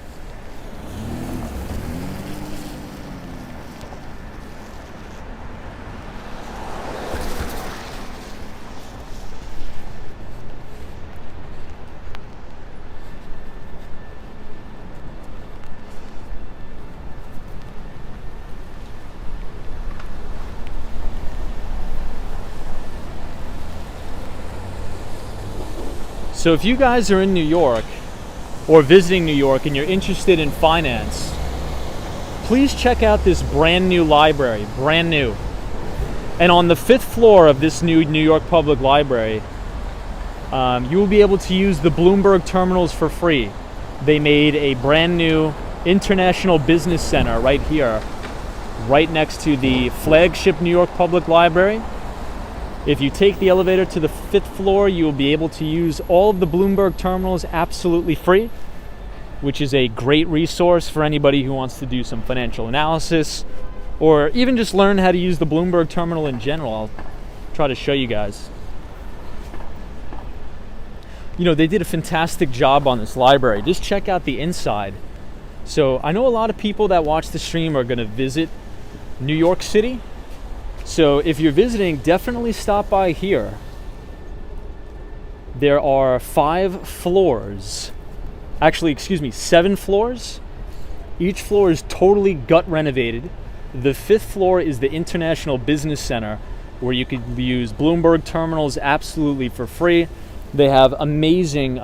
So if you guys are in New York or visiting New York and you're interested in finance, please check out this brand new library, brand new. And on the 5th floor of this new New York Public Library, you will be able to use the Bloomberg terminals for free. They made a brand new International Business Center right here, right next to the flagship New York Public Library. If you take the elevator to the 5th floor, you will be able to use all of the Bloomberg terminals absolutely free, which is a great resource for anybody who wants to do some financial analysis or even just learn how to use the Bloomberg terminal in general. I'll try to show you guys. You know, they did a fantastic job on this library. Just check out the inside. So I know a lot of people that watch the stream are going to visit New York City. So if you're visiting, definitely stop by here. There are 5 floors. Actually, excuse me, 7 floors. Each floor is totally gut renovated. The 5th floor is the International Business Center, where you could use Bloomberg terminals absolutely for free. They have amazing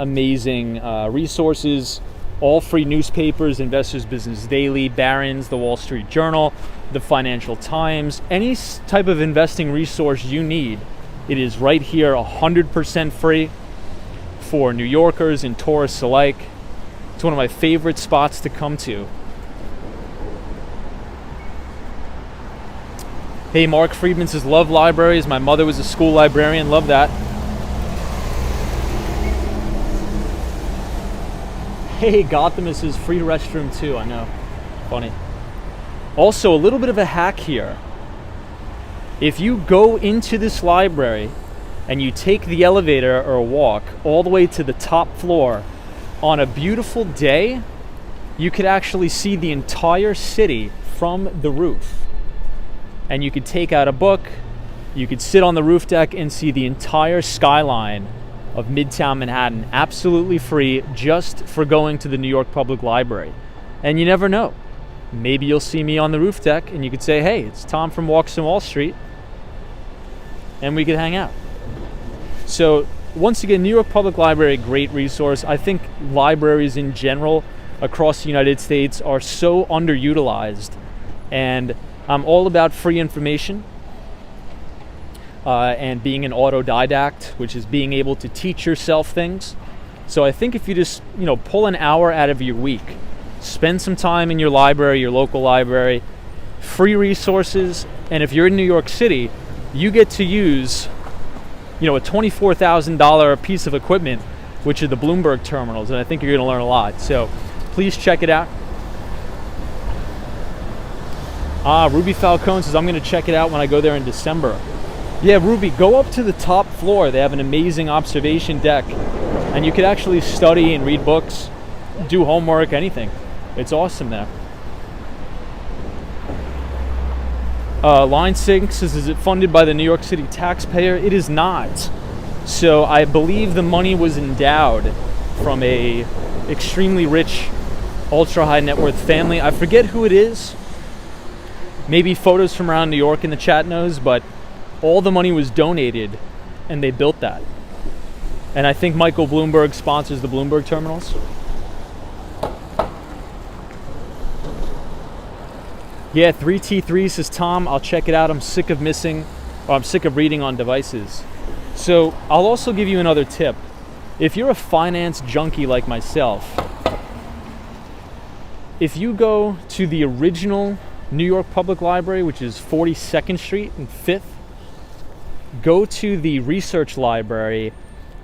resources all free newspapers, Investors Business Daily, Barron's, the Wall Street Journal, the Financial Times, any type of investing resource you need. It is right here, 100% free for New Yorkers and tourists alike. It's one of my favorite spots to come to. Hey, Mark Friedman says, love libraries. My mother was a school librarian. Love that. Hey, Gotham says, free restroom too. I know. Funny. Also, a little bit of a hack here. If you go into this library and you take the elevator or a walk all the way to the top floor, on a beautiful day, you could actually see the entire city from the roof. And you could take out a book, you could sit on the roof deck and see the entire skyline of Midtown Manhattan, absolutely free, just for going to the New York Public Library. And you never know. Maybe you'll see me on the roof deck and you could say, hey, it's Tom from Walks on Wall Street, and we could hang out. So once again, New York Public Library, great resource. I think libraries in general across the United States are so underutilized, and I'm all about free information and being an autodidact, which is being able to teach yourself things. So I think if you just, pull an hour out of your week, spend some time in your library, your local library, free resources, and if you're in New York City, you get to use, a $24,000 piece of equipment, which are the Bloomberg terminals, and I think you're going to learn a lot. So please check it out. Ruby Falcone says, I'm going to check it out when I go there in December. Yeah, Ruby, go up to the top floor. They have an amazing observation deck, and you could actually study and read books, do homework, anything. It's awesome there. Line 6 says, is it funded by the New York City taxpayer? It is not. So I believe the money was endowed from a extremely rich, ultra high net worth family. I forget who it is. Maybe photos from around New York in the chat knows, but all the money was donated and they built that. And I think Michael Bloomberg sponsors the Bloomberg terminals. Yeah, 3T3 says, Tom, I'll check it out. I'm sick of reading on devices. So I'll also give you another tip. If you're a finance junkie like myself, if you go to the original New York Public Library, which is 42nd Street and 5th, go to the research library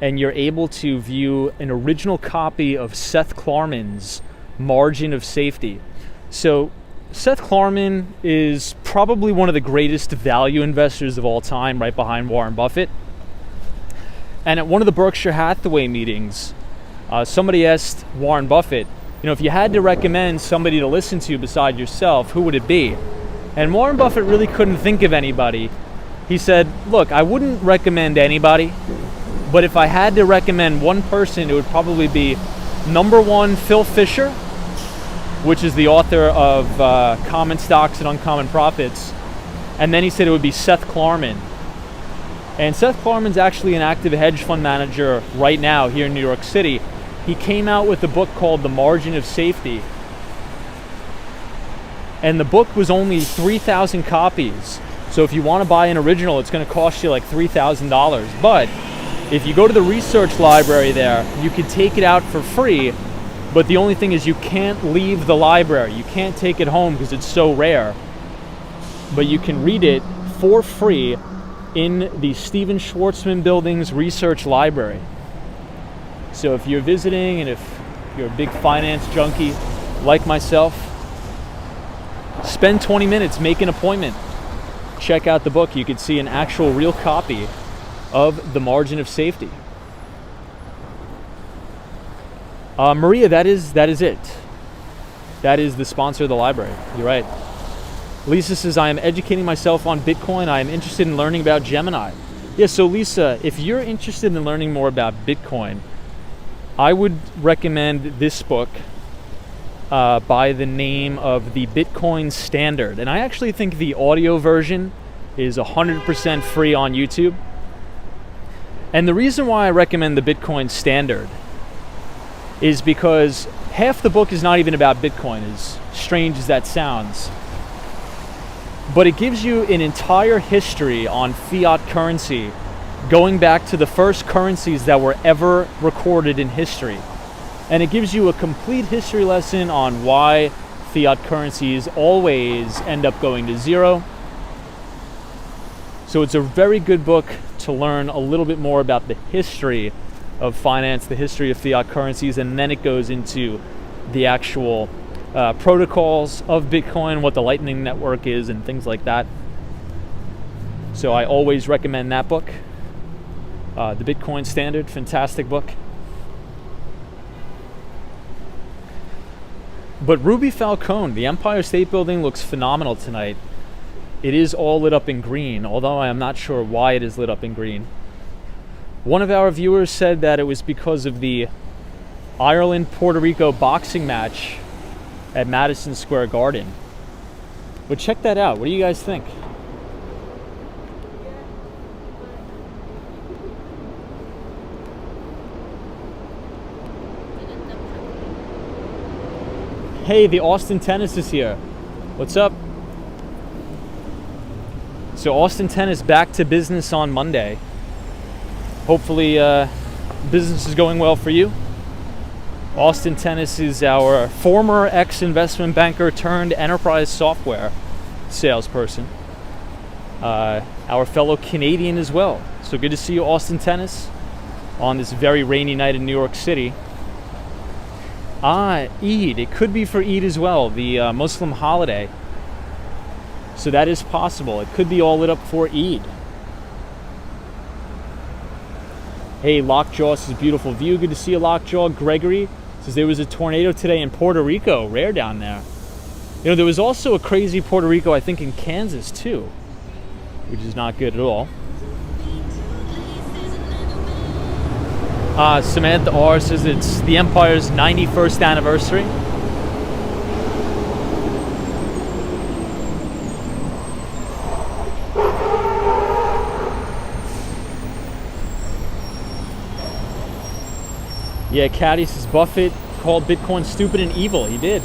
and you're able to view an original copy of Seth Klarman's Margin of Safety. So Seth Klarman is probably one of the greatest value investors of all time, right behind Warren Buffett. And at one of the Berkshire Hathaway meetings, somebody asked Warren Buffett, if you had to recommend somebody to listen to beside yourself, who would it be? And Warren Buffett really couldn't think of anybody. He said, look, I wouldn't recommend anybody, but if I had to recommend one person, it would probably be number one, Phil Fisher, which is the author of Common Stocks and Uncommon Profits. And then he said it would be Seth Klarman. And Seth Klarman's actually an active hedge fund manager right now here in New York City. He came out with a book called The Margin of Safety. And the book was only 3,000 copies. So if you want to buy an original, it's going to cost you like $3,000. But if you go to the research library there, you can take it out for free. But the only thing is you can't leave the library. You can't take it home because it's so rare. But you can read it for free in the Stephen Schwarzman Building's research library. So if you're visiting and if you're a big finance junkie like myself, spend 20 minutes, make an appointment. Check out the book. You can see an actual real copy of The Margin of Safety. Maria, that is it. That is the sponsor of the library. You're right. Lisa says, I am educating myself on Bitcoin. I am interested in learning about Gemini. Yeah, so Lisa, if you're interested in learning more about Bitcoin, I would recommend this book by the name of The Bitcoin Standard. And I actually think the audio version is 100% free on YouTube. And the reason why I recommend The Bitcoin Standard is because half the book is not even about Bitcoin, as strange as that sounds. But it gives you an entire history on fiat currency, going back to the first currencies that were ever recorded in history. And it gives you a complete history lesson on why fiat currencies always end up going to zero. So it's a very good book to learn a little bit more about the history of finance, the history of fiat currencies, and then it goes into the actual protocols of Bitcoin, what the Lightning Network is, and things like that. So I always recommend that book. The Bitcoin Standard, fantastic book. But Ruby Falcone, the Empire State Building looks phenomenal tonight. It is all lit up in green, although I am not sure why it is lit up in green. One of our viewers said that it was because of the Ireland-Puerto Rico boxing match at Madison Square Garden. But check that out. What do you guys think? Hey, the Austin Tennis is here. What's up? So Austin Tennis back to business on Monday. Hopefully business is going well for you. Austin Tennis is our former ex-investment banker turned enterprise software salesperson. Our fellow Canadian as well. So good to see you, Austin Tennis, on this very rainy night in New York City. Eid. It could be for Eid as well, the Muslim holiday. So that is possible. It could be all lit up for Eid. Hey, Lockjaw says beautiful view. Good to see you, Lockjaw. Gregory says there was a tornado today in Puerto Rico. Rare down there. You know, there was also a crazy Puerto Rico, I think, in Kansas too, which is not good at all. Samantha R says it's the Empire's 91st anniversary. Yeah, Caddy says Buffett called Bitcoin stupid and evil. He did.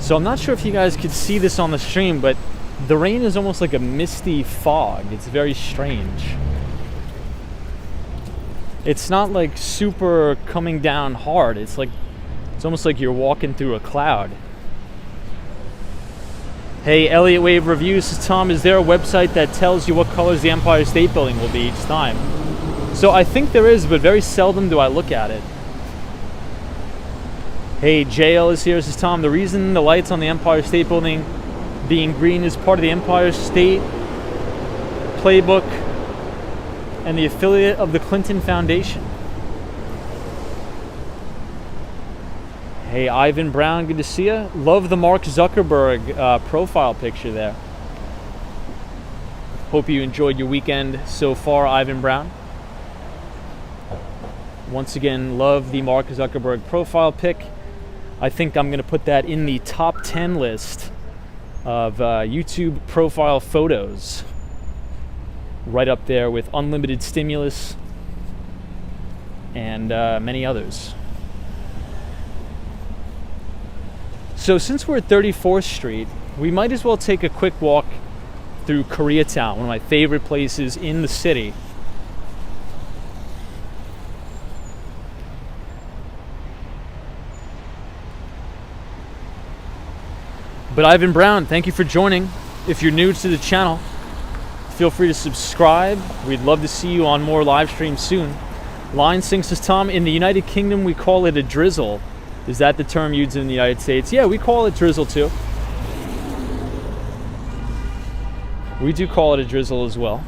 So I'm not sure if you guys could see this on the stream, but the rain is almost like a misty fog. It's very strange. It's not like super coming down hard. It's almost like you're walking through a cloud. Hey, Elliott Wave Reviews says, Tom, is there a website that tells you what colors the Empire State Building will be each time? So I think there is, but very seldom do I look at it. Hey, JL is here, says, Tom, the reason the lights on the Empire State Building being green is part of the Empire State Playbook and the affiliate of the Clinton Foundation. Hey, Ivan Brown, good to see you. Love the Mark Zuckerberg profile picture there. Hope you enjoyed your weekend so far, Ivan Brown. Once again, love the Mark Zuckerberg profile pic. I think I'm going to put that in the top 10 list of YouTube profile photos. Right up there with Unlimited Stimulus and many others. So since we're at 34th Street, we might as well take a quick walk through Koreatown, one of my favorite places in the city. But Ivan Brown, thank you for joining. If you're new to the channel, feel free to subscribe. We'd love to see you on more live streams soon. Line Sink says, Tom, in the United Kingdom we call it a drizzle. Is that the term used in the United States? Yeah, we call it drizzle too. We do call it a drizzle as well.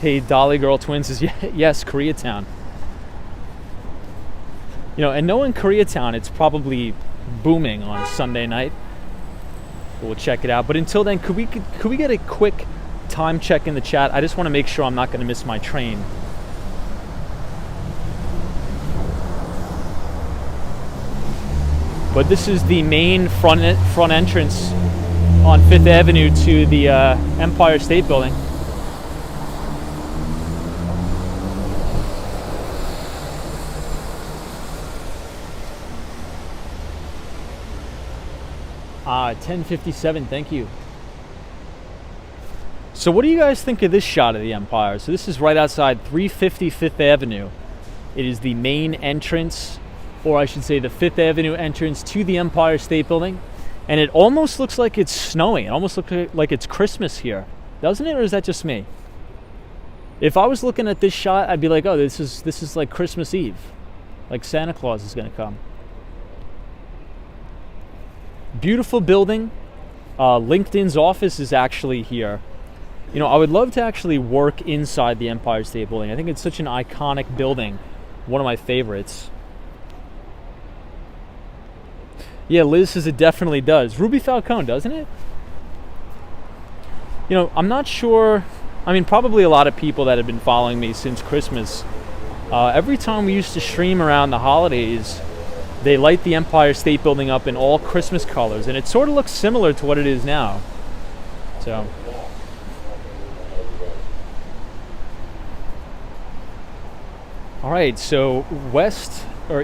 Hey, Dolly Girl Twin says, yes, Koreatown. You know, and knowing Koreatown, it's probably booming on Sunday night. We'll check it out. But until then, could we get a quick time check in the chat? I just want to make sure I'm not going to miss my train. But this is the main front entrance on 5th Avenue to the Empire State Building. Ah, 1057, thank you. So what do you guys think of this shot of the Empire? So this is right outside 350 5th Avenue. It is the main entrance, or I should say the 5th Avenue entrance to the Empire State Building. And it almost looks like it's snowing. It almost looks like it's Christmas here. Doesn't it, or is that just me? If I was looking at this shot, I'd be like, oh, this is like Christmas Eve. Like Santa Claus is gonna come. Beautiful building. LinkedIn's office is actually here. You know, I would love to actually work inside the Empire State Building. I think it's such an iconic building. One of my favorites. Yeah, Liz says it definitely does. Ruby Falcone, doesn't it? You know, I'm not sure. I mean, probably a lot of people that have been following me since Christmas. Every time we used to stream around the holidays, they light the Empire State Building up in all Christmas colors, and it sort of looks similar to what it is now. So. All right, so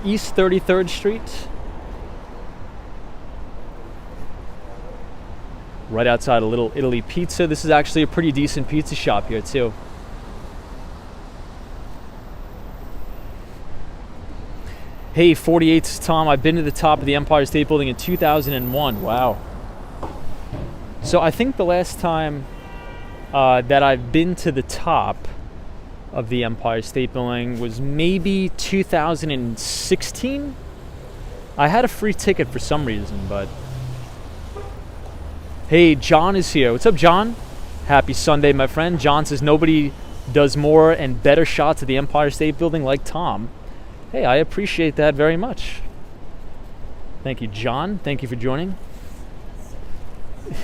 East 33rd Street. Right outside a Little Italy Pizza. This is actually a pretty decent pizza shop here too. Hey, 48's Tom. I've been to the top of the Empire State Building in 2001. Wow. So I think the last time that I've been to the top of the Empire State Building was maybe 2016. I had a free ticket for some reason, but... Hey, John is here. What's up, John? Happy Sunday, my friend. John says nobody does more and better shots of the Empire State Building like Tom. Hey, I appreciate that very much. Thank you, John. Thank you for joining.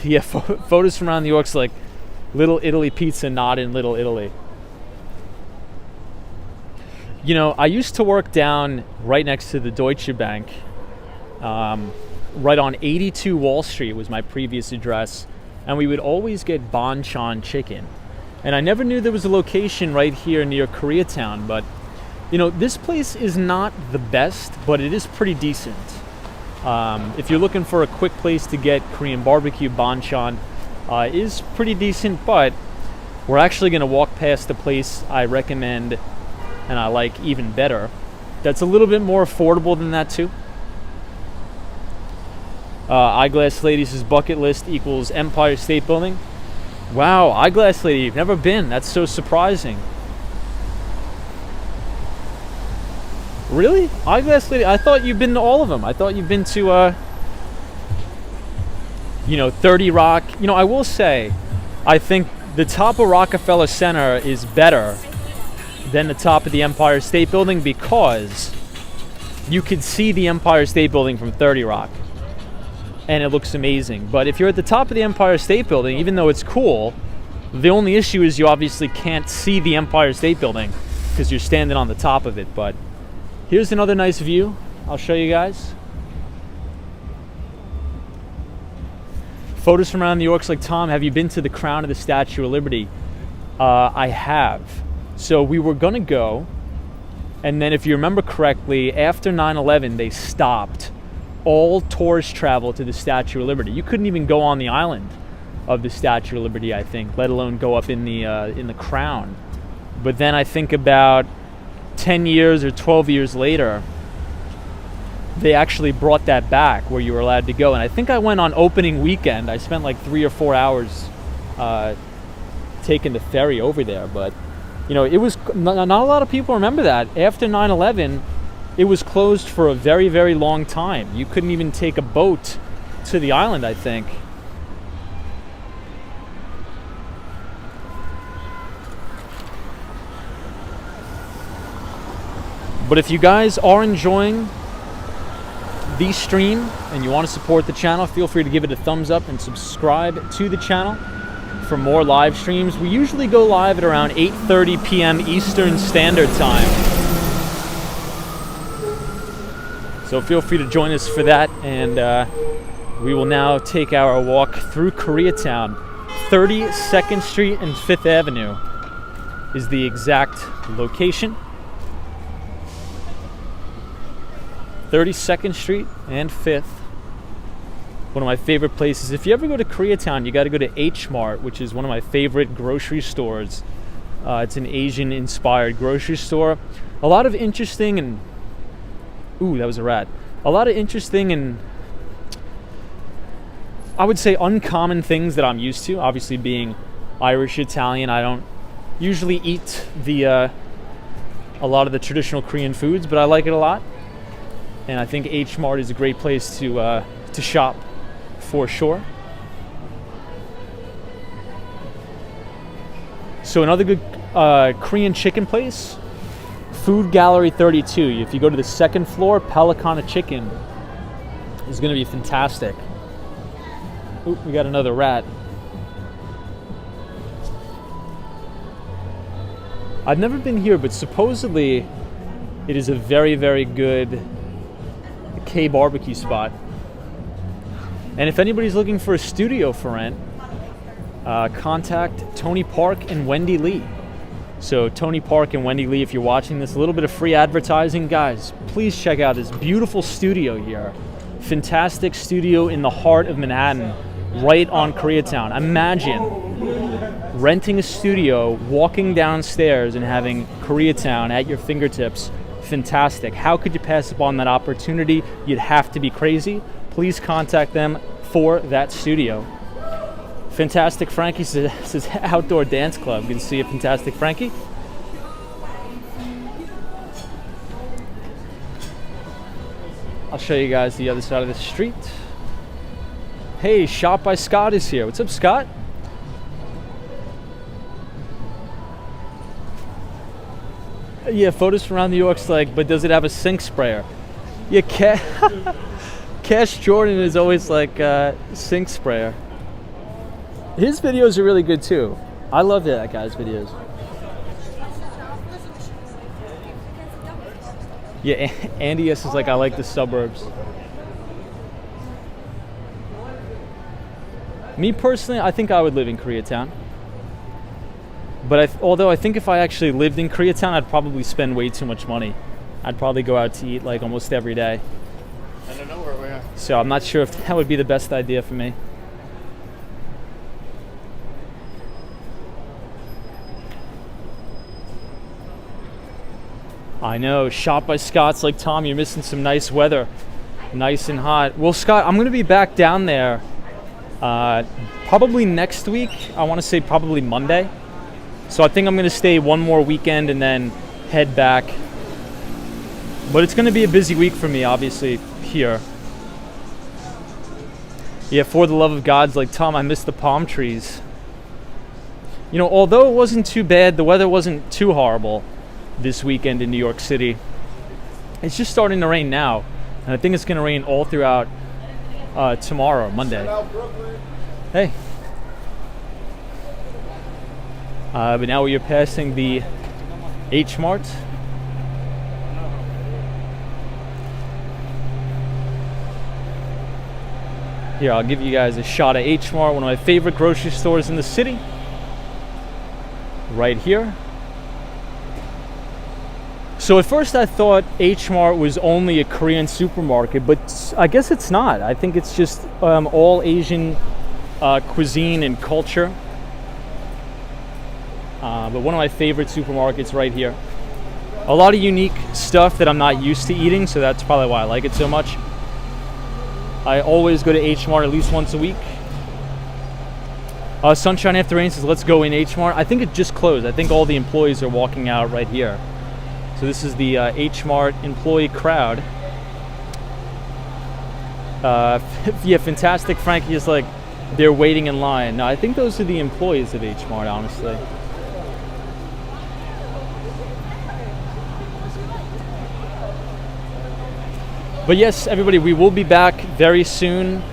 Yeah, photos from around New York's like Little Italy Pizza, not in Little Italy. You know, I used to work down right next to the Deutsche Bank. Right on 82 Wall Street was my previous address. And we would always get Bonchon chicken. And I never knew there was a location right here near Koreatown, but you know, this place is not the best, but it is pretty decent. If you're looking for a quick place to get Korean barbecue, Bonchon is pretty decent, but we're actually going to walk past a place I recommend and I like even better. That's a little bit more affordable than that too. Eyeglass Lady's bucket list equals Empire State Building. Wow, Eyeglass Lady, you've never been. That's so surprising. Really? Eyeglass Lady? I thought you've been to all of them. I thought you've been to, 30 Rock. You know, I will say, I think the top of Rockefeller Center is better than the top of the Empire State Building because you could see the Empire State Building from 30 Rock. And it looks amazing. But if you're at the top of the Empire State Building, even though it's cool, the only issue is you obviously can't see the Empire State Building because you're standing on the top of it. But here's another nice view I'll show you guys. Photos from around New York's like, Tom, have you been to the crown of the Statue of Liberty? I have. So we were going to go, and then if you remember correctly, after 9/11, they stopped all tourist travel to the Statue of Liberty. You couldn't even go on the island of the Statue of Liberty, I think, let alone go up in the crown. But then I think about 10 years or 12 years later, they actually brought that back where you were allowed to go. And I think I went on opening weekend. I spent like 3 or 4 hours taking the ferry over there. But, you know, it was not a lot of people remember that. After 9/11, it was closed for a very, very long time. You couldn't even take a boat to the island, I think. But if you guys are enjoying the stream and you want to support the channel, feel free to give it a thumbs up and subscribe to the channel for more live streams. We usually go live at around 8:30 p.m. Eastern Standard Time. So feel free to join us for that, and we will now take our walk through Koreatown. 32nd Street and 5th Avenue is the exact location. 32nd Street and 5th. One of my favorite places. If you ever go to Koreatown, you got to go to H Mart, which is one of my favorite grocery stores. It's an Asian-inspired grocery store. A lot of interesting and... Ooh, that was a rat. A lot of interesting and, I would say, uncommon things that I'm used to. Obviously, being Irish Italian, I don't usually eat a lot of the traditional Korean foods, but I like it a lot. And I think H Mart is a great place to shop for sure. So another good Korean chicken place, Food Gallery 32. If you go to the second floor, Pelicana Chicken is going to be fantastic. Ooh, we got another rat. I've never been here, but supposedly it is a very, very good K barbecue spot. And if anybody's looking for a studio for rent, contact Tony Park and Wendy Lee. So Tony Park and Wendy Lee, if you're watching this, a little bit of free advertising. Guys, please check out this beautiful studio here. Fantastic studio in the heart of Manhattan, right on Koreatown. Imagine renting a studio, walking downstairs, and having Koreatown at your fingertips. Fantastic. How could you pass upon that opportunity? You'd have to be crazy. Please contact them for that studio. Fantastic Frankie says outdoor dance club. Good to see you, Fantastic Frankie. I'll show you guys the other side of the street. Hey, Shop by Scott is here. What's up, Scott? Yeah, photos from around New York's like, but does it have a sink sprayer? Yeah, Cash Jordan is always like sink sprayer. His videos are really good too. I love that guy's videos. Yeah, Andy S is like, I like the suburbs. Me personally, I think I would live in Koreatown. But although I think if I actually lived in Koreatown, I'd probably spend way too much money. I'd probably go out to eat like almost every day. I don't know where we are. So I'm not sure if that would be the best idea for me. I know, Shop by Scott's like, Tom, you're missing some nice weather. Nice and hot. Well, Scott, I'm going to be back down there probably next week. I want to say probably Monday. So I think I'm going to stay one more weekend and then head back. But it's going to be a busy week for me, obviously, here. Yeah, for the love of God's like, Tom, I miss the palm trees. You know, although it wasn't too bad, the weather wasn't too horrible this weekend in New York City. It's just starting to rain now. And I think it's going to rain all throughout tomorrow, Monday. Hey. But now we are passing the H Mart. Here, I'll give you guys a shot of H Mart, one of my favorite grocery stores in the city. Right here. So at first I thought H Mart was only a Korean supermarket, but I guess it's not. I think it's just all Asian cuisine and culture. But one of my favorite supermarkets right here. A lot of unique stuff that I'm not used to eating, so that's probably why I like it so much. I always go to H Mart at least once a week. Sunshine After Rain says, let's go in H Mart. I think it just closed. I think all the employees are walking out right here. So this is the H Mart employee crowd. Yeah, Fantastic Frankie is like, they're waiting in line. No, I think those are the employees of H Mart, honestly. But yes, everybody, we will be back very soon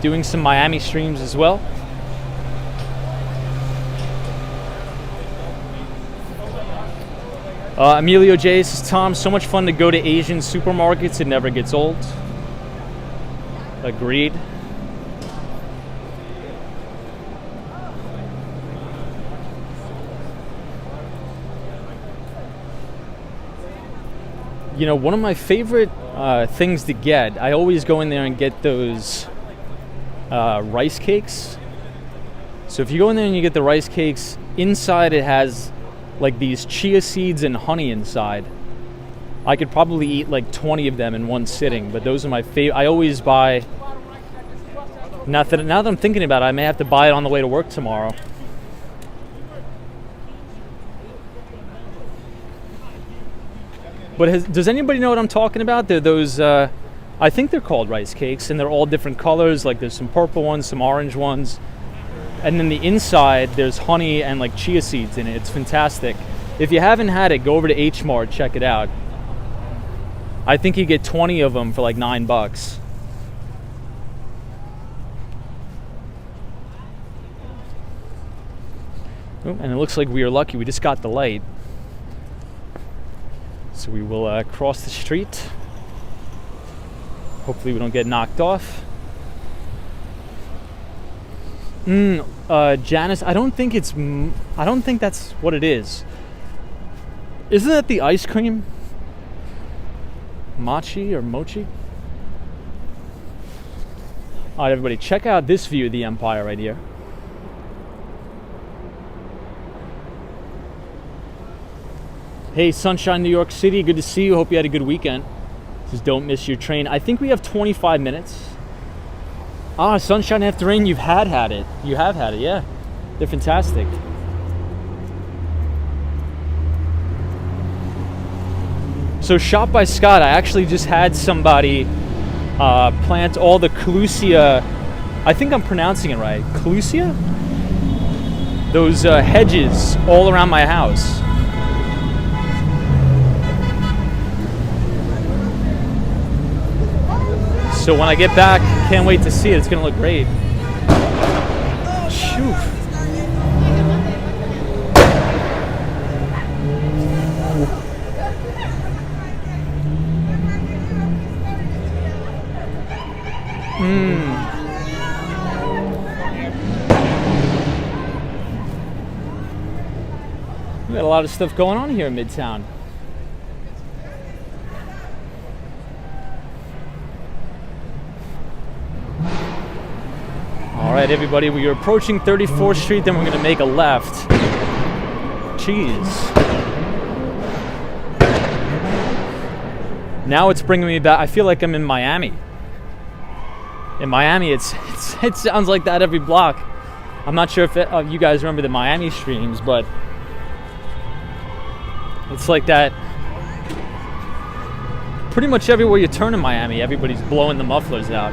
doing some Miami streams as well. Emilio J says, Tom, so much fun to go to Asian supermarkets. It never gets old. Agreed. You know, one of my favorite things to get, I always go in there and get those rice cakes. So if you go in there and you get the rice cakes, inside it has like these chia seeds and honey inside. I could probably eat like 20 of them in one sitting, but those are my favorite. I always buy, now that I'm thinking about it, I may have to buy it on the way to work tomorrow. But does anybody know what I'm talking about? They're those, I think they're called rice cakes, and they're all different colors. Like there's some purple ones, some orange ones. And then the inside, there's honey and like chia seeds in it. It's fantastic. If you haven't had it, go over to H Mart, check it out. I think you get 20 of them for like $9. Oh, and it looks like we are lucky. We just got the light. So we will cross the street. Hopefully we don't get knocked off. Janice, I don't think that's what it is. Isn't that the ice cream? Mochi or mochi? All right, everybody, check out this view of the Empire right here. Hey, Sunshine, New York City, good to see you. Hope you had a good weekend. Just don't miss your train. I think we have 25 minutes. Sunshine After Rain, you've had it. You have had it, yeah. They're fantastic. So Shop by Scott, I actually just had somebody plant all the Clusia, I think I'm pronouncing it right, Clusia? Those hedges all around my house. So when I get back, can't wait to see it. It's going to look great. Shoot. We got a lot of stuff going on here in Midtown. All right, everybody, we are approaching 34th Street, then we're going to make a left. Jeez. Now it's bringing me back. I feel like I'm in Miami. In Miami, it sounds like that every block. I'm not sure if you guys remember the Miami streams, but it's like that. Pretty much everywhere you turn in Miami, everybody's blowing the mufflers out.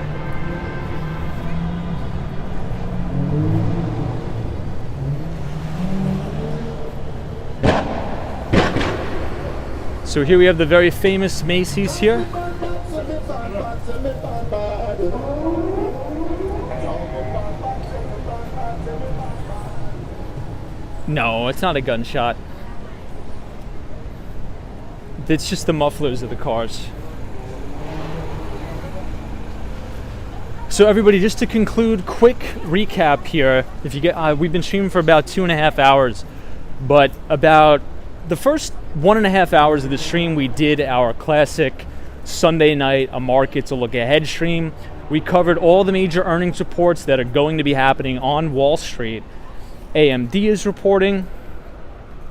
So here we have the very famous Macy's here. No, it's not a gunshot. It's just the mufflers of the cars. So everybody, just to conclude, quick recap here. If you get, we've been streaming for about 2.5 hours, but about the first 1.5 hours of the stream, we did our classic Sunday night, a markets, a look ahead stream. We covered all the major earnings reports that are going to be happening on Wall Street. AMD is reporting.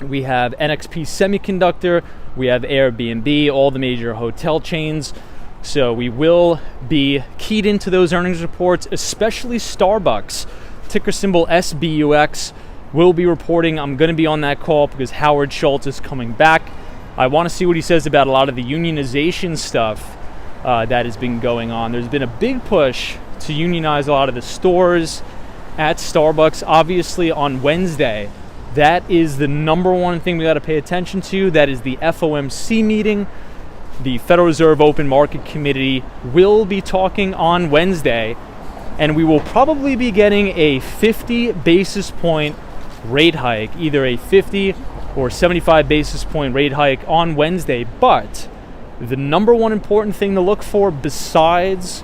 We have NXP Semiconductor. We have Airbnb, all the major hotel chains. So we will be keyed into those earnings reports, especially Starbucks, ticker symbol SBUX. Will be reporting. I'm going to be on that call because Howard Schultz is coming back. I want to see what he says about a lot of the unionization stuff that has been going on. There's been a big push to unionize a lot of the stores at Starbucks. Obviously, on Wednesday, that is the number one thing we got to pay attention to. That is the FOMC meeting. The Federal Reserve Open Market Committee will be talking on Wednesday, and we will probably be getting a 50 basis point rate hike, either a 50 or 75 basis point rate hike on Wednesday. But the number one important thing to look for besides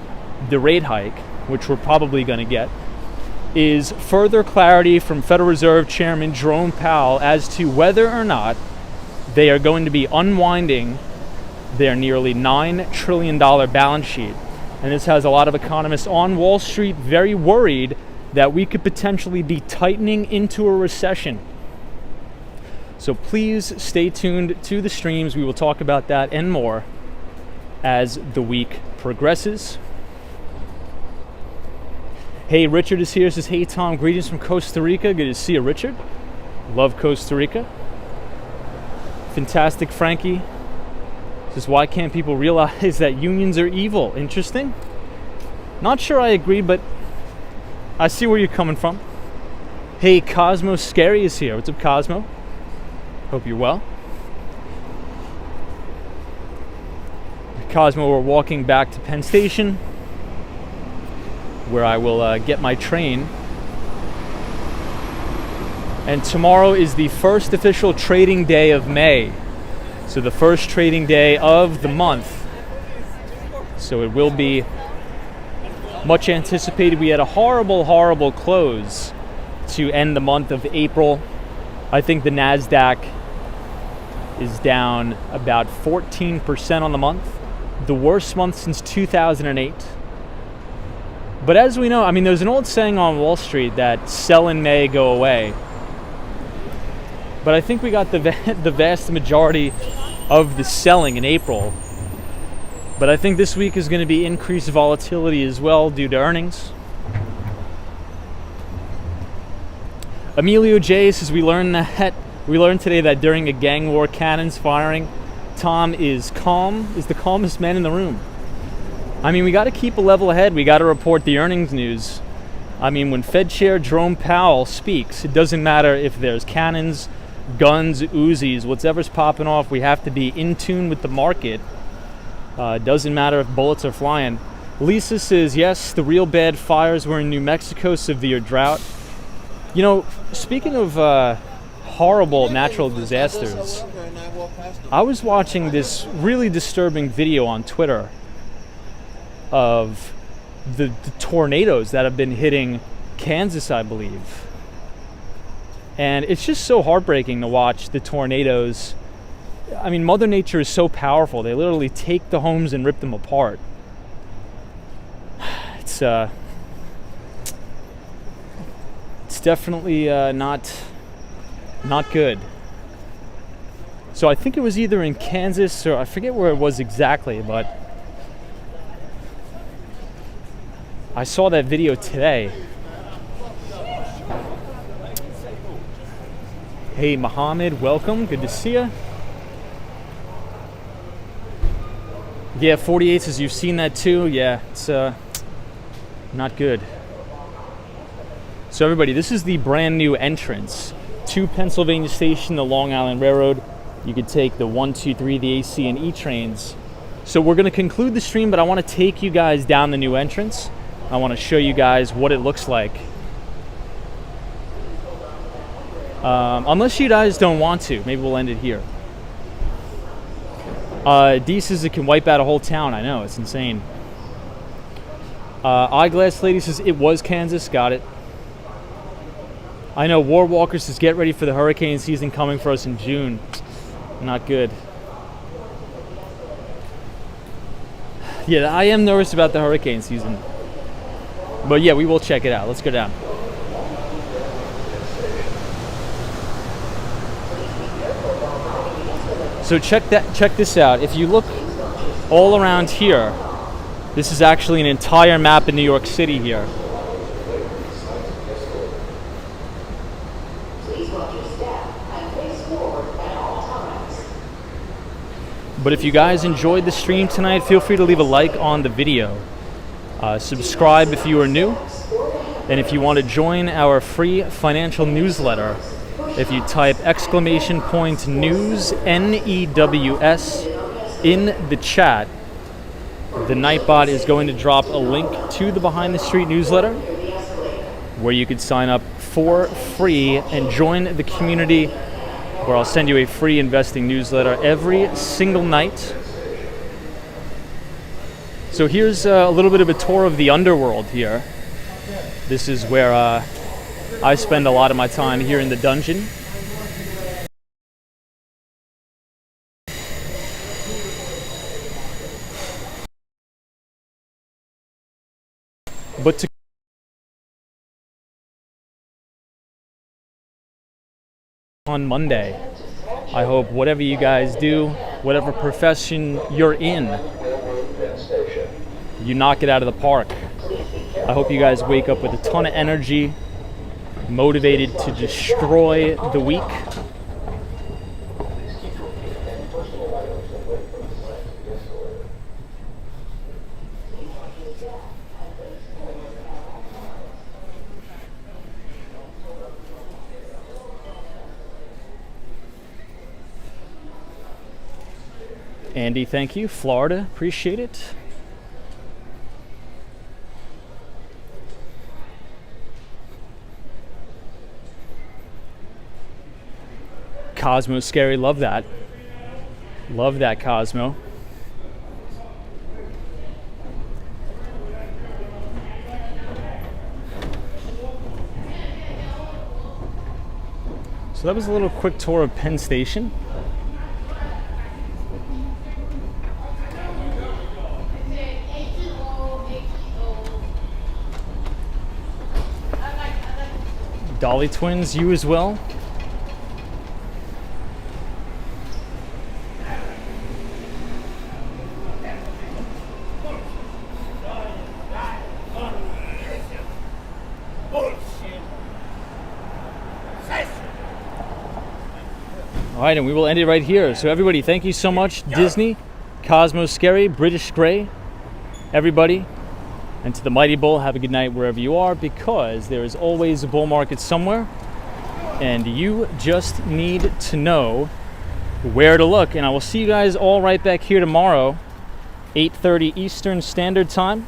the rate hike, which we're probably going to get, is further clarity from Federal Reserve Chairman Jerome Powell as to whether or not they are going to be unwinding their nearly $9 trillion balance sheet. And this has a lot of economists on Wall Street very worried that we could potentially be tightening into a recession. So please stay tuned to the streams. We will talk about that and more as the week progresses. Hey, Richard is here. Says, hey, Tom, greetings from Costa Rica. Good to see you, Richard. Love Costa Rica. Fantastic, Frankie. Says, why can't people realize that unions are evil? Interesting. Not sure I agree, but I see where you're coming from. Hey, Cosmo Scary is here. What's up, Cosmo? Hope you're well. Cosmo, we're walking back to Penn Station, where I will get my train. And tomorrow is the first official trading day of May. So the first trading day of the month. So it will be much anticipated. We had a horrible, horrible close to end the month of April. I think the NASDAQ is down about 14% on the month. The worst month since 2008. But as we know, I mean, there's an old saying on Wall Street that sell in May, go away. But I think we got the vast majority of the selling in April. But I think this week is going to be increased volatility as well due to earnings. Emilio J says, we learned today that during a gang war, cannons firing, Tom is the calmest man in the room. I mean, we got to keep a level head. We got to report the earnings news. I mean, when Fed Chair Jerome Powell speaks, it doesn't matter if there's cannons, guns, Uzis, whatever's popping off. We have to be in tune with the market. Doesn't matter if bullets are flying. Lisa says, yes, the real bad fires were in New Mexico, severe drought. You know, speaking of horrible natural disasters, I was watching this really disturbing video on Twitter of the tornadoes that have been hitting Kansas, I believe. And it's just so heartbreaking to watch the tornadoes. I mean, Mother Nature is so powerful. They literally take the homes and rip them apart. It's definitely not good. So I think it was either in Kansas or I forget where it was exactly, but I saw that video today. Hey, Mohammed, welcome. Good to see you. Yeah, 48 says you've seen that too. Yeah, it's not good. So everybody, this is the brand new entrance to Pennsylvania Station, the Long Island Railroad. You could take the 1, 2, 3, the AC and E trains. So we're going to conclude the stream, but I want to take you guys down the new entrance. I want to show you guys what it looks like. Unless you guys don't want to, maybe we'll end it here. D says it can wipe out a whole town. I know, it's insane. Eyeglass Lady says it was Kansas. Got it. I know War Walker says get ready for the hurricane season coming for us in June. Not good. Yeah, I am nervous about the hurricane season. But yeah, we will check it out. Let's go down. So check this out. If you look all around here, this is actually an entire map of New York City here. But if you guys enjoyed the stream tonight, feel free to leave a like on the video. Subscribe if you are new. And if you want to join our free financial newsletter, if you type !news, N-E-W-S, in the chat, the Nightbot is going to drop a link to the Behind the Street newsletter where you could sign up for free and join the community where I'll send you a free investing newsletter every single night. So here's a little bit of a tour of the underworld here. This is where I spend a lot of my time here in the dungeon. But on Monday, I hope whatever you guys do, whatever profession you're in, you knock it out of the park. I hope you guys wake up with a ton of energy, motivated to destroy the week. Andy, thank you. Florida, appreciate it. Cosmo Scary, love that. Love that, Cosmo. So that was a little quick tour of Penn Station. Dolly Twins, you as well. All right, and we will end it right here. So everybody, thank you so much. Disney, Cosmo Scary, British Grey, everybody. And to the Mighty Bull, have a good night wherever you are, because there is always a bull market somewhere, and you just need to know where to look. And I will see you guys all right back here tomorrow, 8:30 Eastern Standard Time.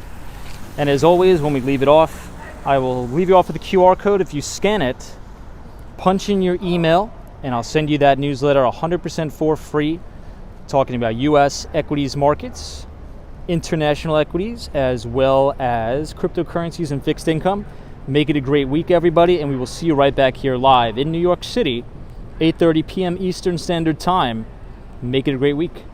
And as always, when we leave it off, I will leave you off with a QR code. If you scan it, punch in your email, and I'll send you that newsletter 100% for free, talking about U.S. equities markets, international equities, as well as cryptocurrencies and fixed income. Make it a great week, everybody, and we will see you right back here live in New York City, 8:30 p.m. Eastern Standard Time. Make it a great week.